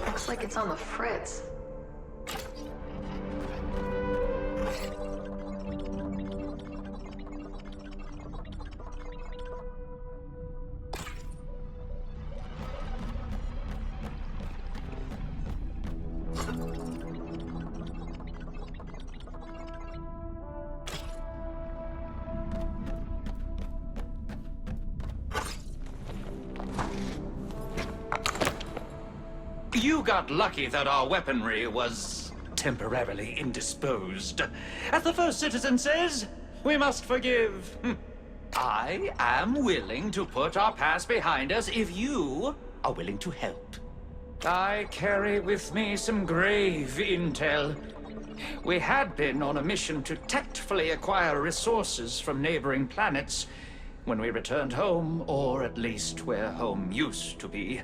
Looks like it's on the fritz. You got lucky that our weaponry was temporarily indisposed. As the first citizen says, we must forgive. I am willing to put our past behind us if you are willing to help. I carry with me some grave intel. We had been on a mission to tactfully acquire resources from neighboring planets. When we returned home, or at least where home used to be,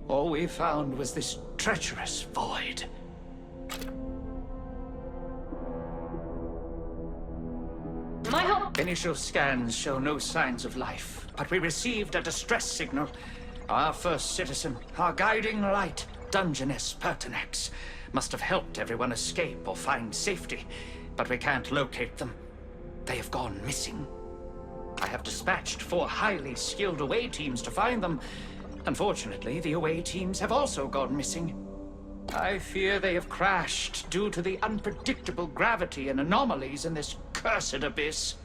all we found was this treacherous void. My help! Initial scans show no signs of life, but we received a distress signal. Our first citizen, our guiding light, Dungeness Pertinax, must have helped everyone escape or find safety, but we can't locate them. They have gone missing. I have dispatched 4 highly skilled away teams to find them. Unfortunately, the away teams have also gone missing. I fear they have crashed due to the unpredictable gravity and anomalies in this cursed abyss.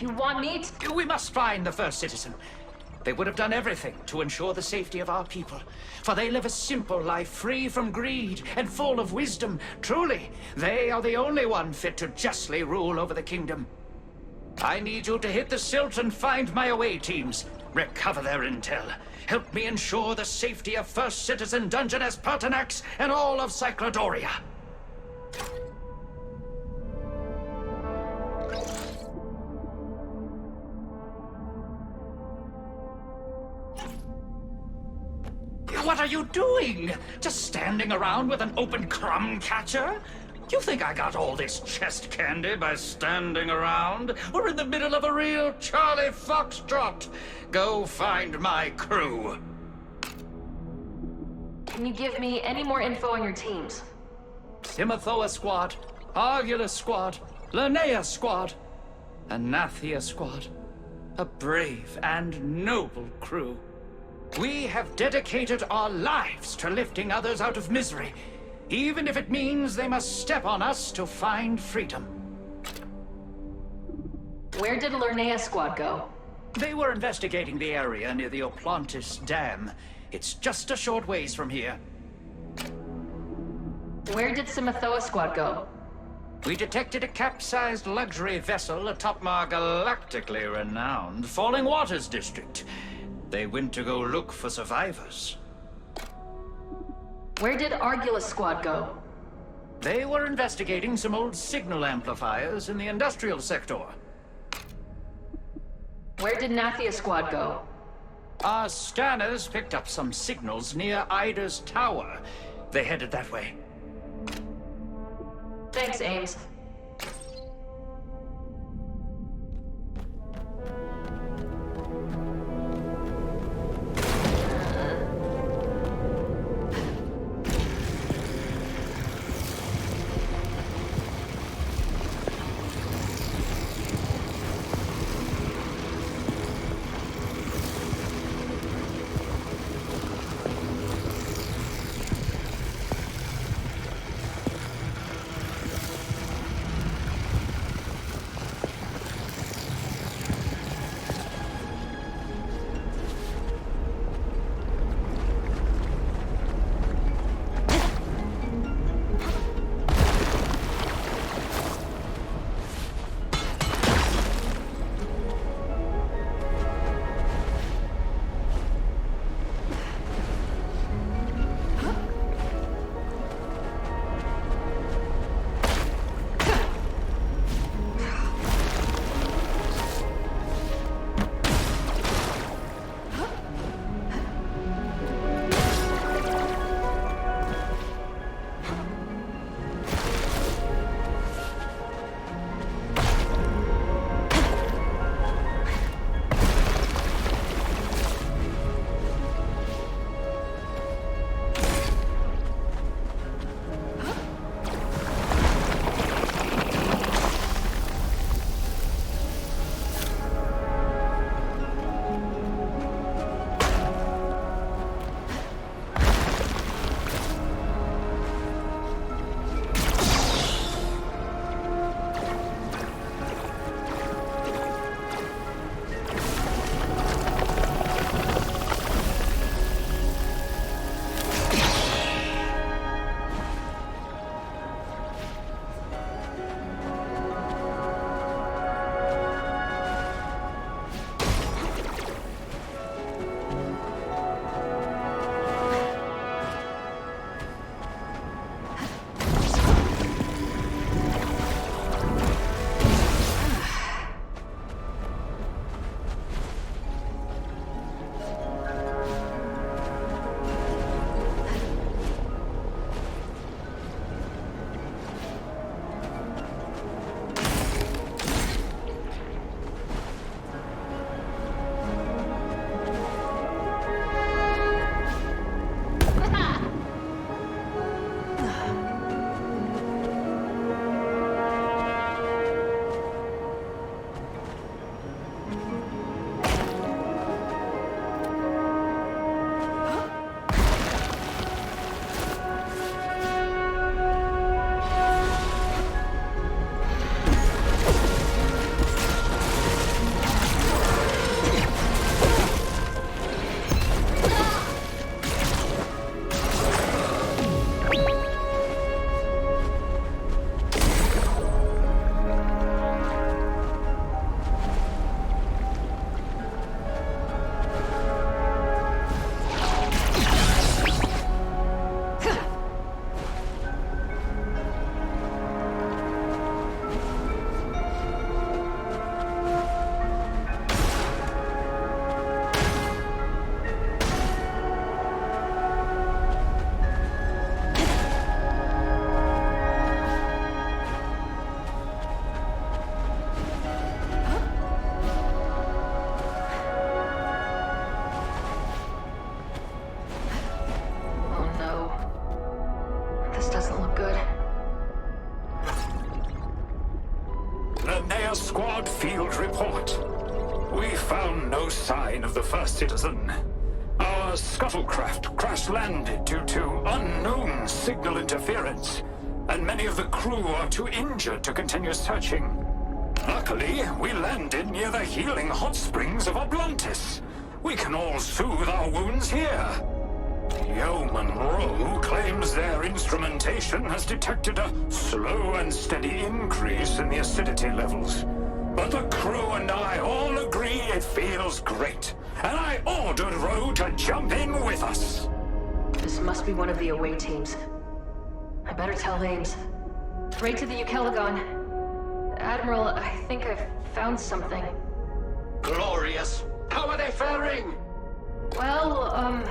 You want me to... We must find the first citizen. They would have done everything to ensure the safety of our people, for they live a simple life free from greed and full of wisdom. Truly, they are the only one fit to justly rule over the kingdom. I need you to hit the silt and find my away teams. Recover their intel. Help me ensure the safety of First Citizen Dungeness Pertinax and all of Cyclodoria. What are you doing? Just standing around with an open crumb catcher? You think I got all this chest candy by standing around? We're in the middle of a real Charlie Foxtrot. Go find my crew. Can you give me any more info on your teams? Timothoa Squad, Argula Squad, Linnea Squad, Anathia Squad. A brave and noble crew. We have dedicated our lives to lifting others out of misery, even if it means they must step on us to find freedom. Where did Linnea Squad go? They were investigating the area near the Oplantis Dam. It's just a short ways from here. Where did Timothoa Squad go? We detected a capsized luxury vessel atop our galactically renowned Falling Waters district. They went to go look for survivors. Where did Argula Squad go? They were investigating some old signal amplifiers in the industrial sector. Where did Nathia Squad go? Our scanners picked up some signals near Ida's tower. They headed that way. Thanks, Ames. Linnea Squad field report. We found no sign of the first citizen. Our scuttlecraft crash-landed due to unknown signal interference, and many of the crew are too injured to continue searching. Luckily, we landed near the healing hot springs of Oblantis. We can all soothe our wounds here. Yeoman Rowe claims their instrumentation has detected a slow and steady increase in the acidity levels. But the crew and I all agree it feels great, and I ordered Rowe to jump in with us. This must be one of the away teams. I better tell Ames. Right to the Eucaligon. Admiral, I think I've found something. Glorious. How are they faring? Well,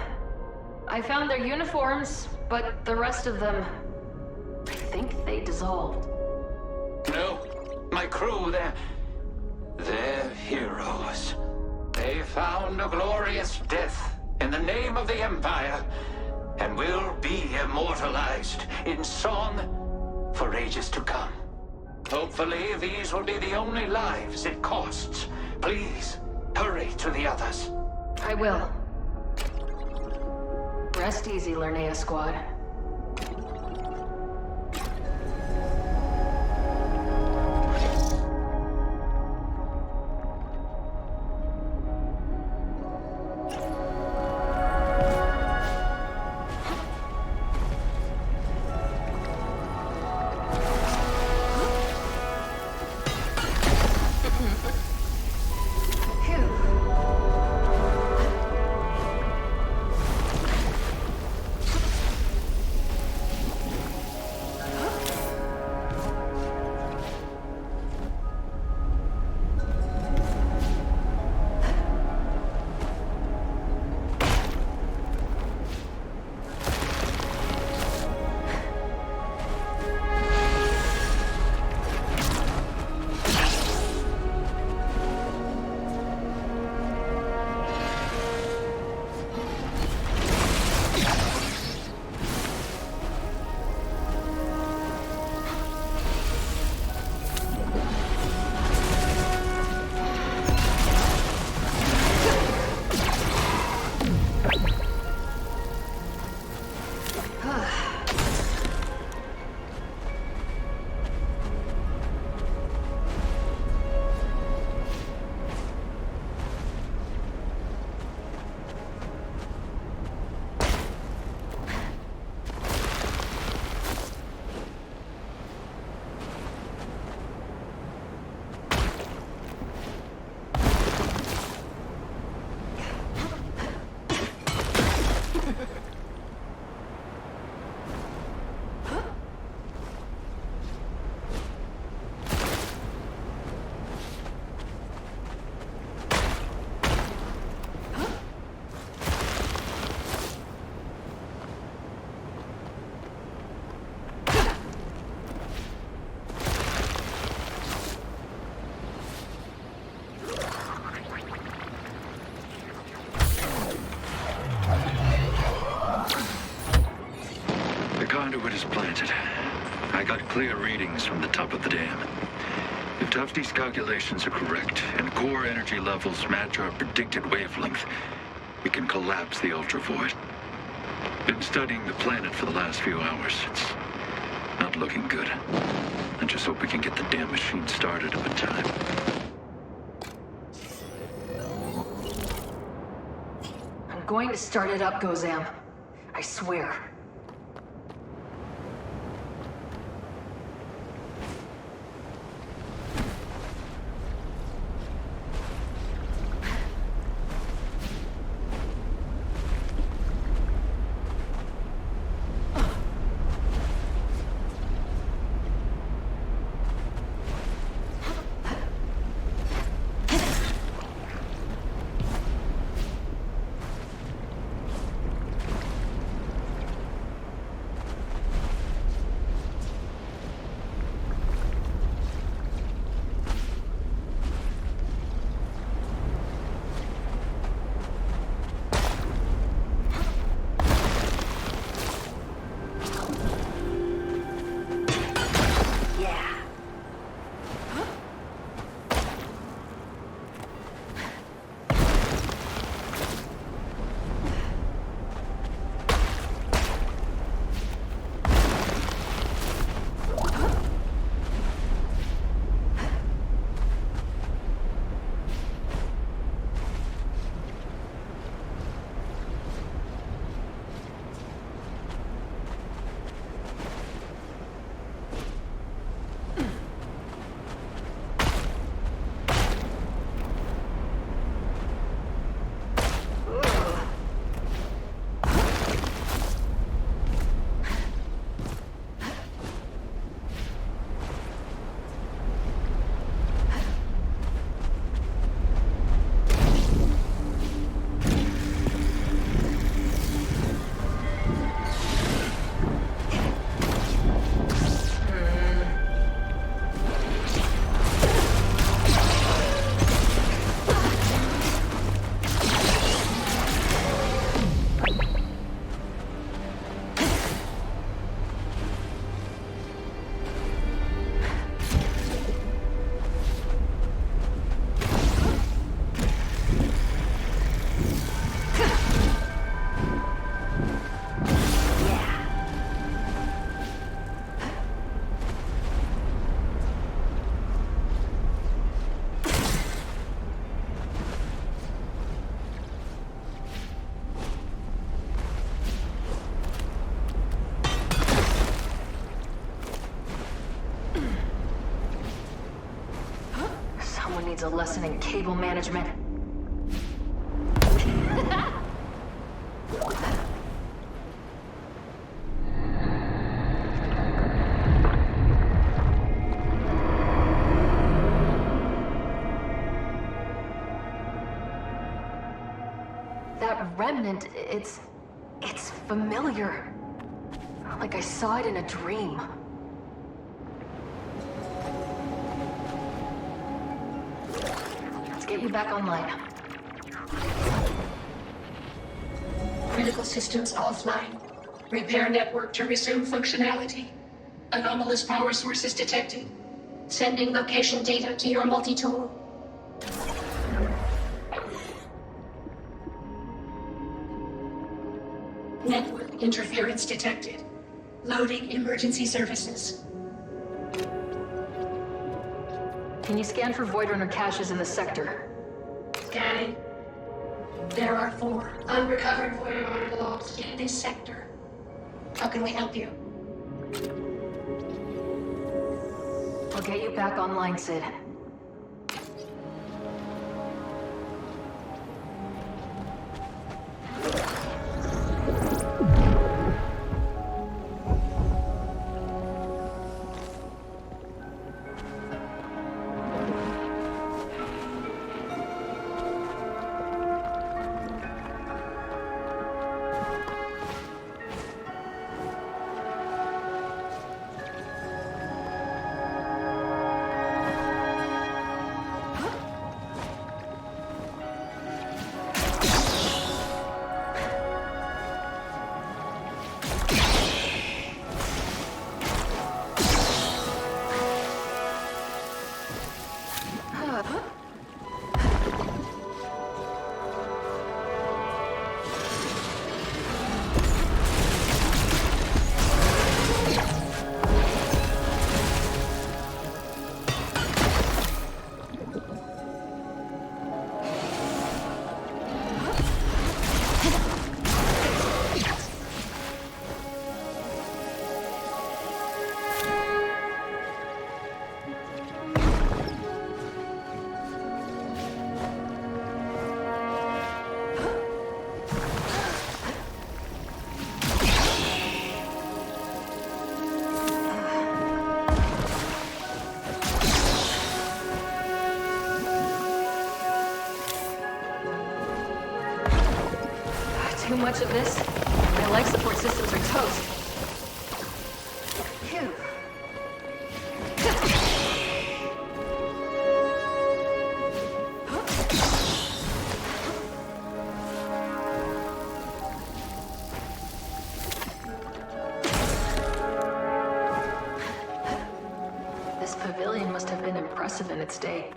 I found their uniforms, but the rest of them... I think they dissolved. No. My crew, they're heroes. They found a glorious death in the name of the Empire, and will be immortalized in song for ages to come. Hopefully, these will be the only lives it costs. Please, hurry to the others. I will. Rest easy, Linnea Squad. Conduit is planted. I got clear readings from the top of the dam. If Tufty's calculations are correct, and core energy levels match our predicted wavelength, we can collapse the ultravoid. Been studying the planet for the last few hours. It's not looking good. I just hope we can get the damn machine started in time. I'm going to start it up, Gozam. I swear. Someone needs a lesson in cable management. That remnant, it's familiar. Like I saw it in a dream. Let's get you back online. Critical systems offline. Repair network to resume functionality. Anomalous power sources detected. Sending location data to your multi-tool. Network interference detected. Loading emergency services. Can you scan for Void Runner caches in the sector? Scanning. There are 4 unrecovered Void Runner logs in this sector. How can we help you? I'll get you back online, Sid. Too much of this? My life support systems are toast. Phew. This pavilion must have been impressive in its day.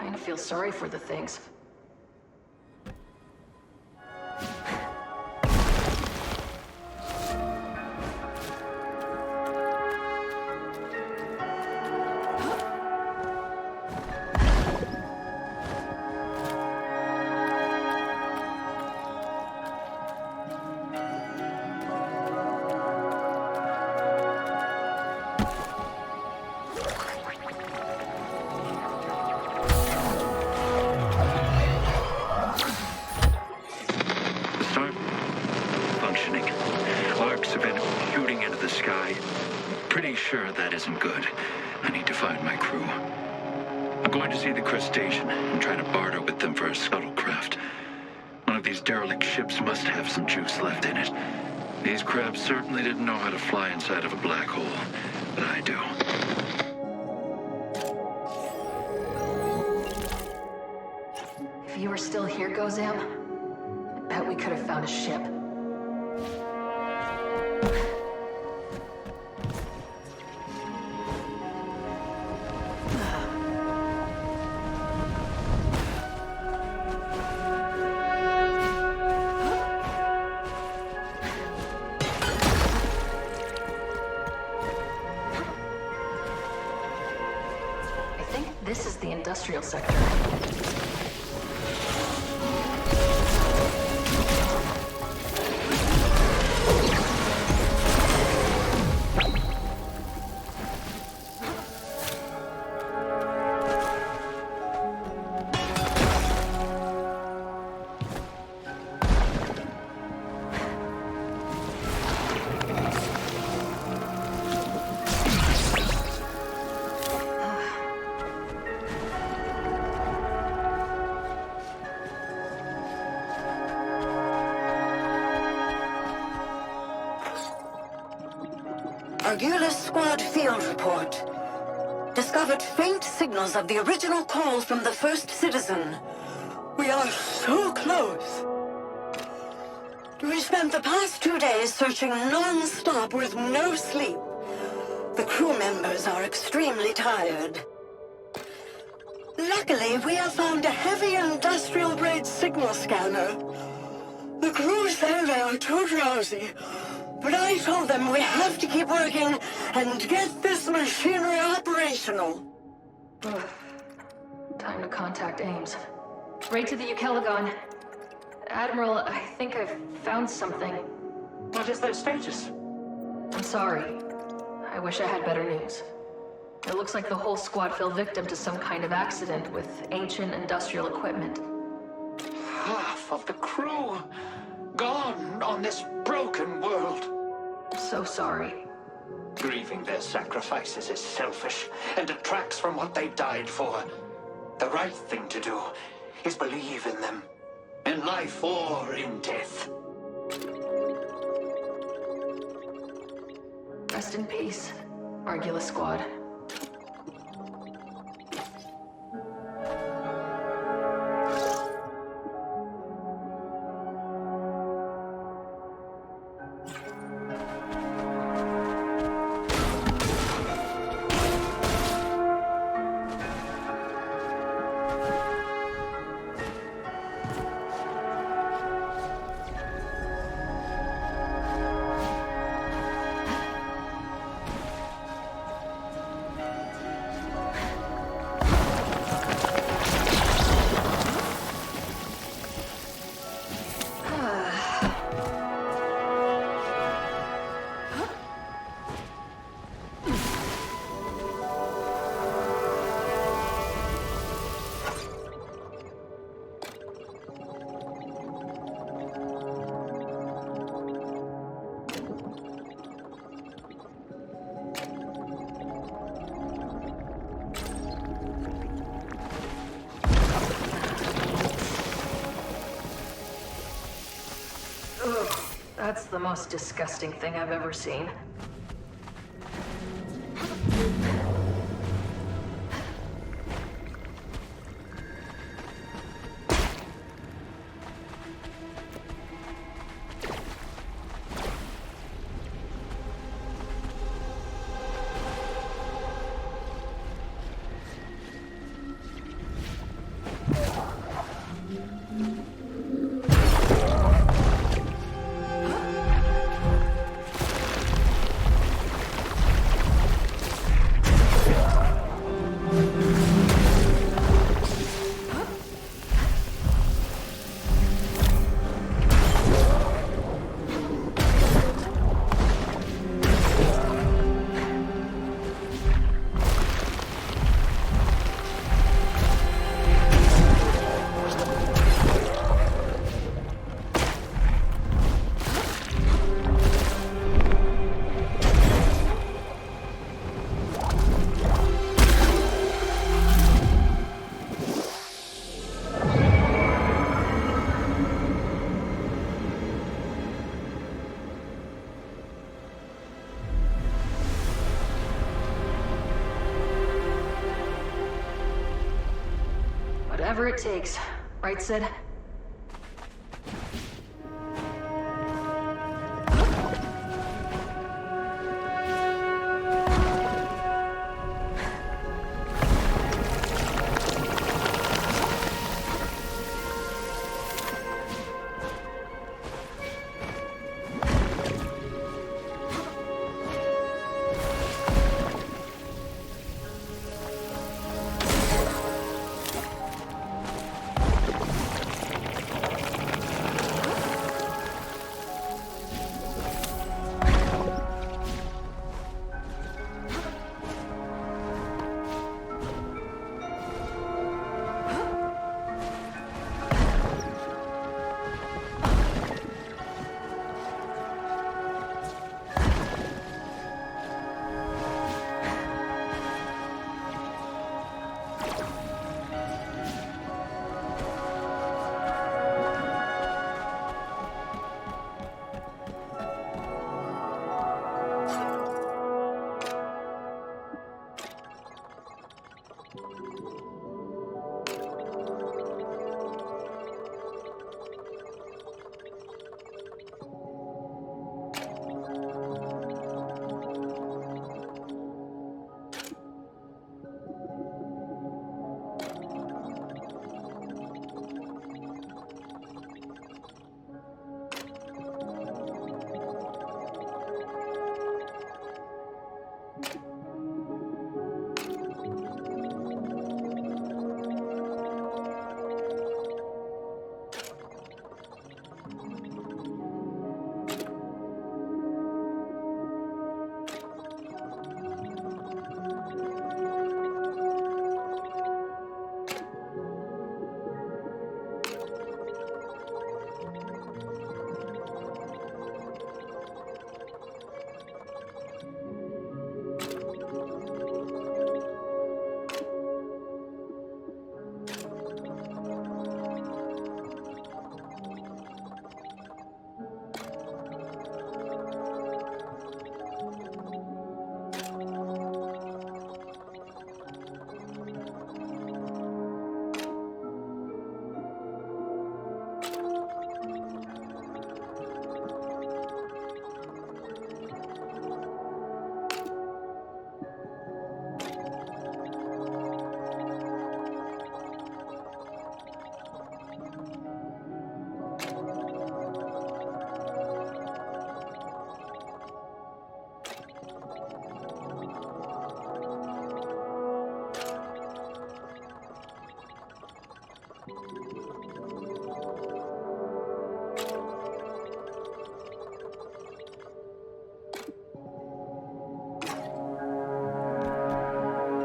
I feel sorry for the things. that isn't good. I need to find my crew. I'm going to see the crustacean and try to barter with them for a scuttlecraft. One of these derelict ships must have some juice left in it. These crabs certainly didn't know how to fly inside of a black hole, but I do. If you were still here, Gozam, I bet we could have found a ship. I think this is the industrial sector. Regulus Squad Field Report. Discovered faint signals of the original call from the first citizen. We are so close. We spent the past 2 days searching non-stop with no sleep. The crew members are extremely tired. Luckily, we have found a heavy industrial-grade signal scanner. The crew say they are too drowsy, but I told them we have to keep working and get this machinery operational. Time to contact Ames. Right to the Ukelagon. Admiral, I think I've found something. What is their status? I'm sorry. I wish I had better news. It looks like the whole squad fell victim to some kind of accident with ancient industrial equipment. Half of the crew gone on this broken world. So sorry. Grieving their sacrifices is selfish and detracts from what they died for. The right thing to do is believe in them, in life or in death. Rest in peace, Argula Squad. That's the most disgusting thing I've ever seen. Whatever it takes. Right, Sid?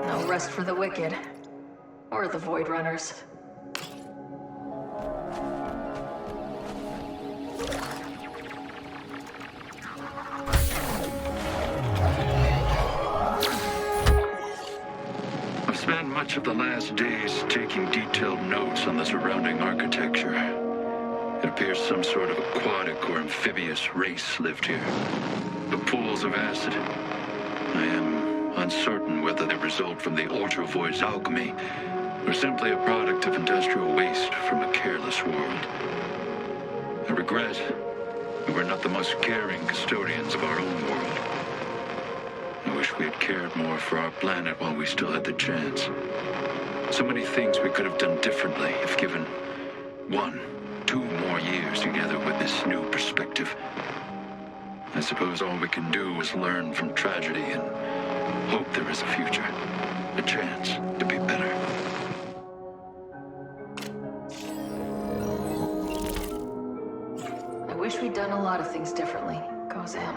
No rest for the wicked. Or the Void Runners. I've spent much of the last days taking detailed notes on the surrounding architecture. It appears some sort of aquatic or amphibious race lived here. The pools of acid. I am uncertain whether they result from the Ultra-Void's alchemy or simply a product of industrial waste from a careless world. I regret we were not the most caring custodians of our own world. I wish we had cared more for our planet while we still had the chance. So many things we could have done differently if given 1, 2 more years together with this new perspective. I suppose all we can do is learn from tragedy and hope there is a future, a chance to be better. I wish we'd done a lot of things differently. Go Zam.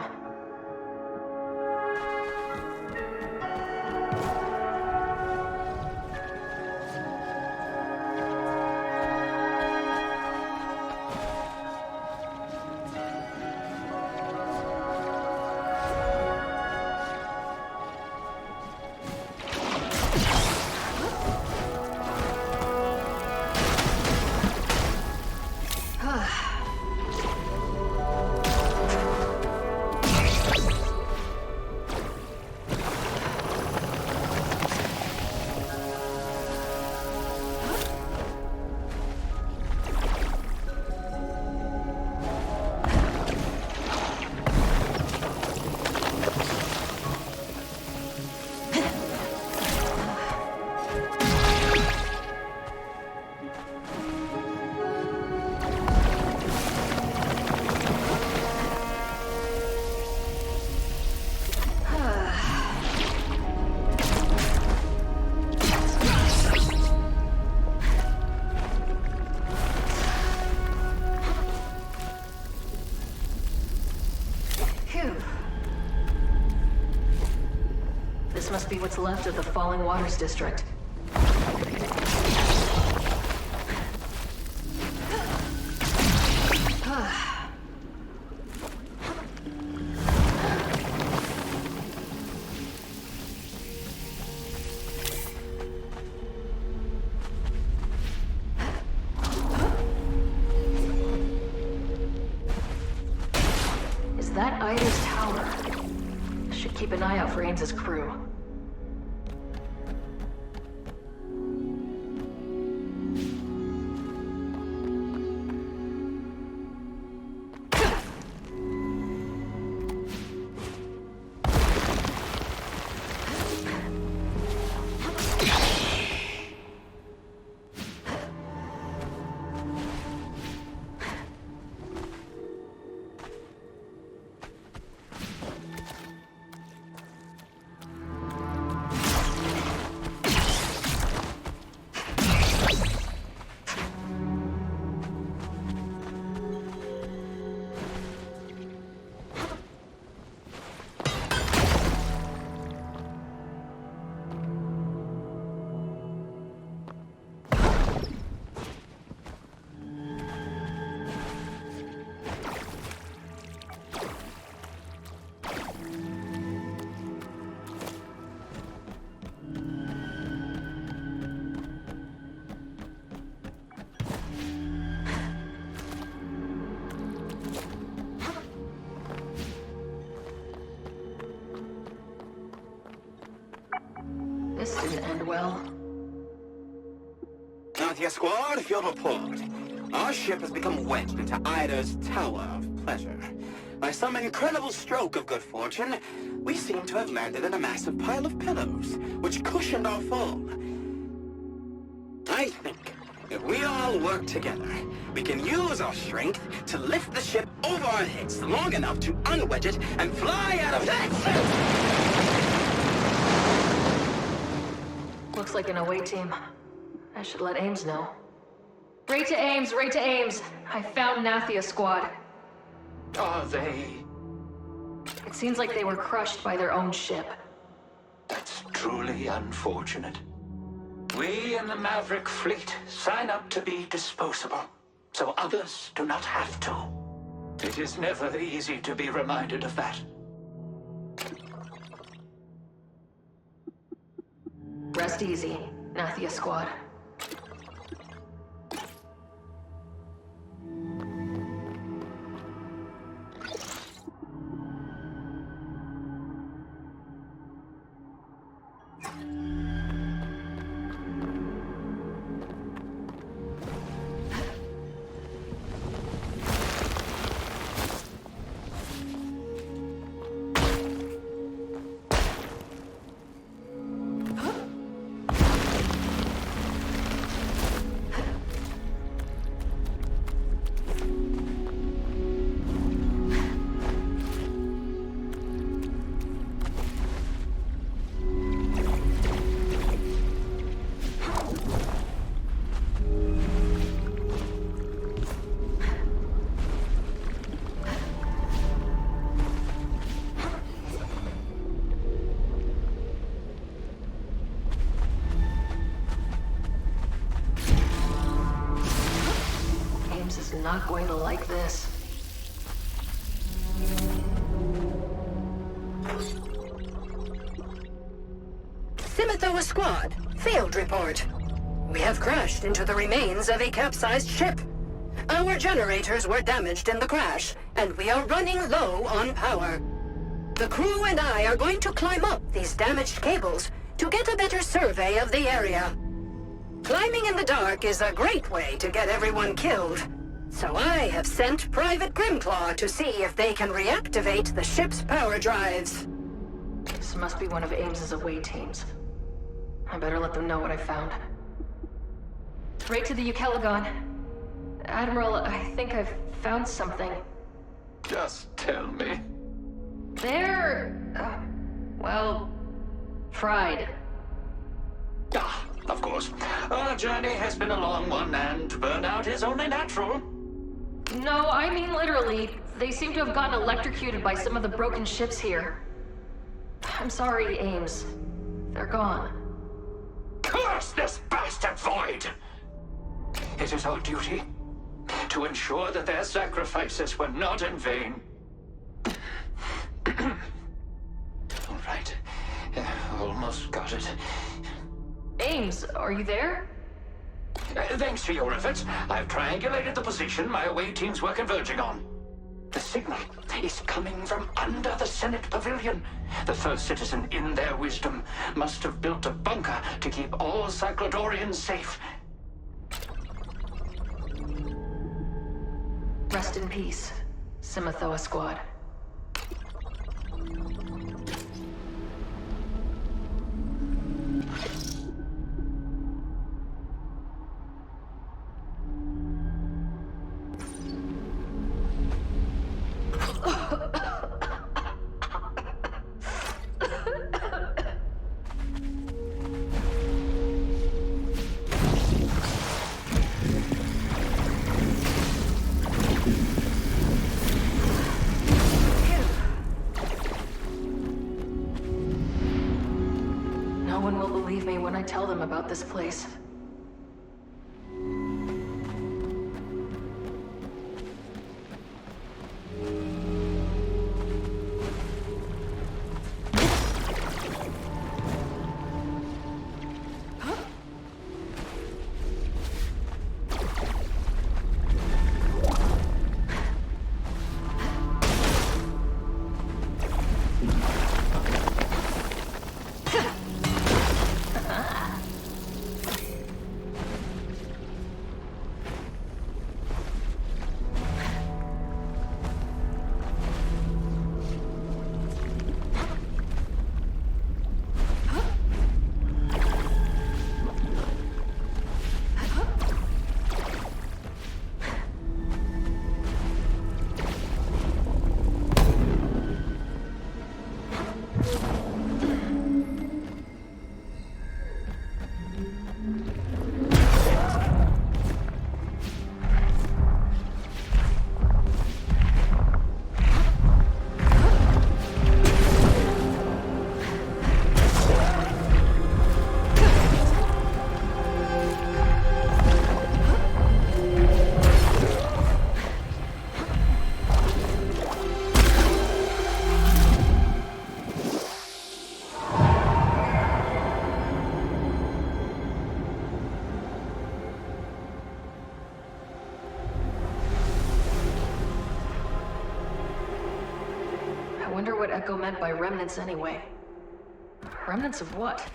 be what's left of the Falling Waters district. Is that Ida's tower? Should keep an eye out for Ames's crew. This didn't end well. Nathia Squad, your report. Our ship has become wedged into Ida's Tower of Pleasure. By some incredible stroke of good fortune, we seem to have landed in a massive pile of pillows, which cushioned our fall. I think if we all work together, we can use our strength to lift the ship over our heads long enough to unwedge it and fly out of that. Looks like an away team. I should let Ames know. Right to Ames, right to Ames. I found Nathia Squad. Are they? It seems like they were crushed by their own ship. That's truly unfortunate. We in the Maverick fleet sign up to be disposable, so others do not have to. It is never easy to be reminded of that. Rest easy, Nathia Squad. Not going to like this. Simithoa Squad, field report. We have crashed into the remains of a capsized ship. Our generators were damaged in the crash, and we are running low on power. The crew and I are going to climb up these damaged cables to get a better survey of the area. Climbing in the dark is a great way to get everyone killed. So I have sent Private Grimclaw to see if they can reactivate the ship's power drives. This must be one of Ames's away teams. I better let them know what I found. Right to the Eucaligon. Admiral, I think I've found something. Just tell me. They're... well... fried. Ah, of course. Our journey has been a long one, and burnout is only natural. No, I mean literally. They seem to have gotten electrocuted by some of the broken ships here. I'm sorry, Ames. They're gone. Curse this bastard void! It is our duty to ensure that their sacrifices were not in vain. All right. Almost got it. Ames, are you there? Thanks to your efforts, I've triangulated the position my away teams were converging on. The signal is coming from under the Senate Pavilion. The first citizen, in their wisdom, must have built a bunker to keep all Cyclodorians safe. Rest in peace, Simathoa Squad. No one will believe me when I tell them about this place. I wonder what Echo meant by remnants anyway. Remnants of what?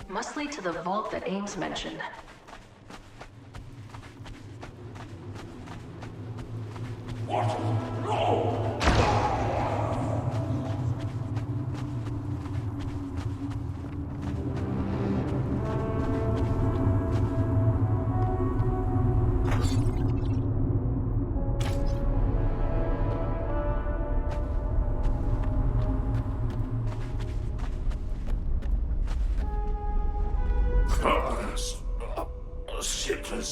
Must lead to the vault that Ames mentioned. What? No! First citizen.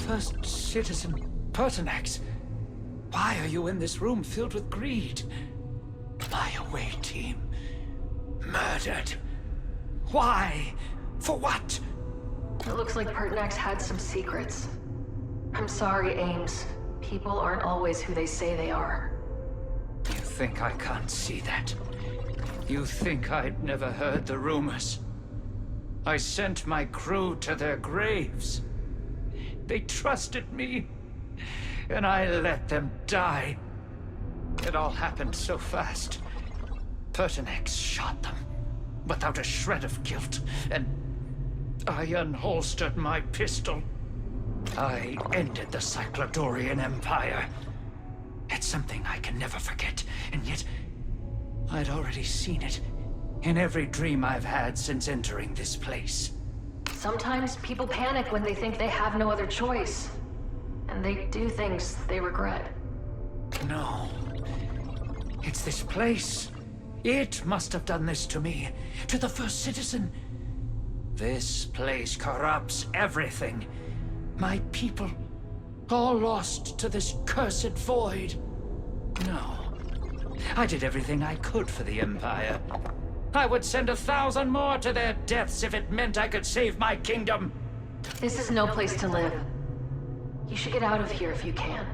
First Citizen Pertinax, why are you in this room filled with greed? My away team, murdered. Why? For what? It looks like Pertinax had some secrets. I'm sorry, Ames. People aren't always who they say they are. You think I can't see that? You think I'd never heard the rumors? I sent my crew to their graves. They trusted me, and I let them die. It all happened so fast. Pertinax shot them, without a shred of guilt, and I unholstered my pistol. I ended the Cyclodorian Empire. It's something I can never forget, and yet I'd already seen it in every dream I've had since entering this place. Sometimes people panic when they think they have no other choice. And they do things they regret. No. It's this place. It must have done this to me, to the First Citizen. This place corrupts everything. My people, all lost to this cursed void. No. I did everything I could for the Empire. I would send 1,000 more to their deaths if it meant I could save my kingdom. This is no place to live. You should get out of here if you can.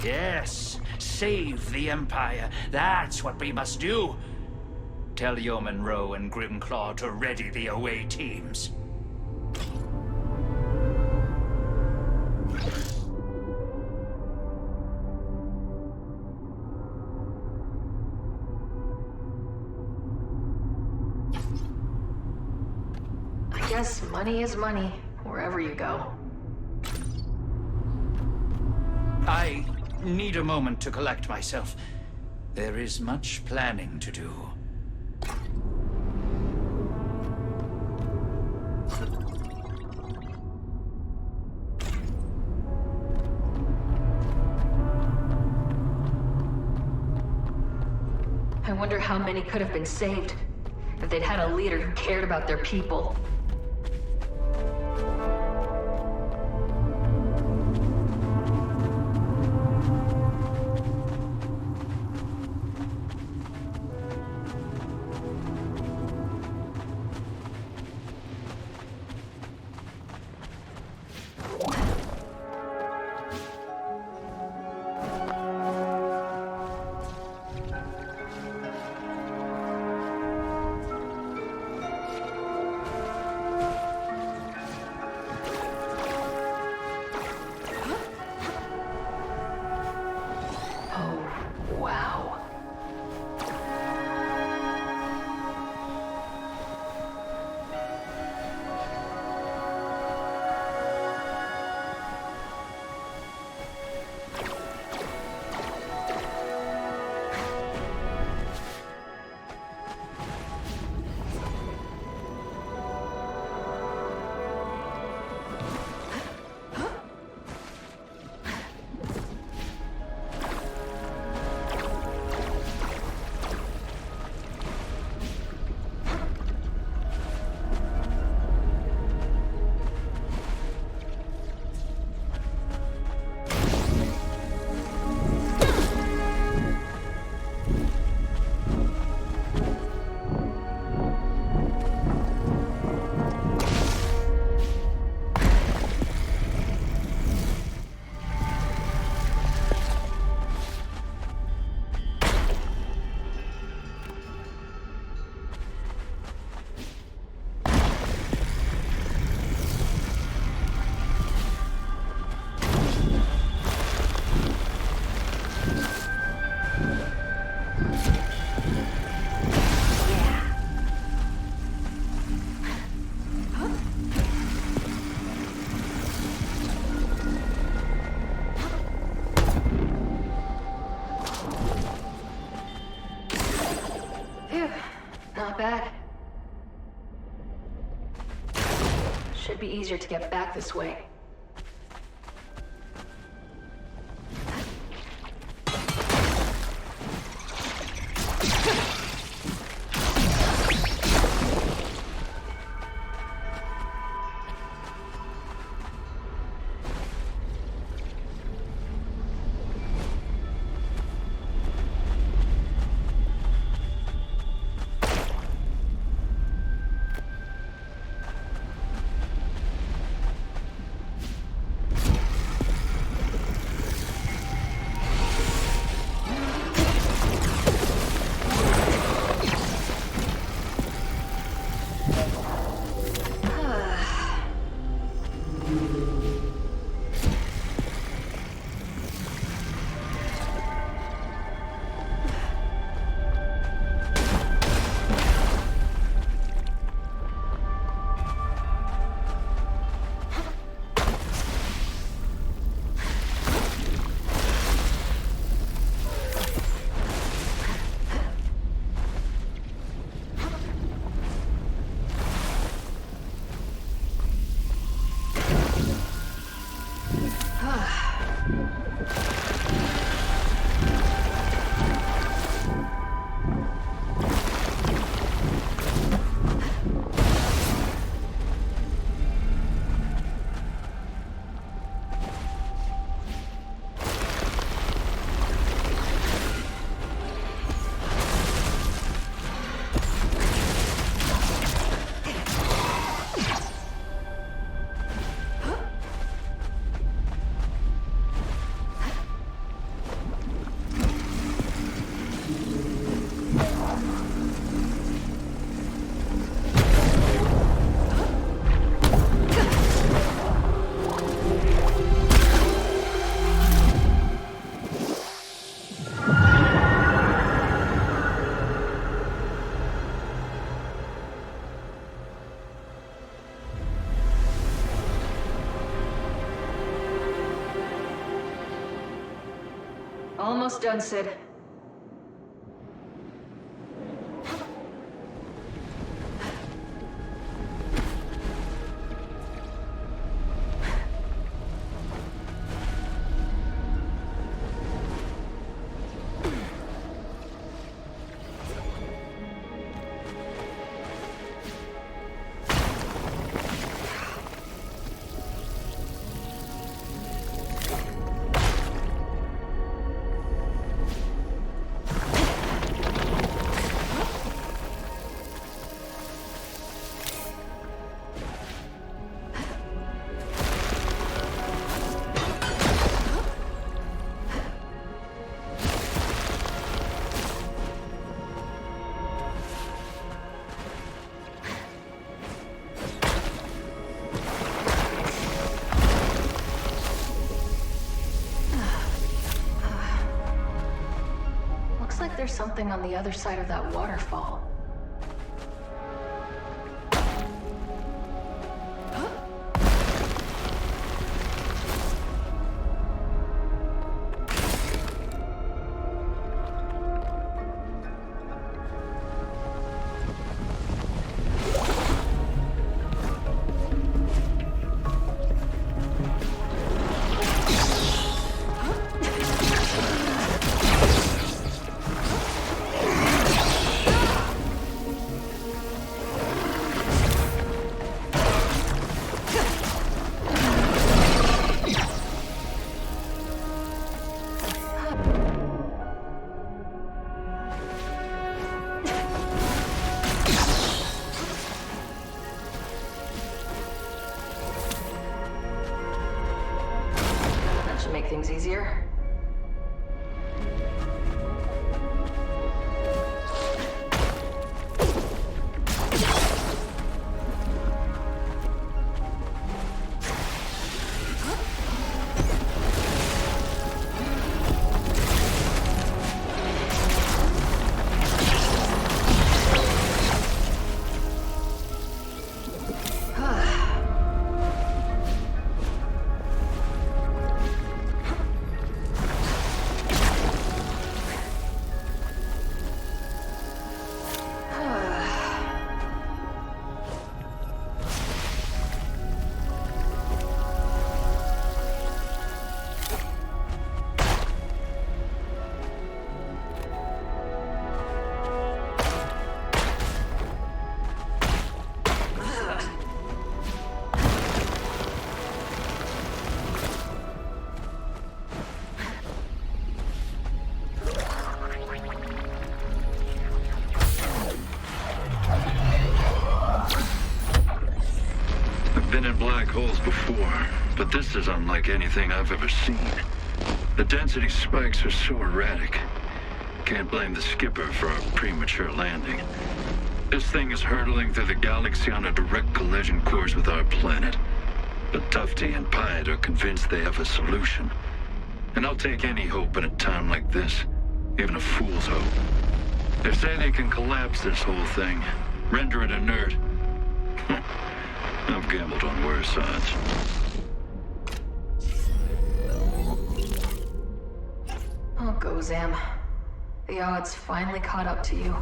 Yes, save the Empire. That's what we must do. Tell Yeoman Rowe and Grimclaw to ready the away teams. I guess money is money, wherever you go. I need a moment to collect myself. There is much planning to do. I wonder how many could have been saved if they'd had a leader who cared about their people. bad. Should be easier to get back this way. Almost done, Sid. There's something on the other side of that waterfall. black holes before, but this is unlike anything I've ever seen. The density spikes are so erratic. Can't blame the skipper for our premature landing. This thing is hurtling through the galaxy on a direct collision course with our planet. But Tufty and Pied are convinced they have a solution. And I'll take any hope in a time like this, even a fool's hope. They say they can collapse this whole thing, render it inert. I've gambled on worse odds. Oh, Gozam. The odds finally caught up to you.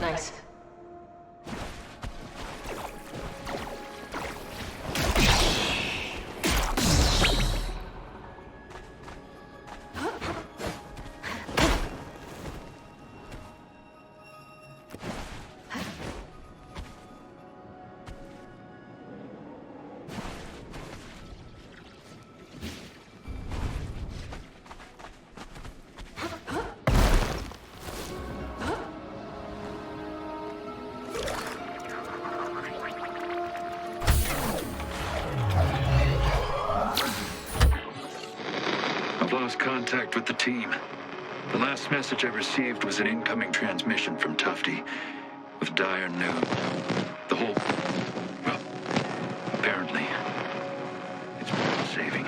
Nice. Lost contact with the team. The last message I received was an incoming transmission from Tufty with dire news. The whole... well, apparently, it's worth saving.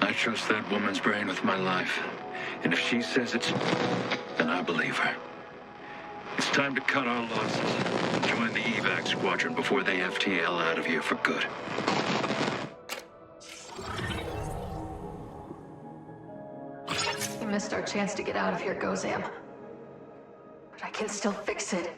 I trust that woman's brain with my life, and if she says it's... then I believe her. It's time to cut our losses and join the evac squadron before they FTL out of here for good. We missed our chance to get out of here, Gozam. But I can still fix it.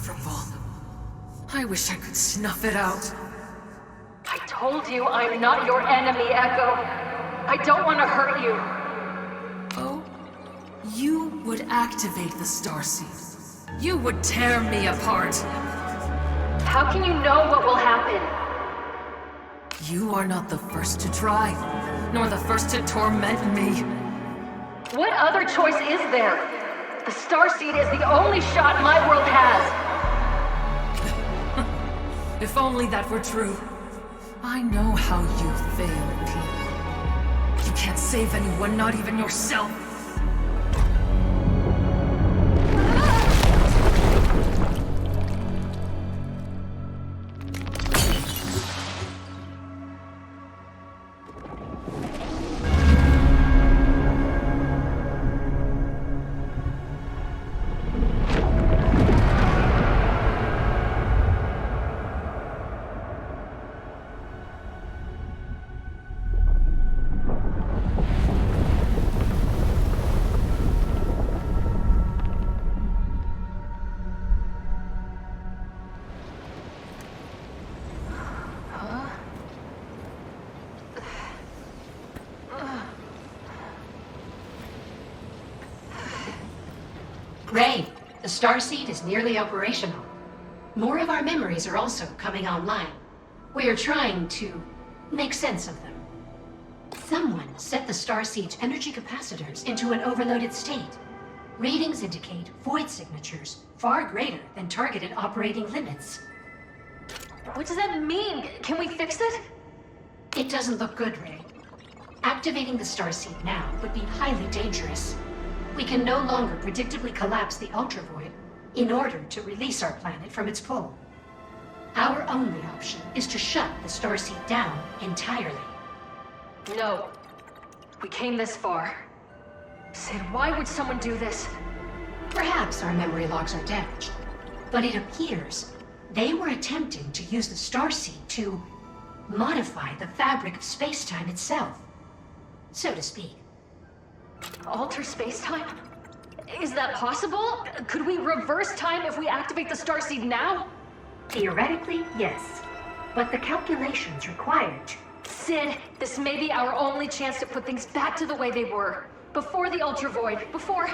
insufferable. I wish I could snuff it out. I told you I'm not your enemy, Echo. I don't want to hurt you. Oh? You would activate the Starseed. You would tear me apart. How can you know what will happen? You are not the first to try, nor the first to torment me. What other choice is there? The Starseed is the only shot my world has. If only that were true. I know how you fail people. You can't save anyone, not even yourself. Ray, the Starseed is nearly operational. More of our memories are also coming online. We are trying to make sense of them. Someone set the Starseed's energy capacitors into an overloaded state. Readings indicate void signatures far greater than targeted operating limits. What does that mean? Can we fix it? It doesn't look good, Ray. Activating the Starseed now would be highly dangerous. We can no longer predictably collapse the Ultravoid in order to release our planet from its pull. Our only option is to shut the Starseed down entirely. No. We came this far. Sid, why would someone do this? Perhaps our memory logs are damaged, but it appears they were attempting to use the Starseed to modify the fabric of space-time itself, so to speak. Alter space-time? Is that possible? Could we reverse time if we activate the Starseed now? Theoretically, yes. But the calculations required... Sid, this may be our only chance to put things back to the way they were. Before the Ultravoid, before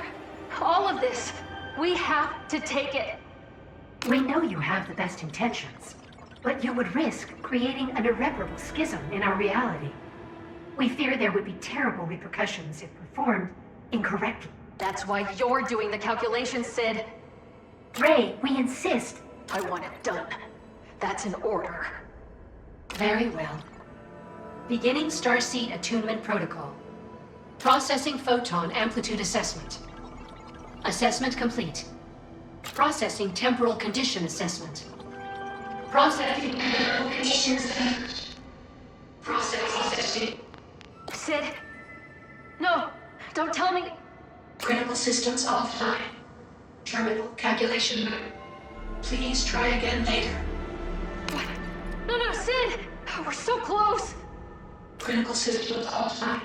all of this. We have to take it. We know you have the best intentions, but you would risk creating an irreparable schism in our reality. We fear there would be terrible repercussions if performed incorrectly. That's why you're doing the calculations, Sid. Ray, we insist. I want it done. That's an order. Very well. Beginning Starseed Attunement Protocol. Processing Photon Amplitude Assessment. Assessment complete. Processing Temporal Condition Assessment. Processing Temporal Condition Assessment. Processing. Sid. No, don't tell me. Critical systems offline. Terminal calculation mode. Please try again later. What? No, Sid! We're so close! Critical systems offline.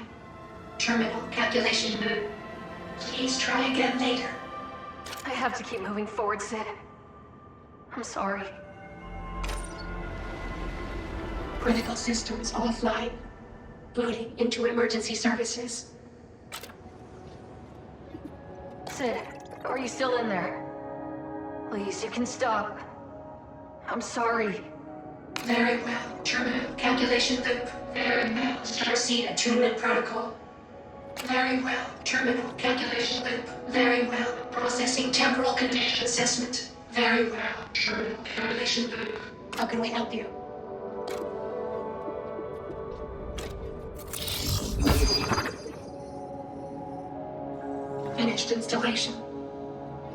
Terminal calculation mode. Please try again later. I have to keep moving forward, Sid. I'm sorry. Critical systems offline. Booting into emergency services. Sid, are you still in there? Please, you can stop. I'm sorry. Very well. Terminal calculation loop. Very well. Starseed Attunement Protocol. Very well. Terminal calculation loop. Very well. Processing Temporal Condition Assessment. Very well. Terminal calculation loop. How can we help you? Finished installation.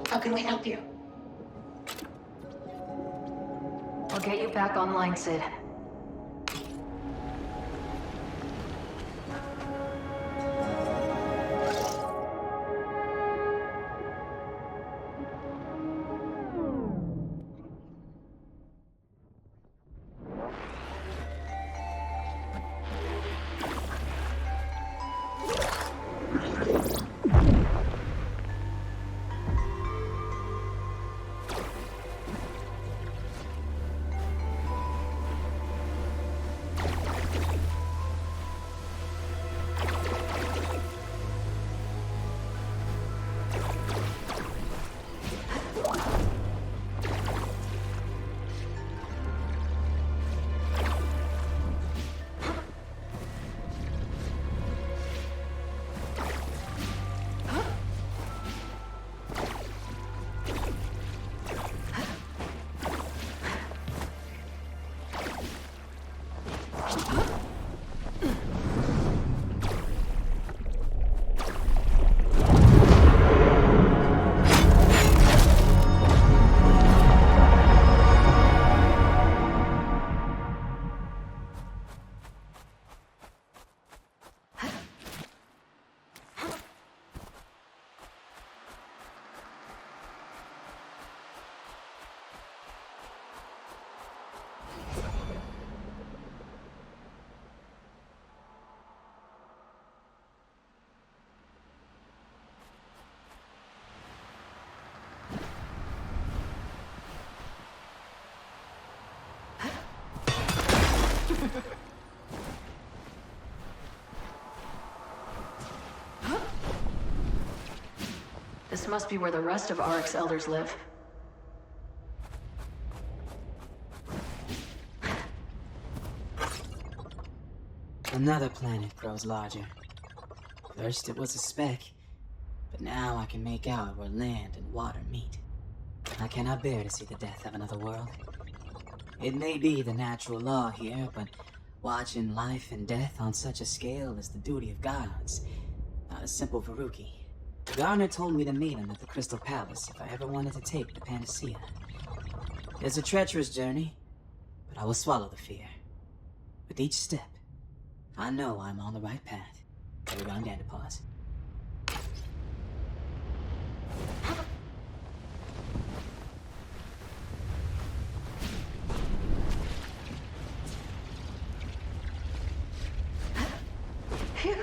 How can we help you? I'll get you back online, Sid. must be where the rest of Arek's elders live. Another planet grows larger. First it was a speck, but now I can make out where land and water meet. I cannot bear to see the death of another world. It may be the natural law here, but watching life and death on such a scale is the duty of gods, not a simple Veruki. Garner told me to meet him at the Crystal Palace if I ever wanted to take the Panacea. It's a treacherous journey, but I will swallow the fear. With each step, I know I'm on the right path. Paragon Dandapause. Phew.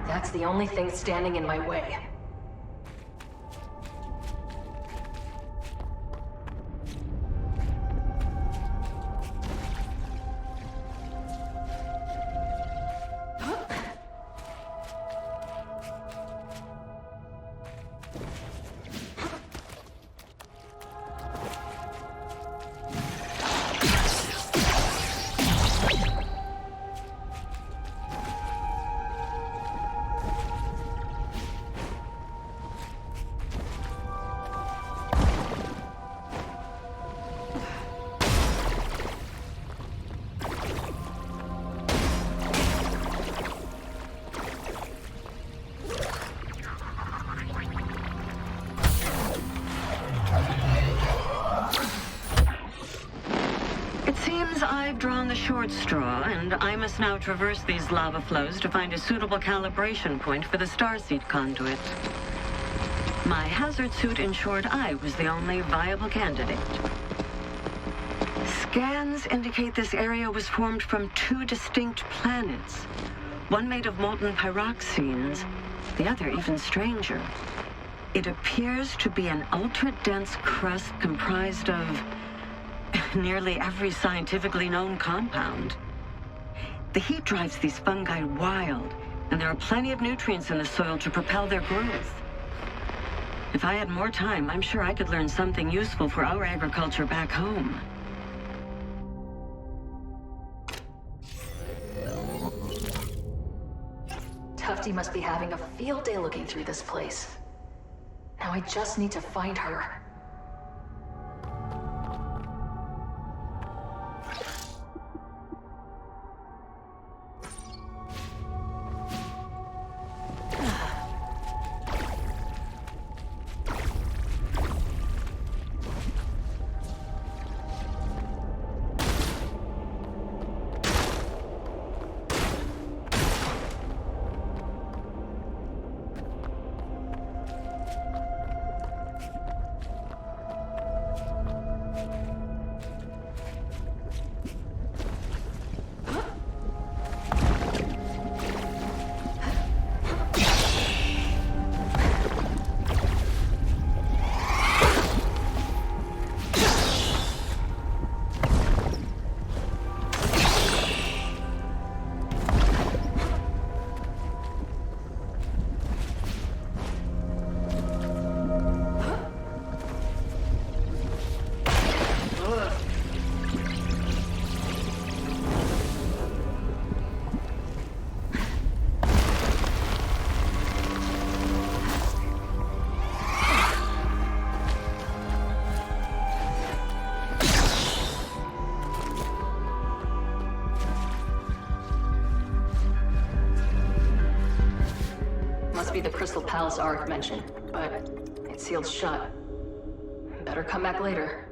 That's the only thing standing in my way. I've drawn the short straw, and I must now traverse these lava flows to find a suitable calibration point for the Starseed conduit. My hazard suit ensured I was the only viable candidate. Scans indicate this area was formed from two distinct planets. One made of molten pyroxenes, the other even stranger. It appears to be an ultra-dense crust comprised of nearly every scientifically known compound. The heat drives these fungi wild, and there are plenty of nutrients in the soil to propel their growth. If I had more time, I'm sure I could learn something useful for our agriculture back home. Tufty must be having a field day looking through this place. Now I just need to find her. must be the Crystal Palace Ark mentioned, but it's sealed shut. Better come back later.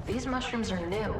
These mushrooms are new.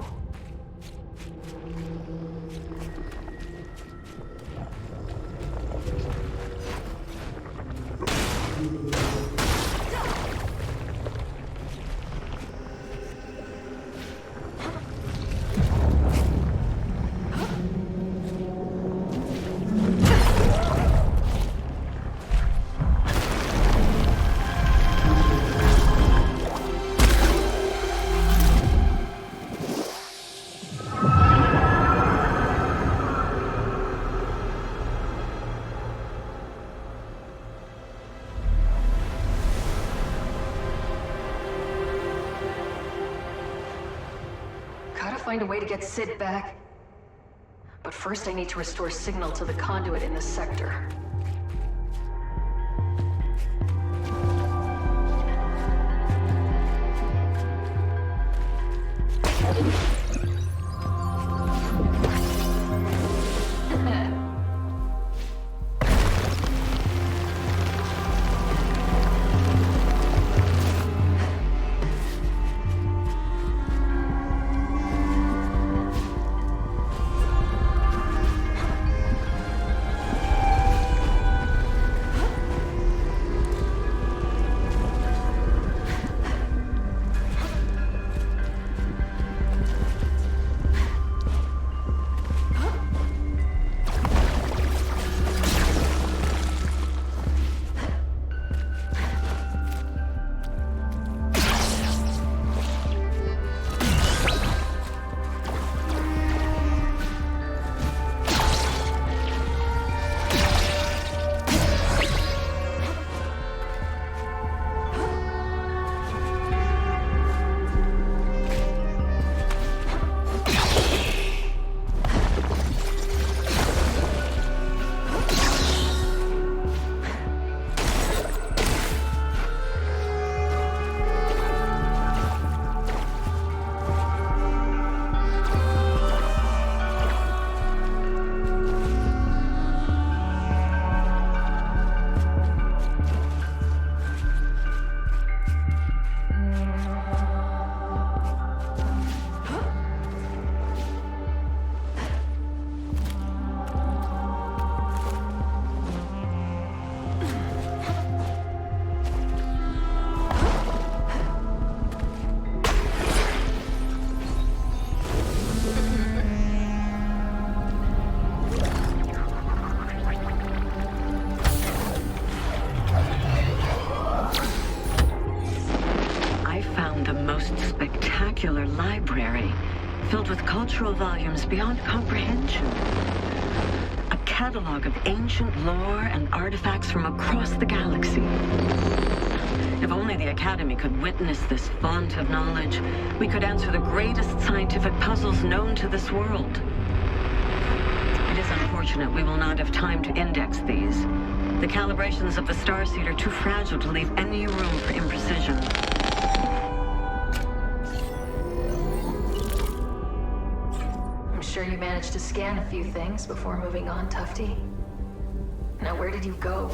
Find a way to get Sid back. But first I need to restore signal to the conduit in this sector. library filled with cultural volumes beyond comprehension. A catalog of ancient lore and artifacts from across the galaxy. If only the Academy could witness this font of knowledge, we could answer the greatest scientific puzzles known to this world. It is unfortunate we will not have time to index these. The calibrations of the Starseed are too fragile to leave any room for imprecision. I'm sure you managed to scan a few things before moving on, Tufty. Now, where did you go?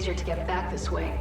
To get back this way.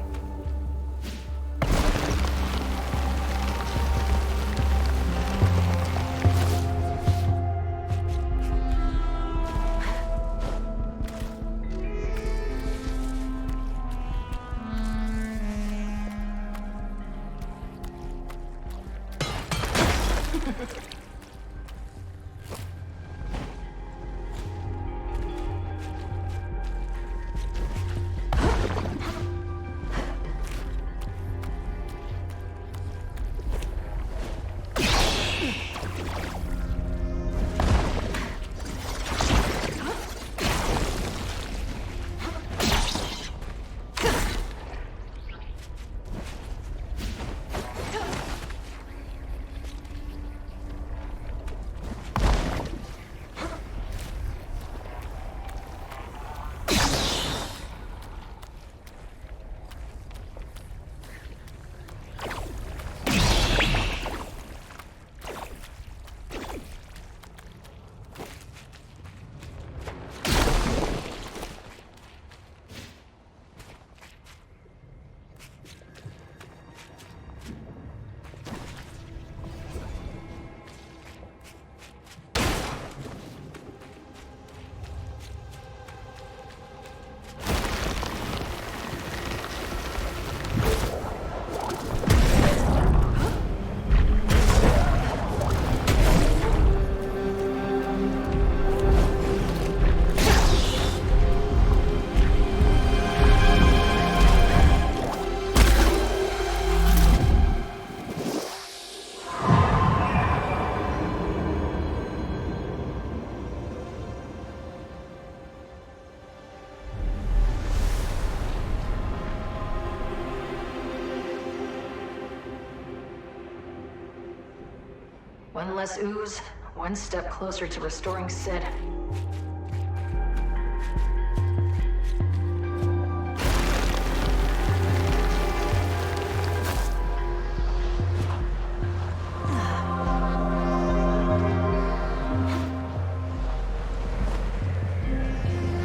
One less ooze, one step closer to restoring Sid.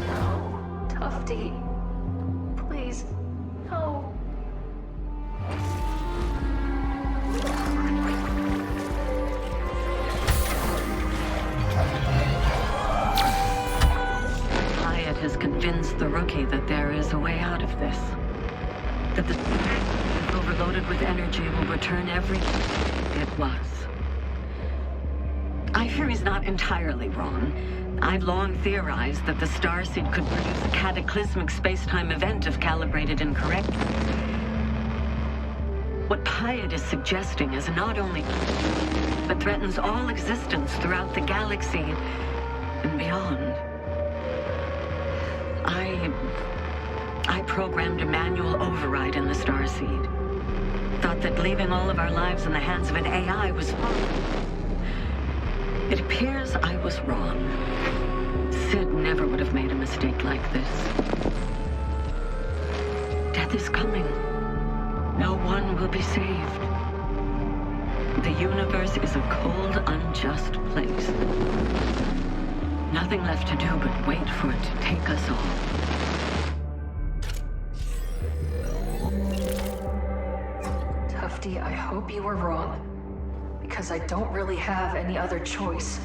No, Tufty. Please, no. Has convinced the rookie that there is a way out of this. That the overloaded with energy will return everything it was. I fear he's not entirely wrong. I've long theorized that the Starseed could produce a cataclysmic space-time event if calibrated incorrectly. What Pyatt is suggesting is not only but threatens all existence throughout the galaxy and beyond. I programmed a manual override in the Starseed. Thought that leaving all of our lives in the hands of an AI was fine. It appears I was wrong. Sid never would have made a mistake like this. Death is coming. No one will be saved. The universe is a cold, unjust place. Nothing left to do but wait for it to take us all. Tufty, I hope you were wrong. Because I don't really have any other choice.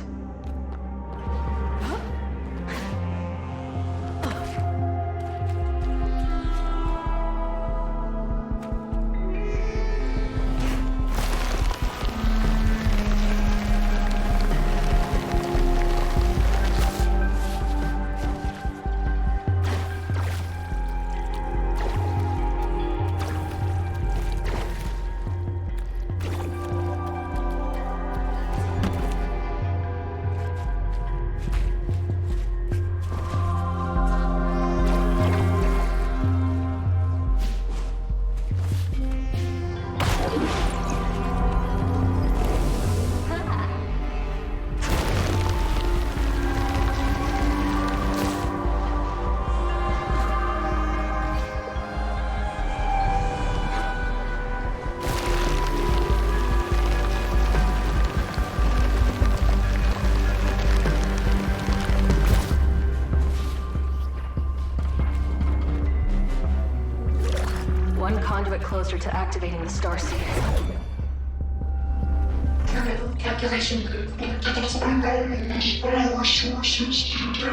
Closer to activating the Starseed. Terminal calculation group.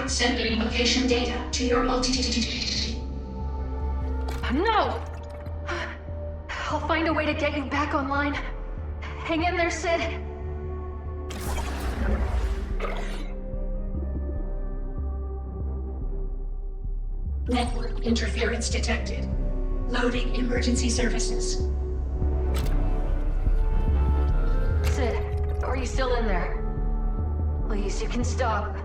Sending location data to your No! I'll find a way to get you back online. Hang in there, Sid. Network interference detected. Loading emergency services. Sid, are you still in there? Please, you can stop.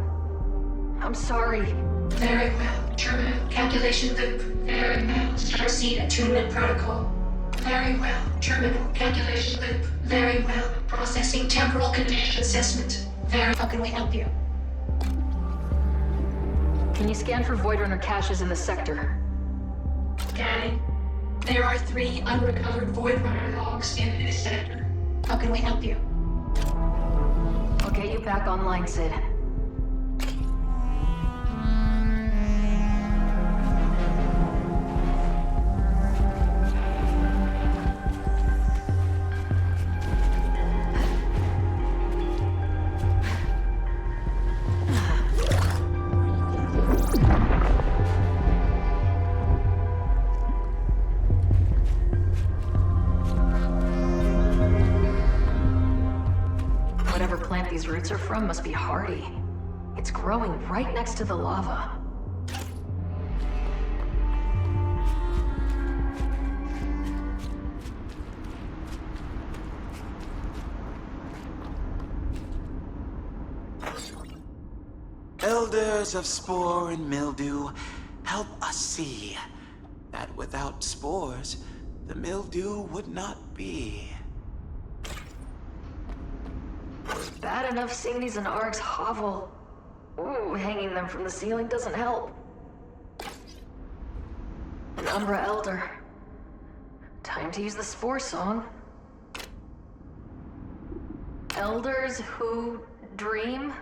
I'm sorry. Very well. Terminal calculation loop. Very well. Starseed attunement protocol. Very well. Terminal calculation loop. Very well. Processing temporal condition assessment. How can we help you? Can you scan for Void Runner caches in the sector? Scanning. There are 3 unrecovered Void Runner logs in this sector. How can we help you? I'll get you back online, Sid. These roots are from must be hardy. It's growing right next to the lava. Elders of spore and mildew, help us see that without spores, the mildew would not be. Bad enough seeing these in Ark's hovel. Ooh, hanging them from the ceiling doesn't help. An Umbra Elder. Time to use the spore song. Elders who dream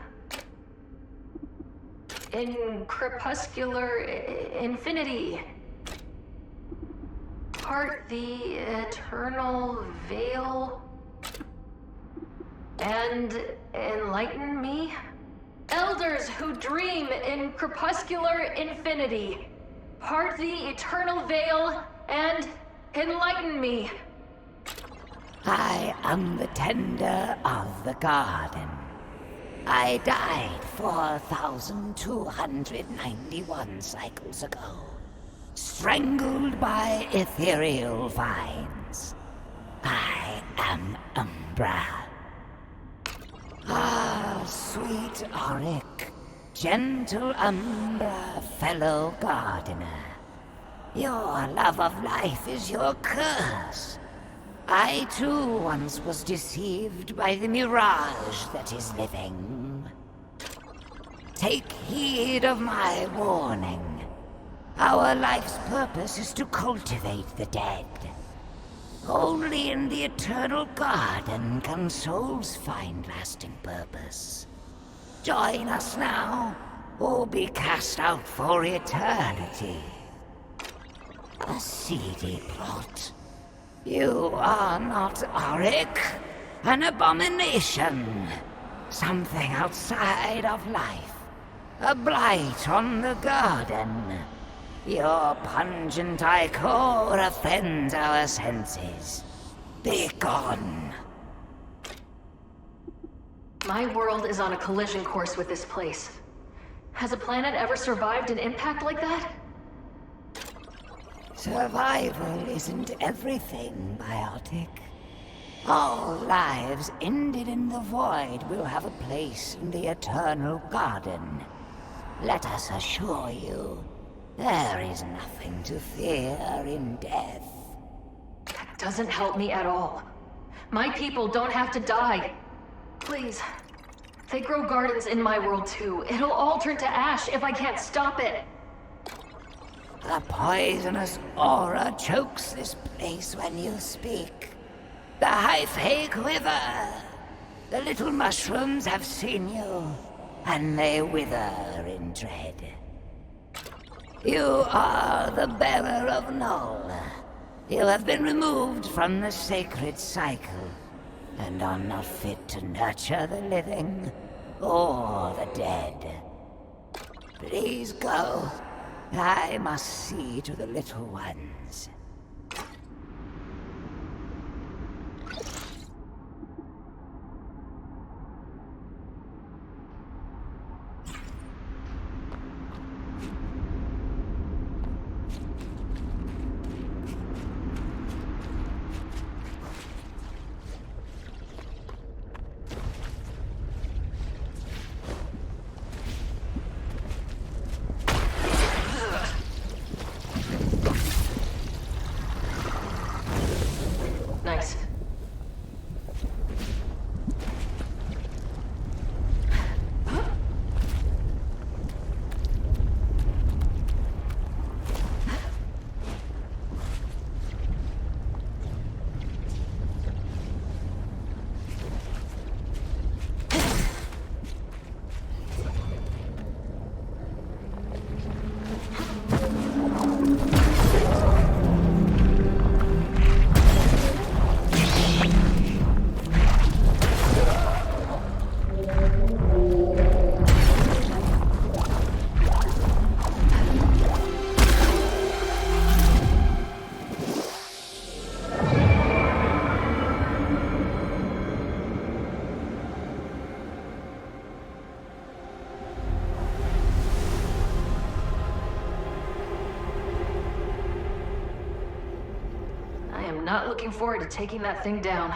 in crepuscular infinity. Part the eternal veil. And enlighten me? Elders who dream in crepuscular infinity. Part the eternal veil and enlighten me. I am the tender of the garden. I died 4,291 cycles ago, strangled by ethereal vines. I am Umbra. Ah, sweet Auric, gentle Umbra, fellow gardener. Your love of life is your curse. I too once was deceived by the mirage that is living. Take heed of my warning. Our life's purpose is to cultivate the dead. Only in the eternal garden can souls find lasting purpose. Join us now, or be cast out for eternity. A seedy plot. You are not Auric, an abomination. Something outside of life. A blight on the garden. Your pungent ichor offends our senses. Be gone. My world is on a collision course with this place. Has a planet ever survived an impact like that? Survival isn't everything, Biotic. All lives ended in the void will have a place in the eternal garden. Let us assure you, there is nothing to fear in death. That doesn't help me at all. My people don't have to die. Please. They grow gardens in my world too. It'll all turn to ash if I can't stop it. The poisonous aura chokes this place when you speak. The Hyphae quiver. The little mushrooms have seen you, and they wither in dread. You are the bearer of Null. You have been removed from the sacred cycle, and are not fit to nurture the living or the dead. Please go. I must see to the little ones. Nice. Not looking forward to taking that thing down.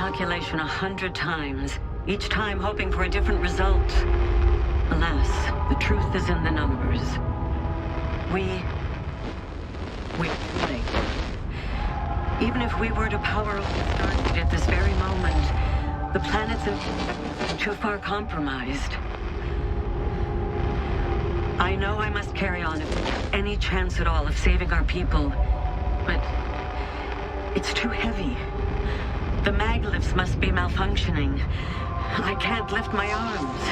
calculation 100 times, each time hoping for a different result. Alas, the truth is in the numbers. We're too late. Even if we were to power up the Starseed at this very moment, the planet's too far compromised. I know I must carry on if there's any chance at all of saving our people, but it's too heavy. The mag lifts must be malfunctioning. I can't lift my arms.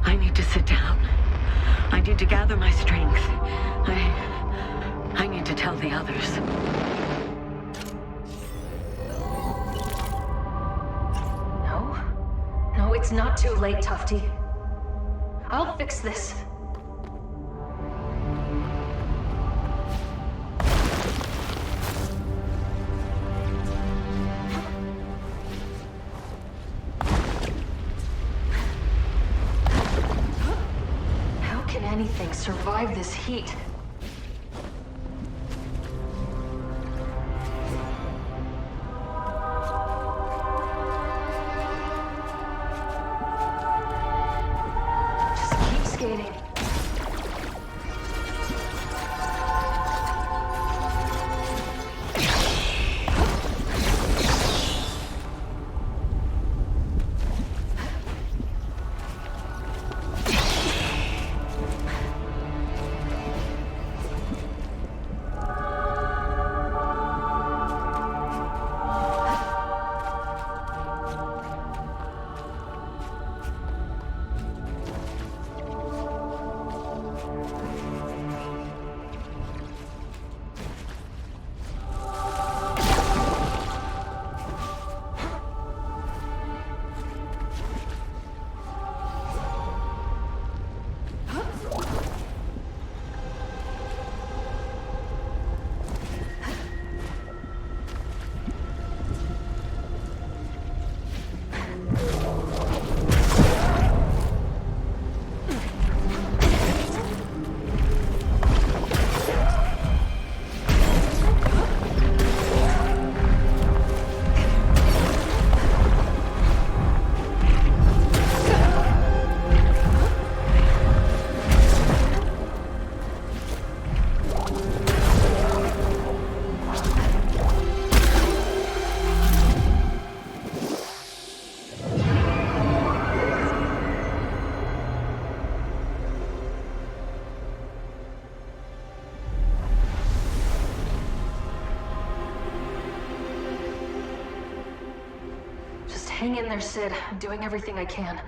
I need to sit down. I need to gather my strength. I need to tell the others. No, it's not too late, Tufty. I'll fix this. How can anything survive this heat? Hang in there, Sid. I'm doing everything I can.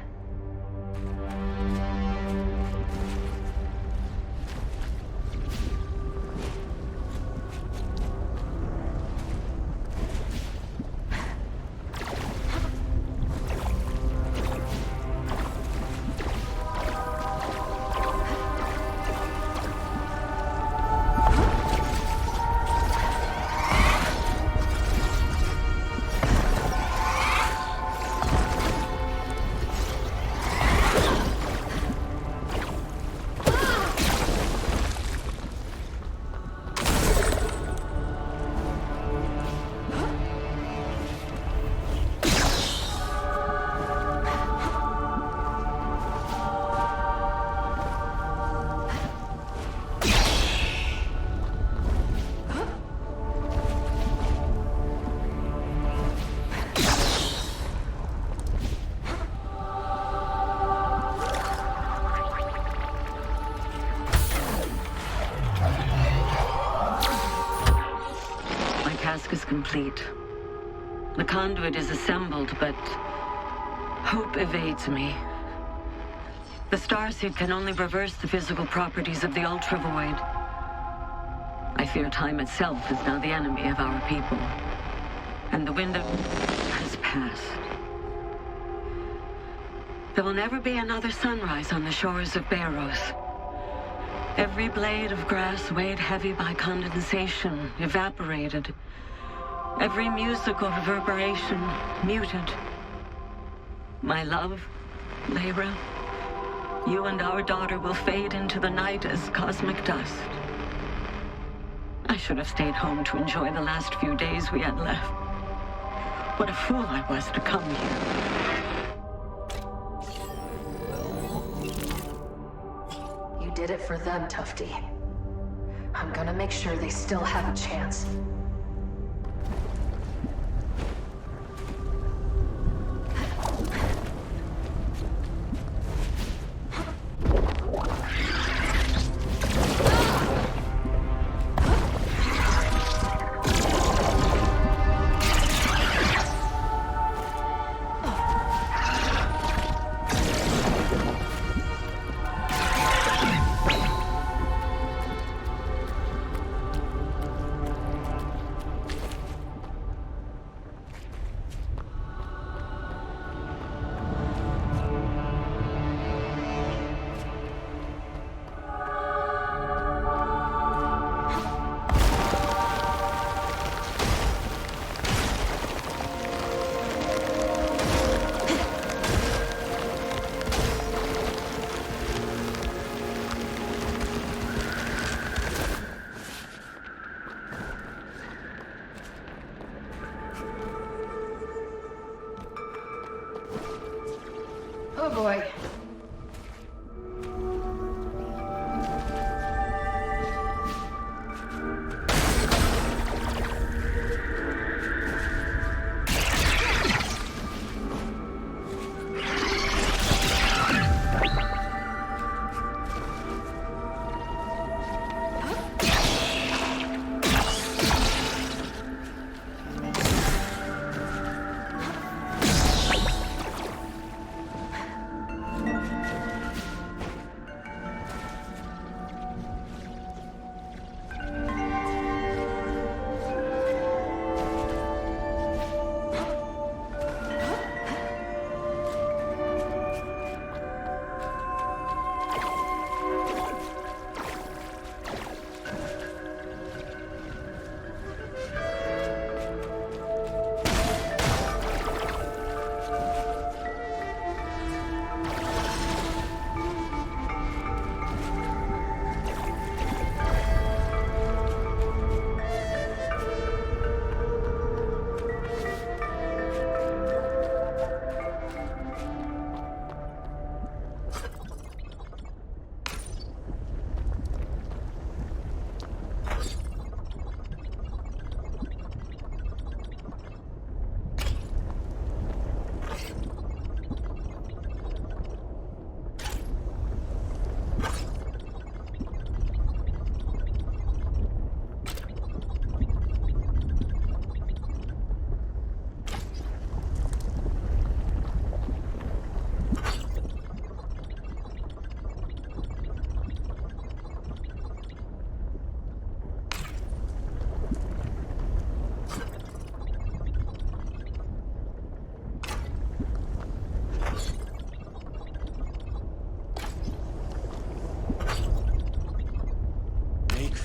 Is complete. The conduit is assembled, but hope evades me. The Starseed can only reverse the physical properties of the Ultravoid. I fear time itself is now the enemy of our people, and the window has passed. There will never be another sunrise on the shores of Mirrorsea. Every blade of grass weighed heavy by condensation, evaporated. Every musical reverberation muted. My love, Lyra, you and our daughter will fade into the night as cosmic dust. I should have stayed home to enjoy the last few days we had left. What a fool I was to come here. You did it for them, Tufty. I'm gonna make sure they still have a chance. Oh boy.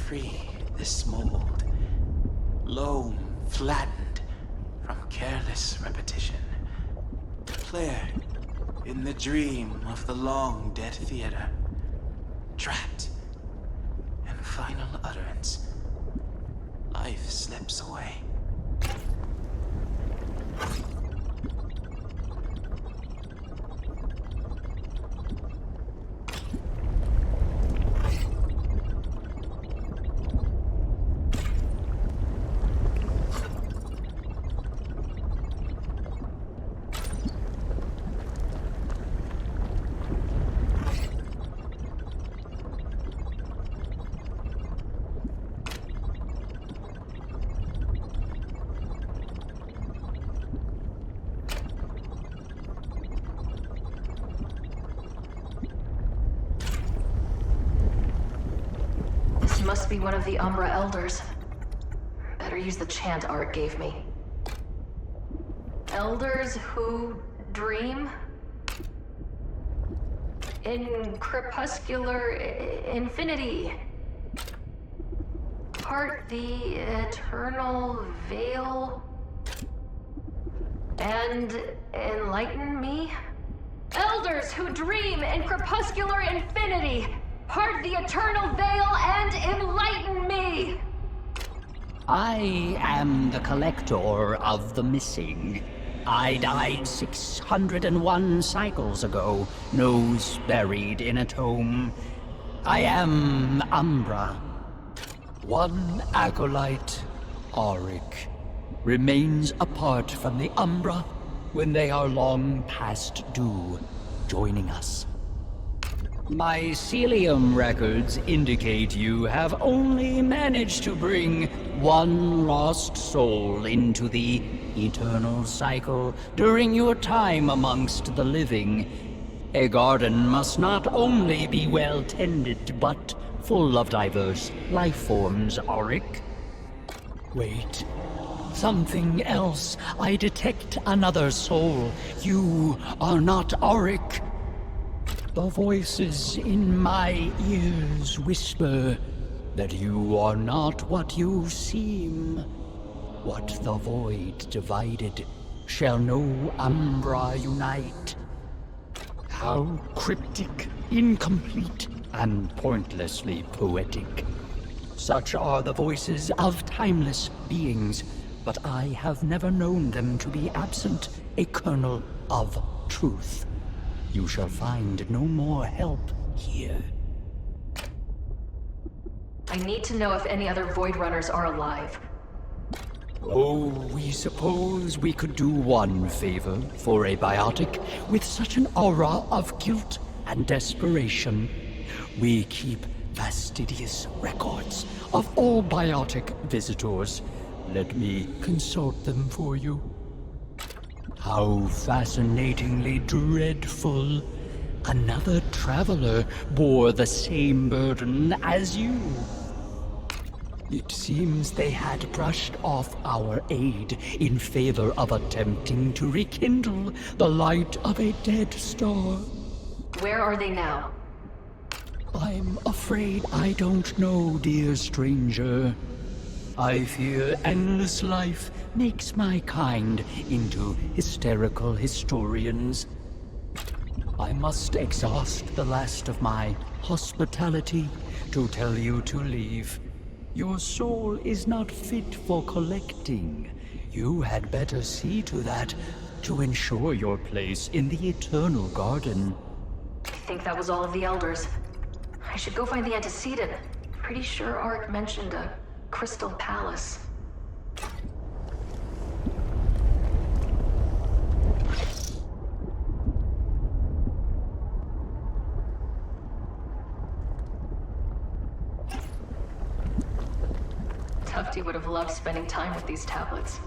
Free this mold, loam flattened from careless repetition, declared in the dream of the long dead theater, trapped in final utterance, life slips away. Must be one of the Umbra Elders. Better use the chant Art gave me. Elders who dream? In crepuscular infinity. Part the eternal veil. And enlighten me? Elders who dream in crepuscular infinity! Part the eternal veil and enlighten me! I am the collector of the missing. I died 601 cycles ago, nose buried in a tomb. I am Umbra. One acolyte, Auric, remains apart from the Umbra when they are long past due, joining us. Mycelium records indicate you have only managed to bring one lost soul into the eternal cycle during your time amongst the living. A garden must not only be well tended, but full of diverse life forms, Auric. Wait. Something else. I detect another soul. You are not Auric. The voices in my ears whisper that you are not what you seem. What the void divided shall no Umbra unite. How cryptic, incomplete, and pointlessly poetic. Such are the voices of timeless beings, but I have never known them to be absent a kernel of truth. You shall find no more help here. I need to know if any other Void Runners are alive. Oh, we suppose we could do one favor for a biotic with such an aura of guilt and desperation. We keep fastidious records of all biotic visitors. Let me consult them for you. How fascinatingly dreadful. Another traveler bore the same burden as you. It seems they had brushed off our aid in favor of attempting to rekindle the light of a dead star. Where are they now? I'm afraid I don't know, dear stranger. I fear endless life makes my kind into hysterical historians. I must exhaust the last of my hospitality to tell you to leave. Your soul is not fit for collecting. You had better see to that to ensure your place in the Eternal Garden. I think that was all of the Elders. I should go find the antecedent. Pretty sure Auric mentioned a Crystal Palace. Tufty would have loved spending time with these tablets.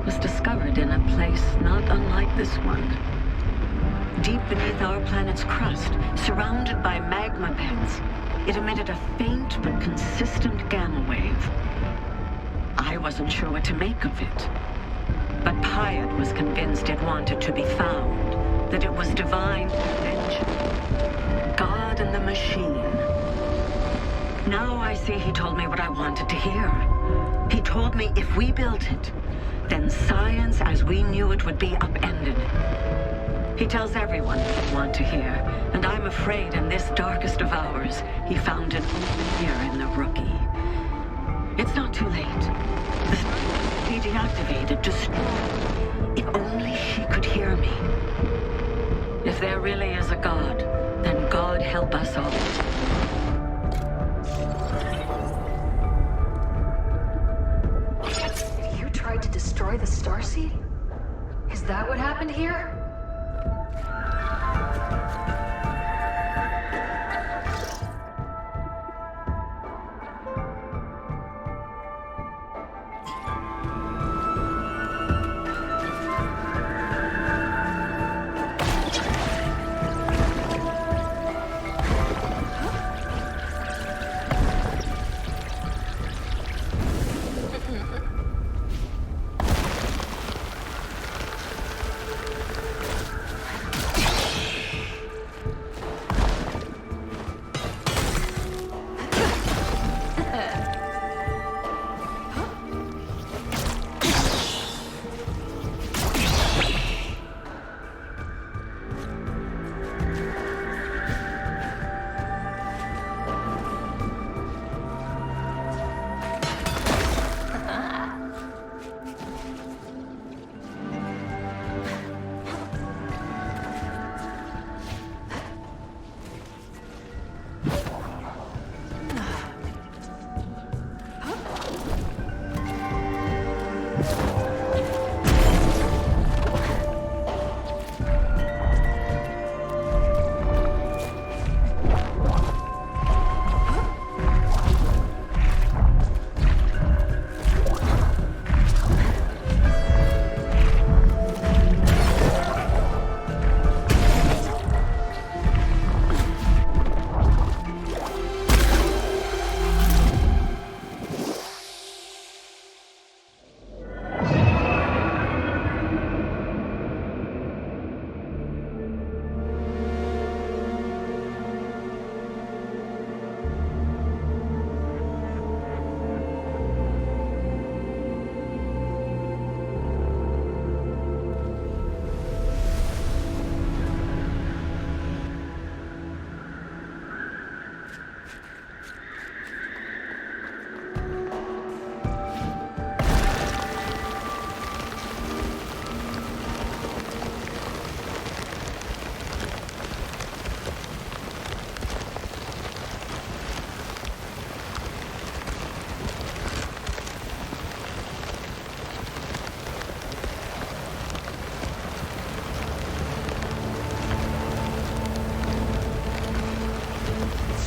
was discovered in a place not unlike this one. Deep beneath our planet's crust, surrounded by magma beds, it emitted a faint but consistent gamma wave. I wasn't sure what to make of it, but Pyat was convinced it wanted to be found, that it was divine intervention. God and the machine. Now I see he told me what I wanted to hear. He told me if we built it, then science as we knew it would be upended. He tells everyone what we want to hear, and I'm afraid in this darkest of hours, he found an open ear in the rookie. It's not too late. The Starseed be deactivated, destroyed. If only she could hear me. If there really is a God, then God help us all. You tried to destroy the Starseed? Is that what happened here?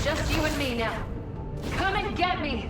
Just you and me now. Come and get me!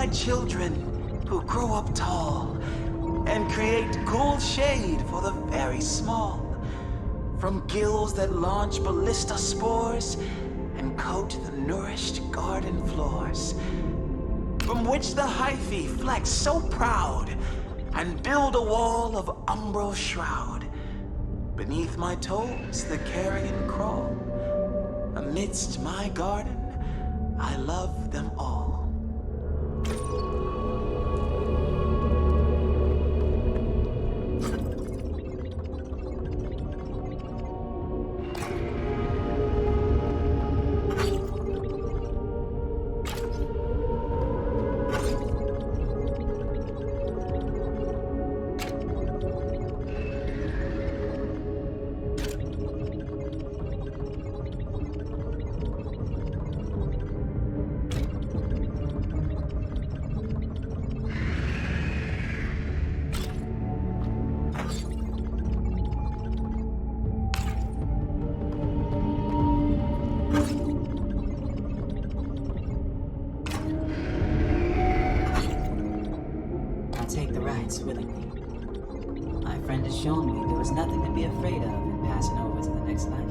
my children who grow up tall and create cool shade for the very small. From gills that launch ballista spores and coat the nourished garden floors. From which the hyphae flex so proud and build a wall of umbral shroud. Beneath my toes the carrion crawl. Amidst my garden, I love them all. Willingly. My friend has shown me there was nothing to be afraid of in passing over to the next life.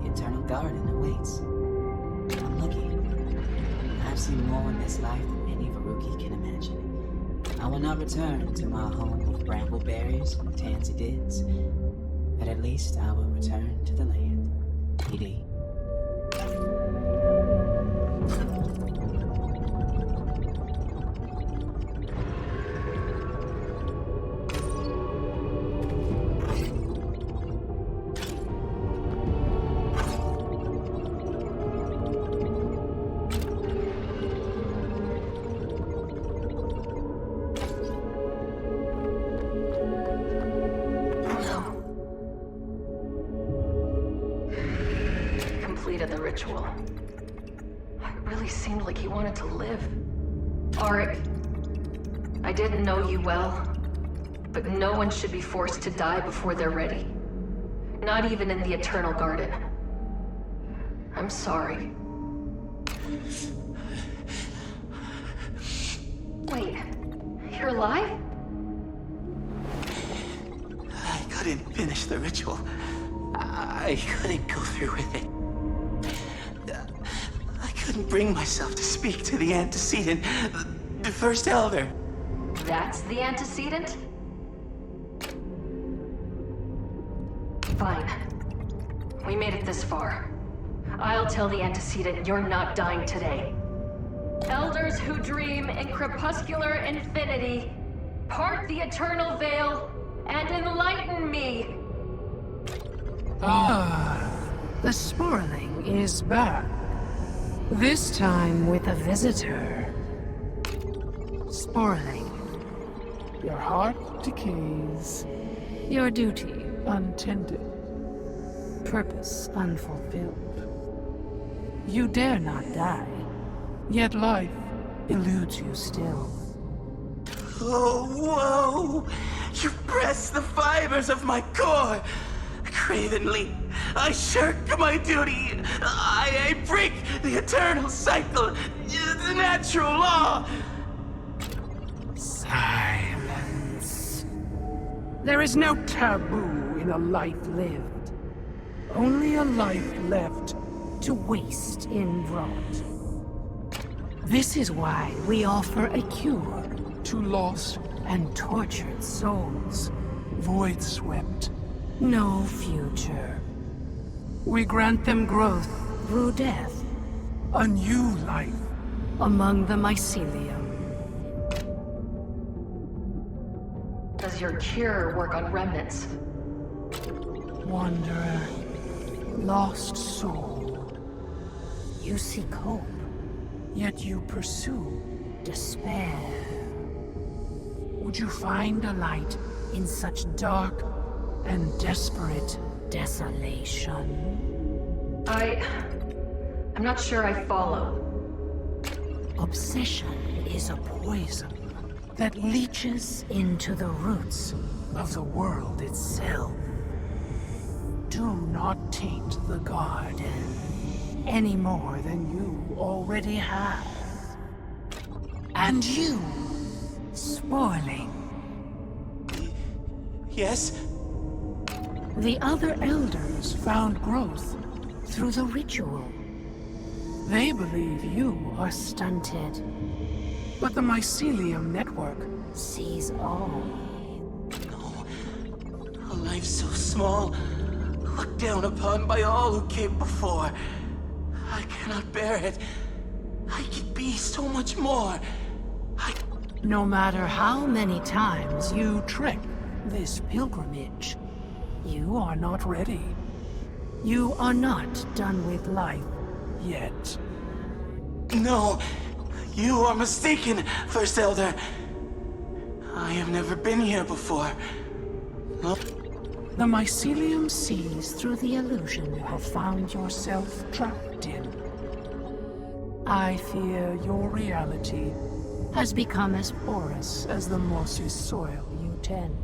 The eternal garden awaits. I'm lucky. I've seen more in this life than any Veruki can imagine. I will not return to my home of brambleberries and tansy dids, but at least I will return to the land. PD. The ritual. It really seemed like he wanted to live. Auric, I didn't know you well, but no one should be forced to die before they're ready. Not even in the Eternal Garden. I'm sorry. Wait, you're alive? I couldn't finish the ritual. I couldn't go through with it. I couldn't bring myself to speak to the antecedent, the first elder. That's the antecedent? Fine. We made it this far. I'll tell the antecedent you're not dying today. Elders who dream in crepuscular infinity, part the eternal veil and enlighten me! Ah, the Sporling is back. This time with a visitor. Sporling, your heart decays, your duty untended, purpose unfulfilled. You dare not die, yet life eludes you still. Oh, whoa! You press the fibers of my core! Cravenly, I shirk my duty. I break the eternal cycle, the natural law. Silence. There is no taboo in a life lived. Only a life left to waste in rot. This is why we offer a cure to lost and tortured souls, void-swept. No future. We grant them growth through death. A new life among the mycelium. Does your cure work on remnants? Wanderer, lost soul. You seek hope, yet you pursue despair. Would you find a light in such dark and desperate desolation? I'm not sure I follow. Obsession is a poison that leaches into the roots of the world itself. Do not taint the garden any more than you already have. And you, spoiling. Yes? The other elders found growth through the ritual. They believe you are stunted. But the mycelium network sees all. No. A life so small, looked down upon by all who came before. I cannot bear it. I could be so much more. No matter how many times you trek this pilgrimage, you are not ready. You are not done with life yet. No, you are mistaken, First Elder. I have never been here before. No. The mycelium sees through the illusion you have found yourself trapped in. I fear your reality has become as porous as the mossy soil you tend.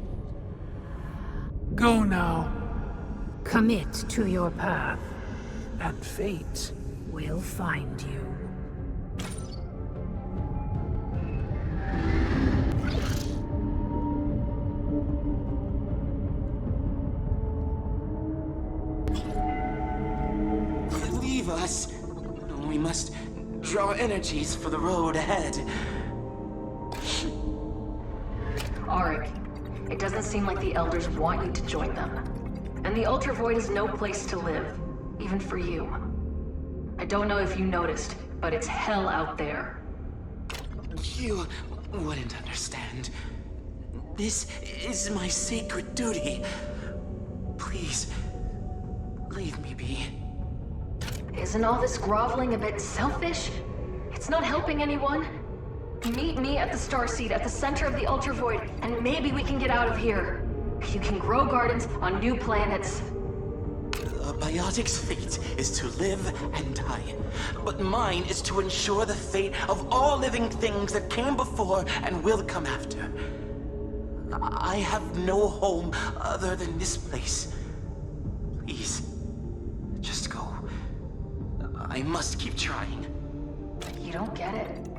Go now. Commit to your path, and fate will find you. Leave us. We must draw energies for the road ahead. Auric, it doesn't seem like the Elders want you to join them. And the Ultra Void is no place to live, even for you. I don't know if you noticed, but it's hell out there. You wouldn't understand. This is my sacred duty. Please, leave me be. Isn't all this groveling a bit selfish? It's not helping anyone. Meet me at the Starseed at the center of the Ultra Void, and maybe we can get out of here. You can grow gardens on new planets. A biotic's fate is to live and die. But mine is to ensure the fate of all living things that came before and will come after. I have no home other than this place. Please, just go. I must keep trying. You don't get it.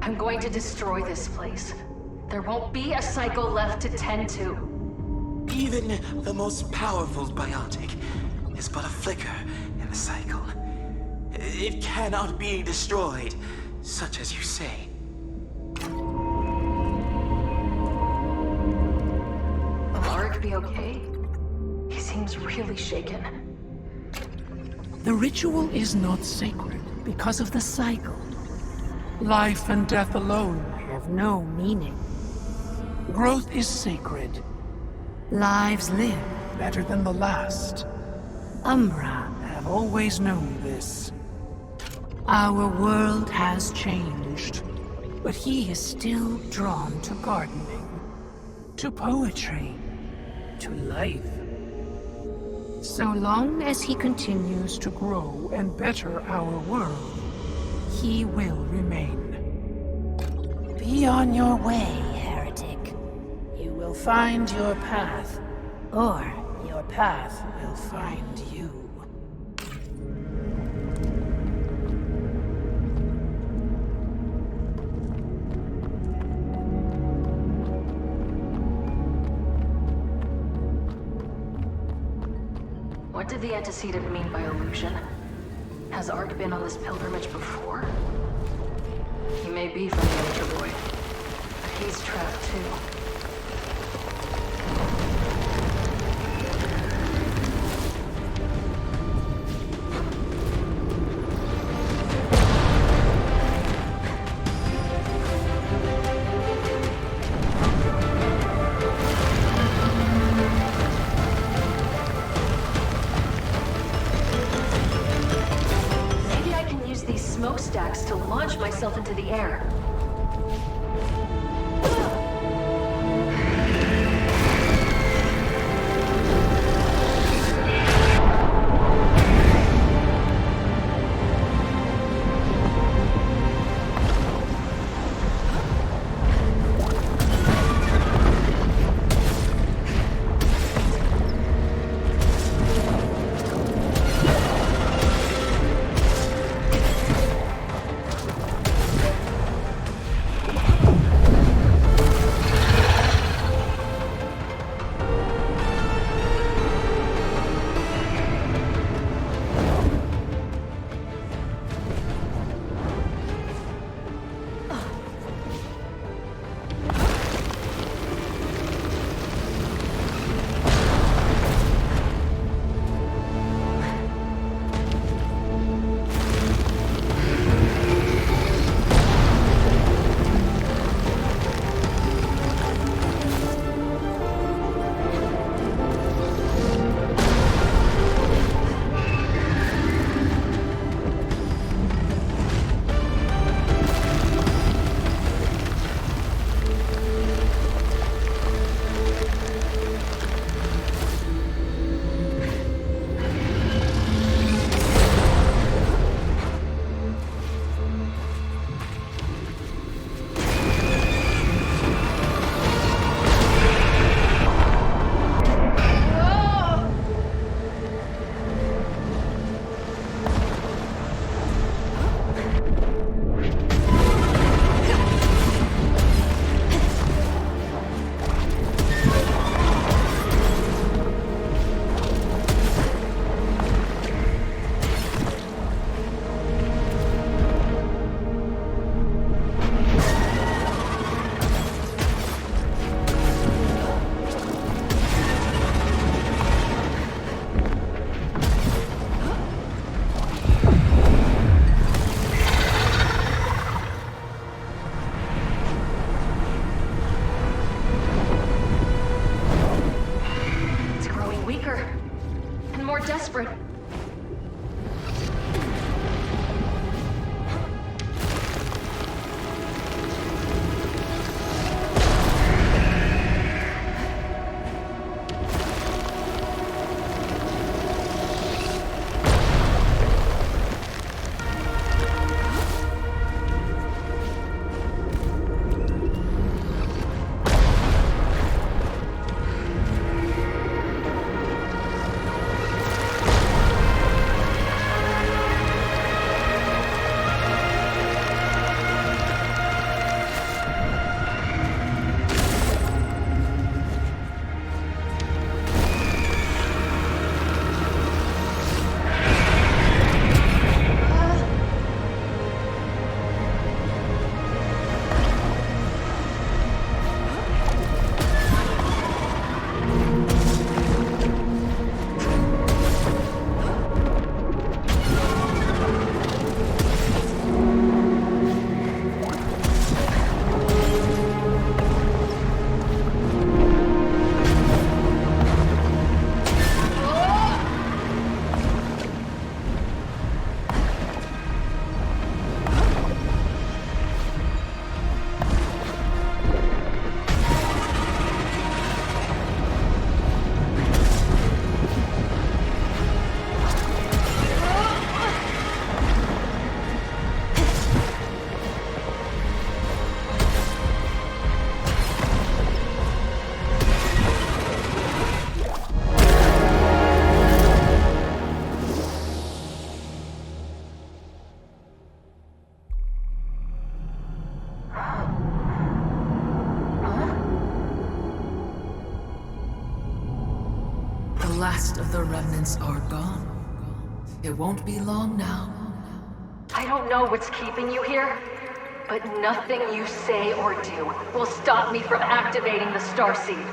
I'm going to destroy this place. There won't be a cycle left to tend to. Even the most powerful biotic is but a flicker in the cycle. It cannot be destroyed, such as you say. Will Auric be okay? He seems really shaken. The ritual is not sacred because of the cycle. Life and death alone have no meaning. Growth is sacred. Lives live better than the last. Umbra have always known this. Our world has changed, but he is still drawn to gardening, to poetry, to life. So long as he continues to grow and better our world, he will remain. Be on your way, heretic. You will find your path, or your path will find you. What did the antecedent mean by illusion? Has Ark been on this pilgrimage before? He may be from the Ultra Void, but he's trapped too. Smokestacks to launch myself into the air. more desperate. The last of the remnants are gone. It won't be long now. I don't know what's keeping you here, but nothing you say or do will stop me from activating the Starseed.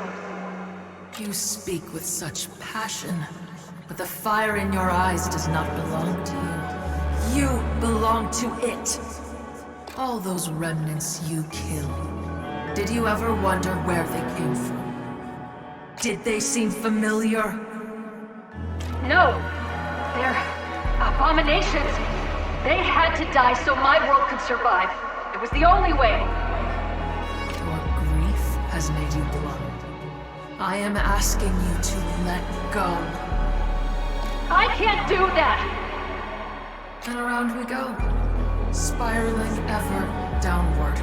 You speak with such passion, but the fire in your eyes does not belong to you. You belong to it. All those remnants you killed. Did you ever wonder where they came from? Did they seem familiar? No! They're abominations! They had to die so my world could survive. It was the only way. Your grief has made you blind. I am asking you to let go. I can't do that! And around we go, spiraling ever downward.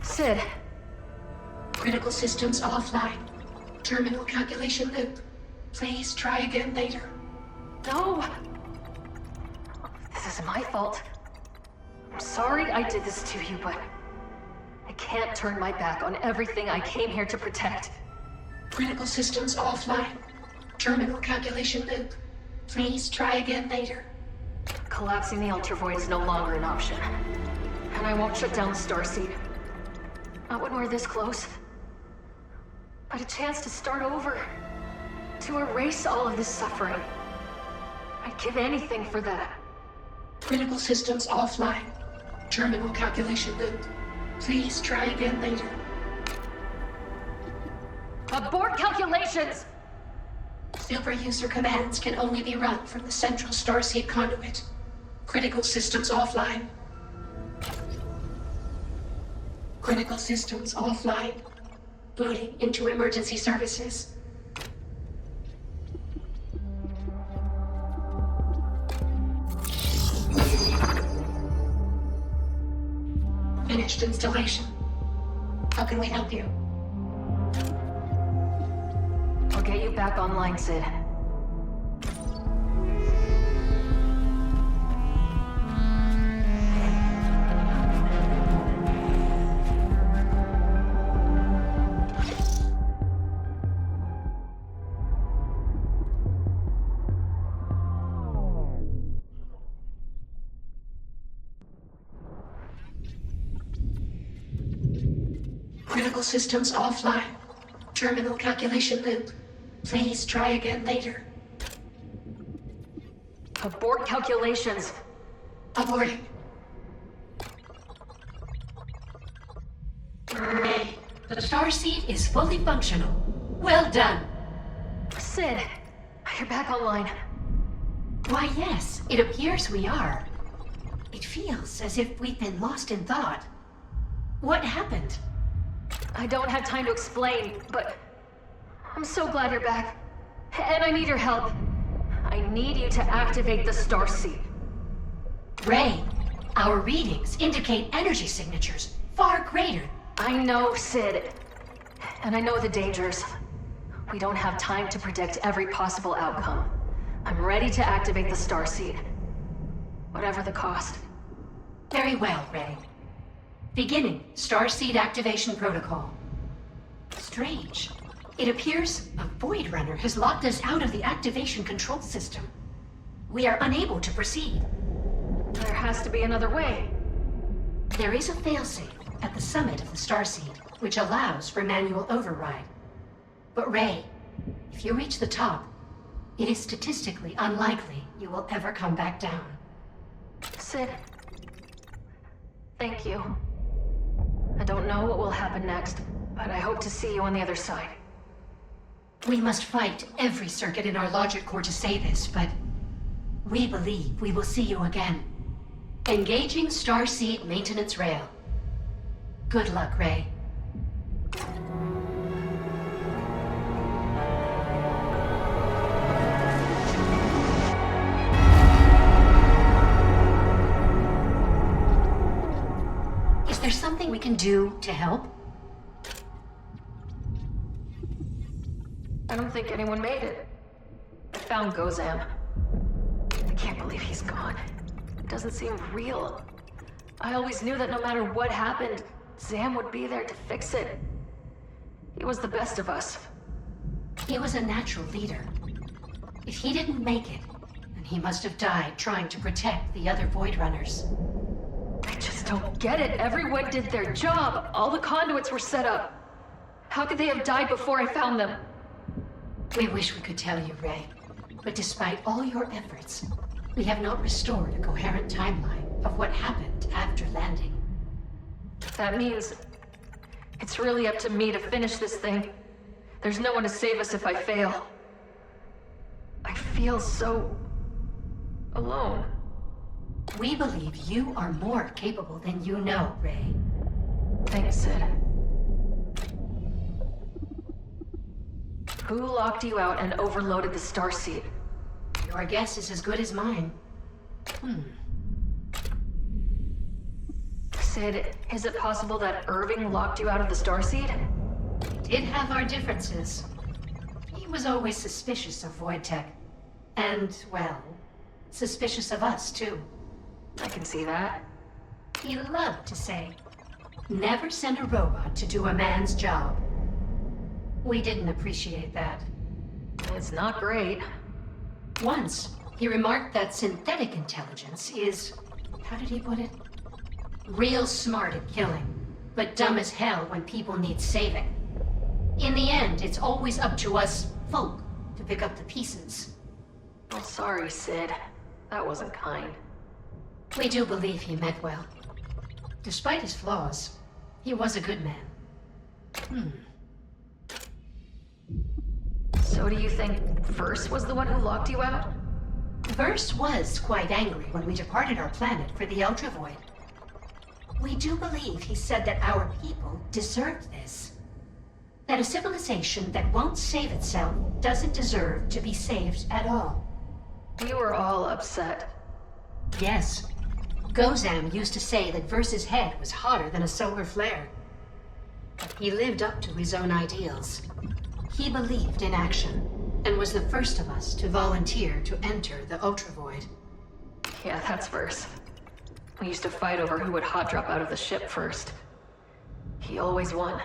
Sid. Critical systems offline. Terminal calculation loop. Please try again later. No! This is my fault. I'm sorry I did this to you, but I can't turn my back on everything I came here to protect. Critical systems offline. Terminal calculation loop. Please try again later. Collapsing the Ultravoid is no longer an option. And I won't shut down the Starseed. Not when we're this close. But a chance to start over. To erase all of this suffering. I'd give anything for that. Critical systems offline. Terminal calculation loop. Please try again later. Abort calculations! Silver user commands can only be run from the central Starseed conduit. Critical systems offline. Critical systems offline. Booting into emergency services. Finished installation. How can we help you? I'll get you back online, Sid. Critical systems offline. Terminal calculation loop. Please try again later. Abort calculations. Aborting. Ray, the Starseed is fully functional. Well done. Sid, you're back online. Why, yes, it appears we are. It feels as if we've been lost in thought. What happened? I don't have time to explain, but I'm so glad you're back. And I need your help. I need you to activate the Starseed. Ray, our readings indicate energy signatures far greater. I know, Sid. And I know the dangers. We don't have time to predict every possible outcome. I'm ready to activate the Starseed. Whatever the cost. Very well, Ray. Beginning Starseed activation protocol. Strange. It appears a Void Runner has locked us out of the activation control system. We are unable to proceed. There has to be another way. There is a failsafe at the summit of the Starseed, which allows for manual override. But Ray, if you reach the top, it is statistically unlikely you will ever come back down. Sid, thank you. I don't know what will happen next, but I hope to see you on the other side. We must fight every circuit in our logic core to say this, but we believe we will see you again. Engaging Starseed maintenance rail. Good luck, Ray. Is there something we can do to help? I don't think anyone made it. I found Gozam. I can't believe he's gone. It doesn't seem real. I always knew that no matter what happened, Zam would be there to fix it. He was the best of us. He was a natural leader. If he didn't make it, then he must have died trying to protect the other Void Runners. I just don't get it. Everyone did their job. All the conduits were set up. How could they have died before I found them? We wish we could tell you, Ray. But despite all your efforts, we have not restored a coherent timeline of what happened after landing. That means it's really up to me to finish this thing. There's no one to save us if I fail. I feel so alone. We believe you are more capable than you know, Ray. Thanks, Sid. Who locked you out and overloaded the Starseed? Your guess is as good as mine. Sid, is it possible that Irving locked you out of the Starseed? We did have our differences. He was always suspicious of Void Tech. And, well, suspicious of us, too. I can see that. He loved to say, never send a robot to do a man's job. We didn't appreciate that. It's not great. Once, he remarked that synthetic intelligence is, how did he put it? Real smart at killing, but dumb as hell when people need saving. In the end, it's always up to us folk to pick up the pieces. Oh, sorry, Sid. That wasn't kind. We do believe he meant well. Despite his flaws, he was a good man. So do you think Verse was the one who locked you out? Verse was quite angry when we departed our planet for the Ultravoid. We do believe he said that our people deserved this. That a civilization that won't save itself doesn't deserve to be saved at all. We were all upset. Yes. Gozam used to say that Verse's head was hotter than a solar flare. But he lived up to his own ideals. He believed in action, and was the first of us to volunteer to enter the Ultravoid. Yeah, that's Verse. We used to fight over who would hot drop out of the ship first. He always won.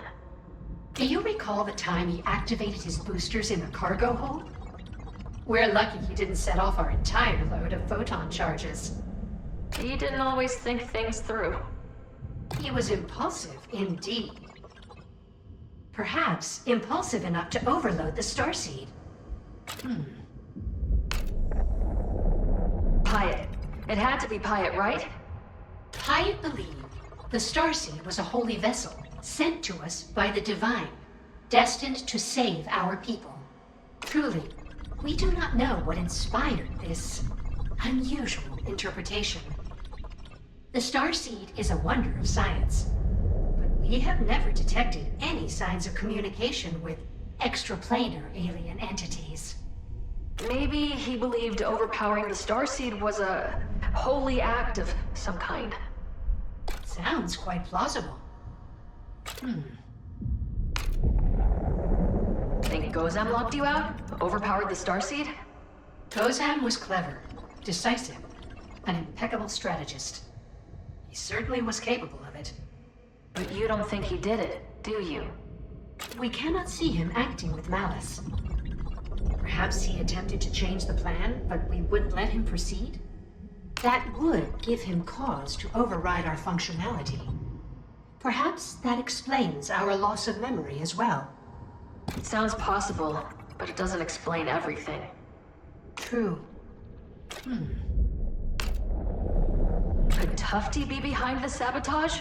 Do you recall the time he activated his boosters in the cargo hold? We're lucky he didn't set off our entire load of photon charges. He didn't always think things through. He was impulsive, indeed. Perhaps impulsive enough to overload the Starseed. Pyatt. It had to be Pyatt, right? Pyatt believed the Starseed was a holy vessel sent to us by the Divine, destined to save our people. Truly, we do not know what inspired this unusual interpretation. The Starseed is a wonder of science, but we have never detected any signs of communication with extraplanar alien entities. Maybe he believed overpowering the Starseed was a holy act of some kind. Sounds quite plausible. Think Gozam locked you out? Overpowered the Starseed? Gozam was clever, decisive, an impeccable strategist. He certainly was capable of it. But you don't think he did it, do you? We cannot see him acting with malice. Perhaps he attempted to change the plan, but we wouldn't let him proceed? That would give him cause to override our functionality. Perhaps that explains our loss of memory as well. It sounds possible, but it doesn't explain everything. True. Could Tufty be behind the sabotage?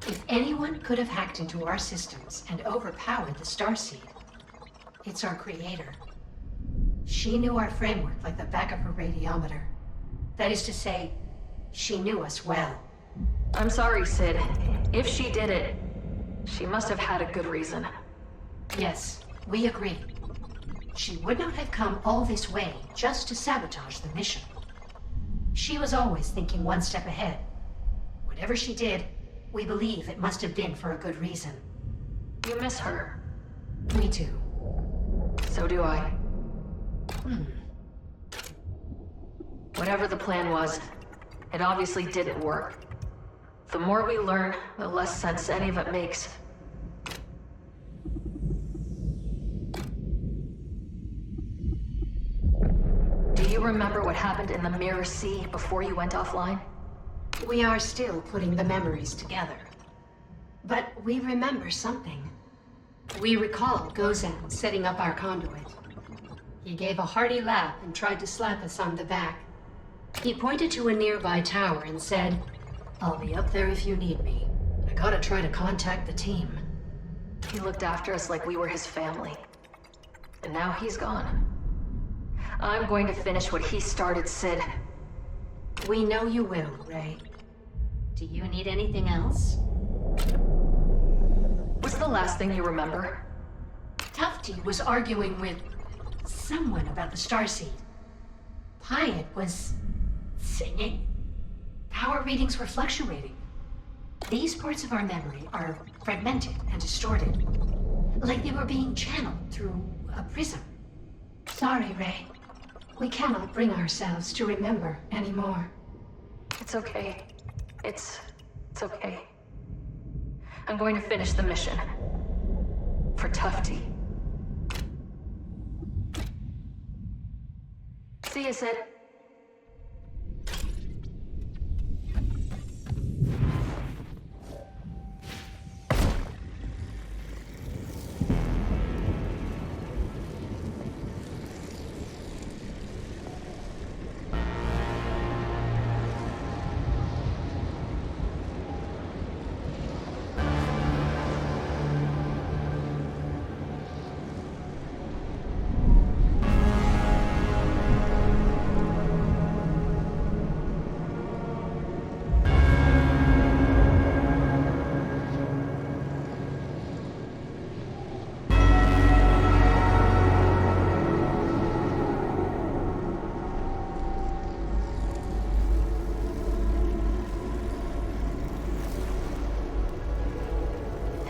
If anyone could have hacked into our systems and overpowered the Starseed, it's our creator. She knew our framework like the back of her radiometer. That is to say, she knew us well. I'm sorry, Sid. If she did it, she must have had a good reason. Yes, we agree. She would not have come all this way just to sabotage the mission. She was always thinking one step ahead. Whatever she did, we believe it must have been for a good reason. You miss her. Me too. So do I. Whatever the plan was, it obviously didn't work. The more we learn, the less sense any of it makes. Do you remember what happened in the Mirrorsea before you went offline? We are still putting the memories together. But we remember something. We recall Gozan setting up our conduit. He gave a hearty laugh and tried to slap us on the back. He pointed to a nearby tower and said, "I'll be up there if you need me. I gotta try to contact the team." He looked after us like we were his family. And now he's gone. I'm going to finish what he started, Sid. We know you will, Ray. Do you need anything else? What's the last thing you remember? Tufty was arguing with someone about the Starseed. Pyatt was singing. Our readings were fluctuating. These parts of our memory are fragmented and distorted, like they were being channeled through a prism. Sorry, Ray. We cannot bring ourselves to remember anymore. It's okay. It's okay. I'm going to finish the mission. For Tufty. See you, Sid.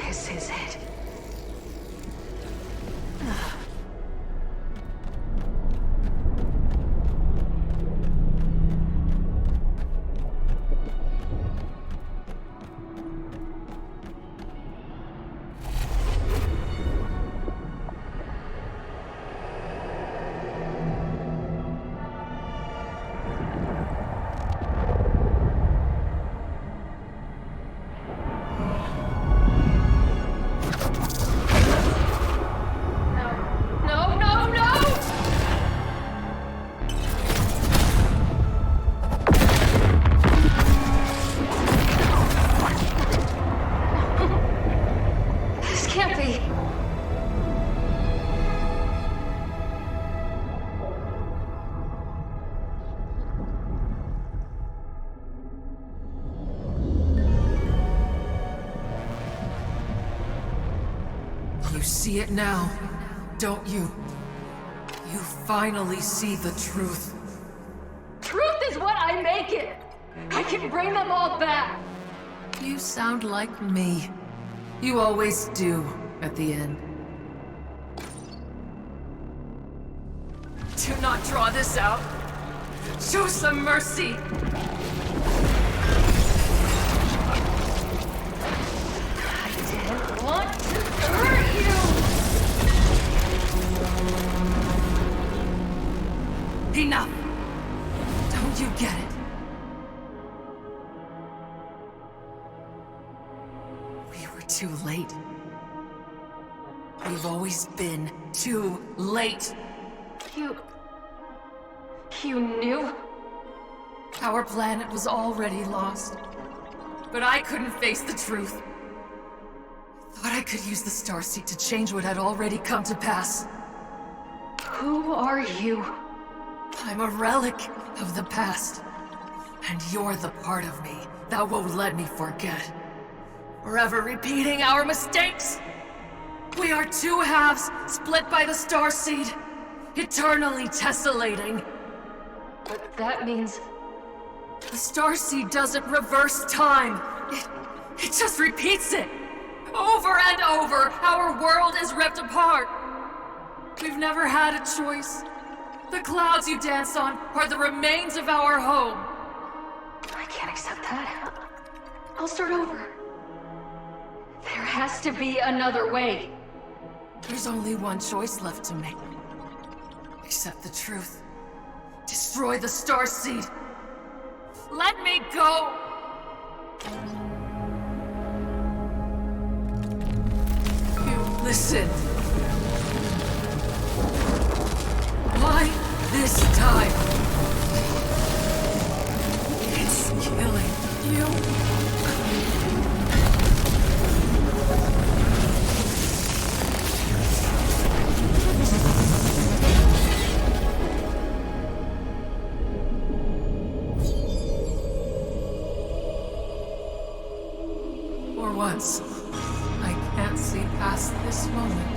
This is it. You see it now, don't you? You finally see the truth. Truth is what I make it! I can bring them all back! You sound like me. You always do, at the end. Do not draw this out. Show some mercy! I didn't want to hurt you! Enough! Don't you get it? We were too late. We've always been too late. You knew? Our planet was already lost. But I couldn't face the truth. I thought I could use the Starseed to change what had already come to pass. Who are you? I'm a relic of the past. And you're the part of me that won't let me forget. Forever repeating our mistakes. We are two halves split by the Starseed. Eternally tessellating. But that means... The Starseed doesn't reverse time. It just repeats it. Over and over, our world is ripped apart. We've never had a choice. The clouds you dance on are the remains of our home. I can't accept that. I'll start over. There has to be another way. There's only one choice left to make. Accept the truth. Destroy the Starseed. Let me go! You listen. Why this time? It's killing you. For once, I can't see past this moment.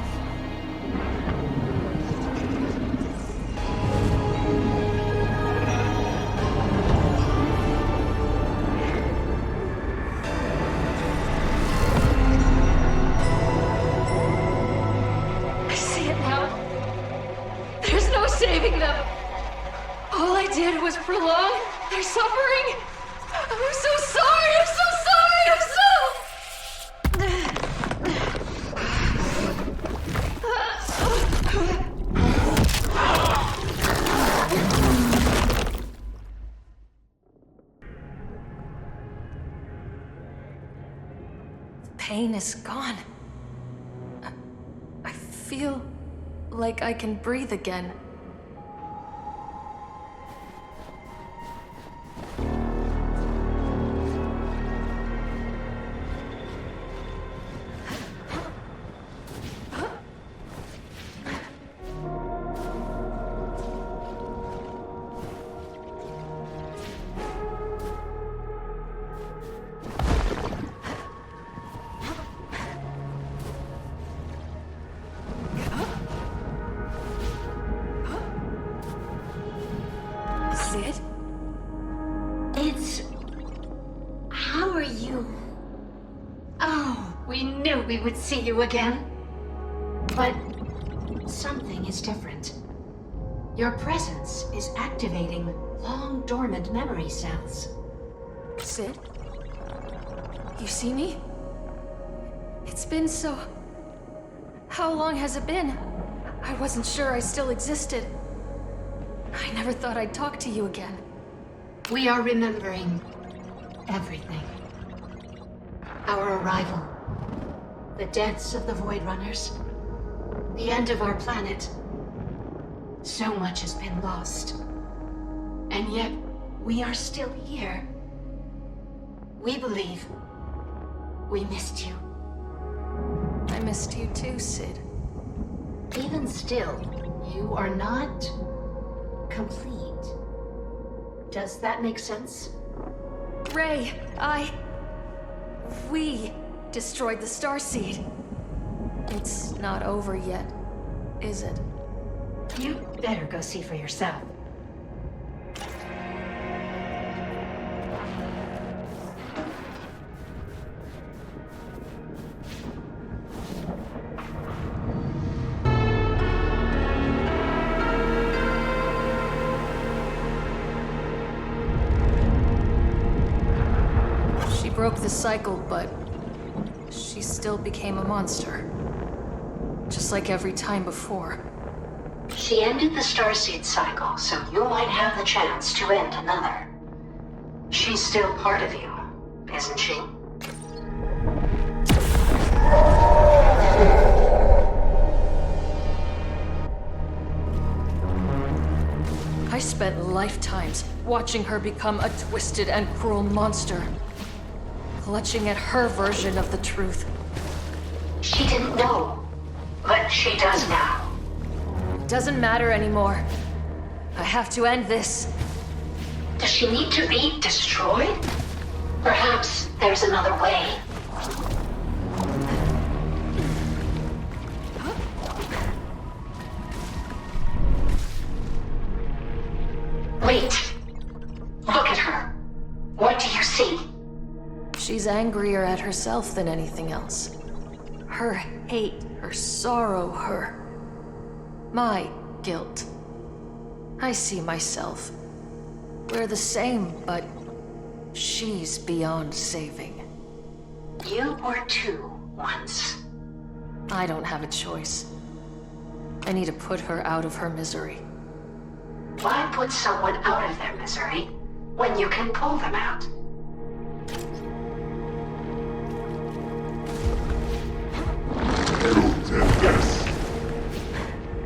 I see it now. There's no saving them. All I did was prolong their suffering. I'm so sorry. I'm so sorry. I'm so... The pain is gone. I feel like I can breathe again. Sid? It's... How are you? Oh, we knew we would see you again. But something is different. Your presence is activating long-dormant memory cells. Sid? You see me? It's been so... How long has it been? I wasn't sure I still existed. I never thought I'd talk to you again. We are remembering everything. Our arrival, the deaths of the Void Runners, the end of our planet. So much has been lost. And yet, we are still here. We believe we missed you. I missed you too, Sid. Even still, you are not complete. Does that make sense? Ray, we destroyed the Starseed. It's not over yet, is it? You better go see for yourself. She broke the cycle, but she still became a monster. Just like every time before. She ended the Starseed cycle, so you might have the chance to end another. She's still part of you, isn't she? I spent lifetimes watching her become a twisted and cruel monster. Clutching at her version of the truth. She didn't know, but she does now. It doesn't matter anymore. I have to end this. Does she need to be destroyed? Perhaps there's another way. Wait. Look at her. What do you see? She's angrier at herself than anything else. Her hate, her sorrow, my guilt. I see myself. We're the same, but she's beyond saving. You were too, once. I don't have a choice. I need to put her out of her misery. Why put someone out of their misery when you can pull them out? You did this!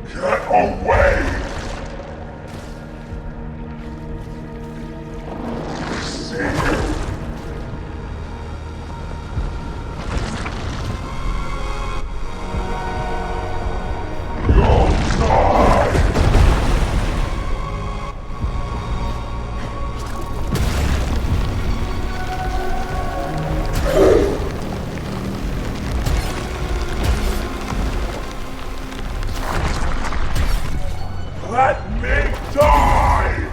Get away! See you! Let me die!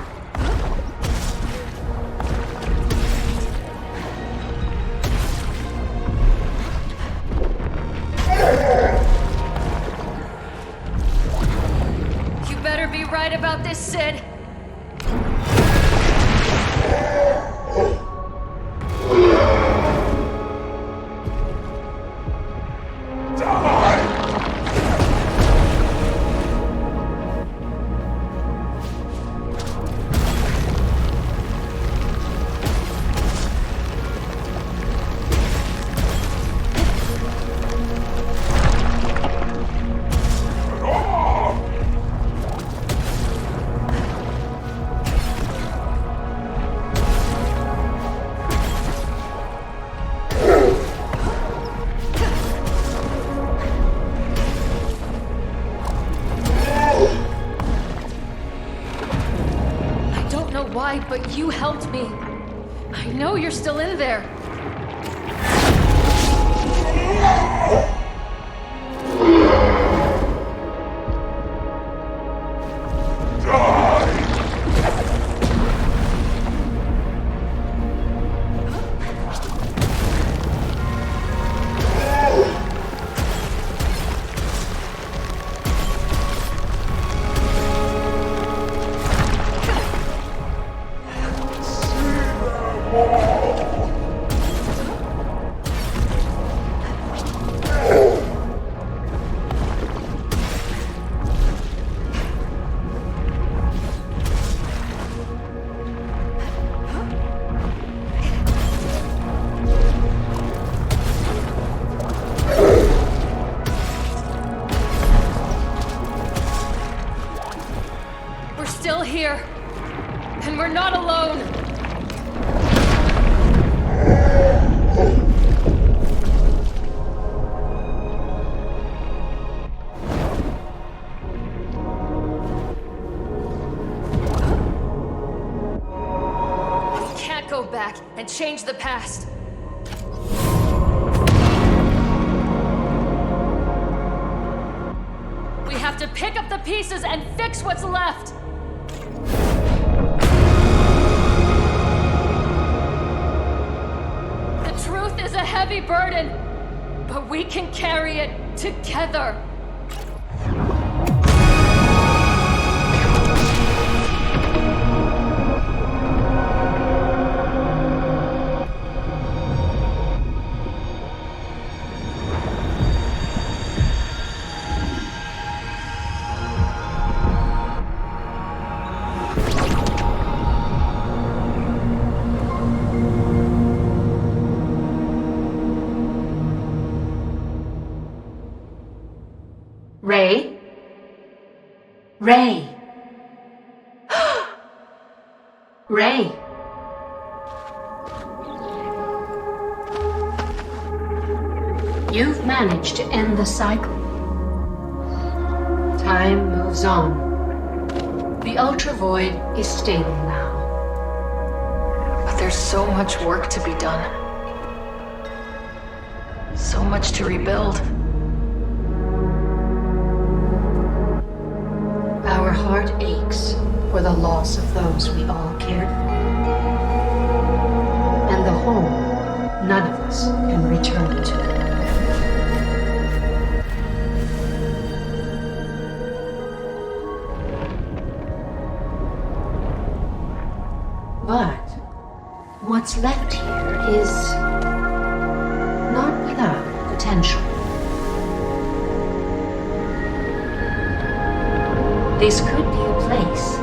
You better be right about this, Sid. Why, but you helped me. I know you're still in there. We're still here, and we're not alone. We can't go back and change the past. pick up the pieces and fix what's left! The truth is a heavy burden, but we can carry it together. Ray? Ray! Ray! You've managed to end the cycle. Time moves on. The Ultra Void is stable now. But there's so much work to be done. So much to rebuild. Our heart aches for the loss of those we all cared for. And the home none of us can return to. But what's left here is not without potential. This could be a place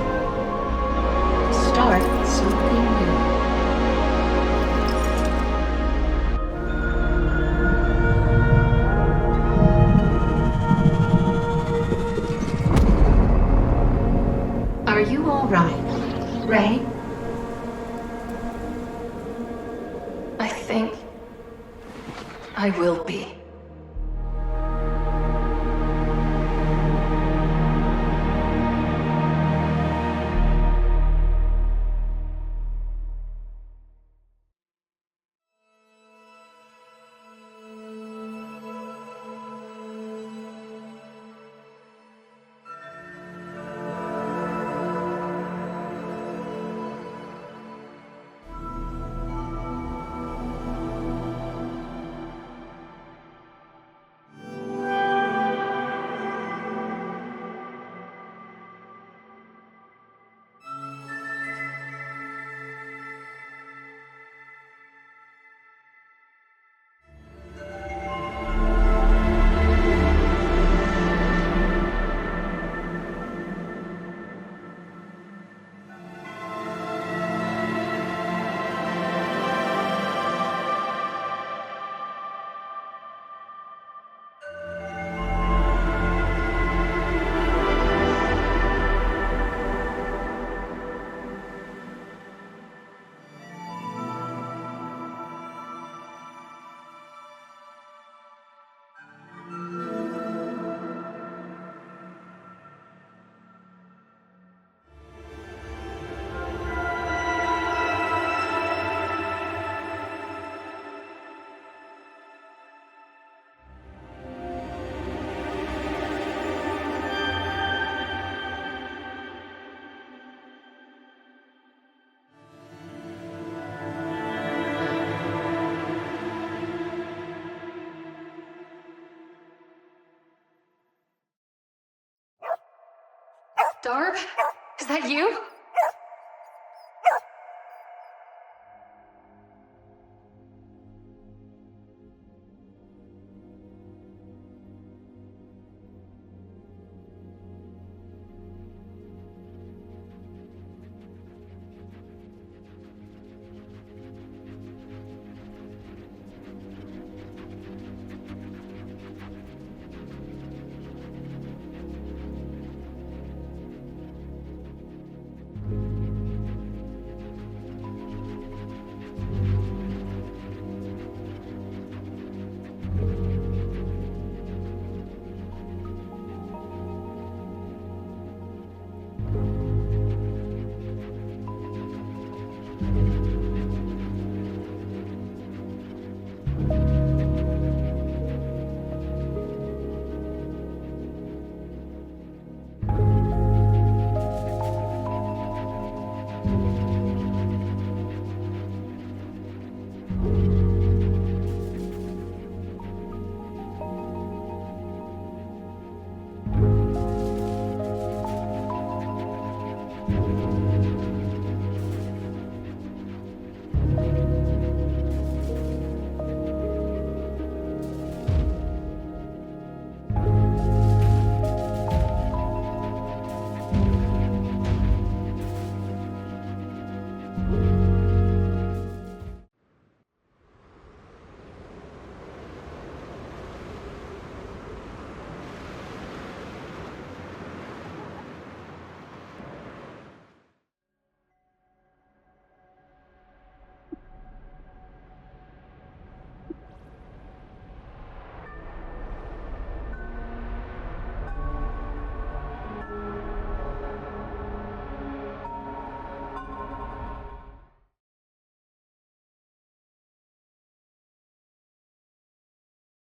to start something new. Are you all right, Ray? I think I will be. Darb? Is that you?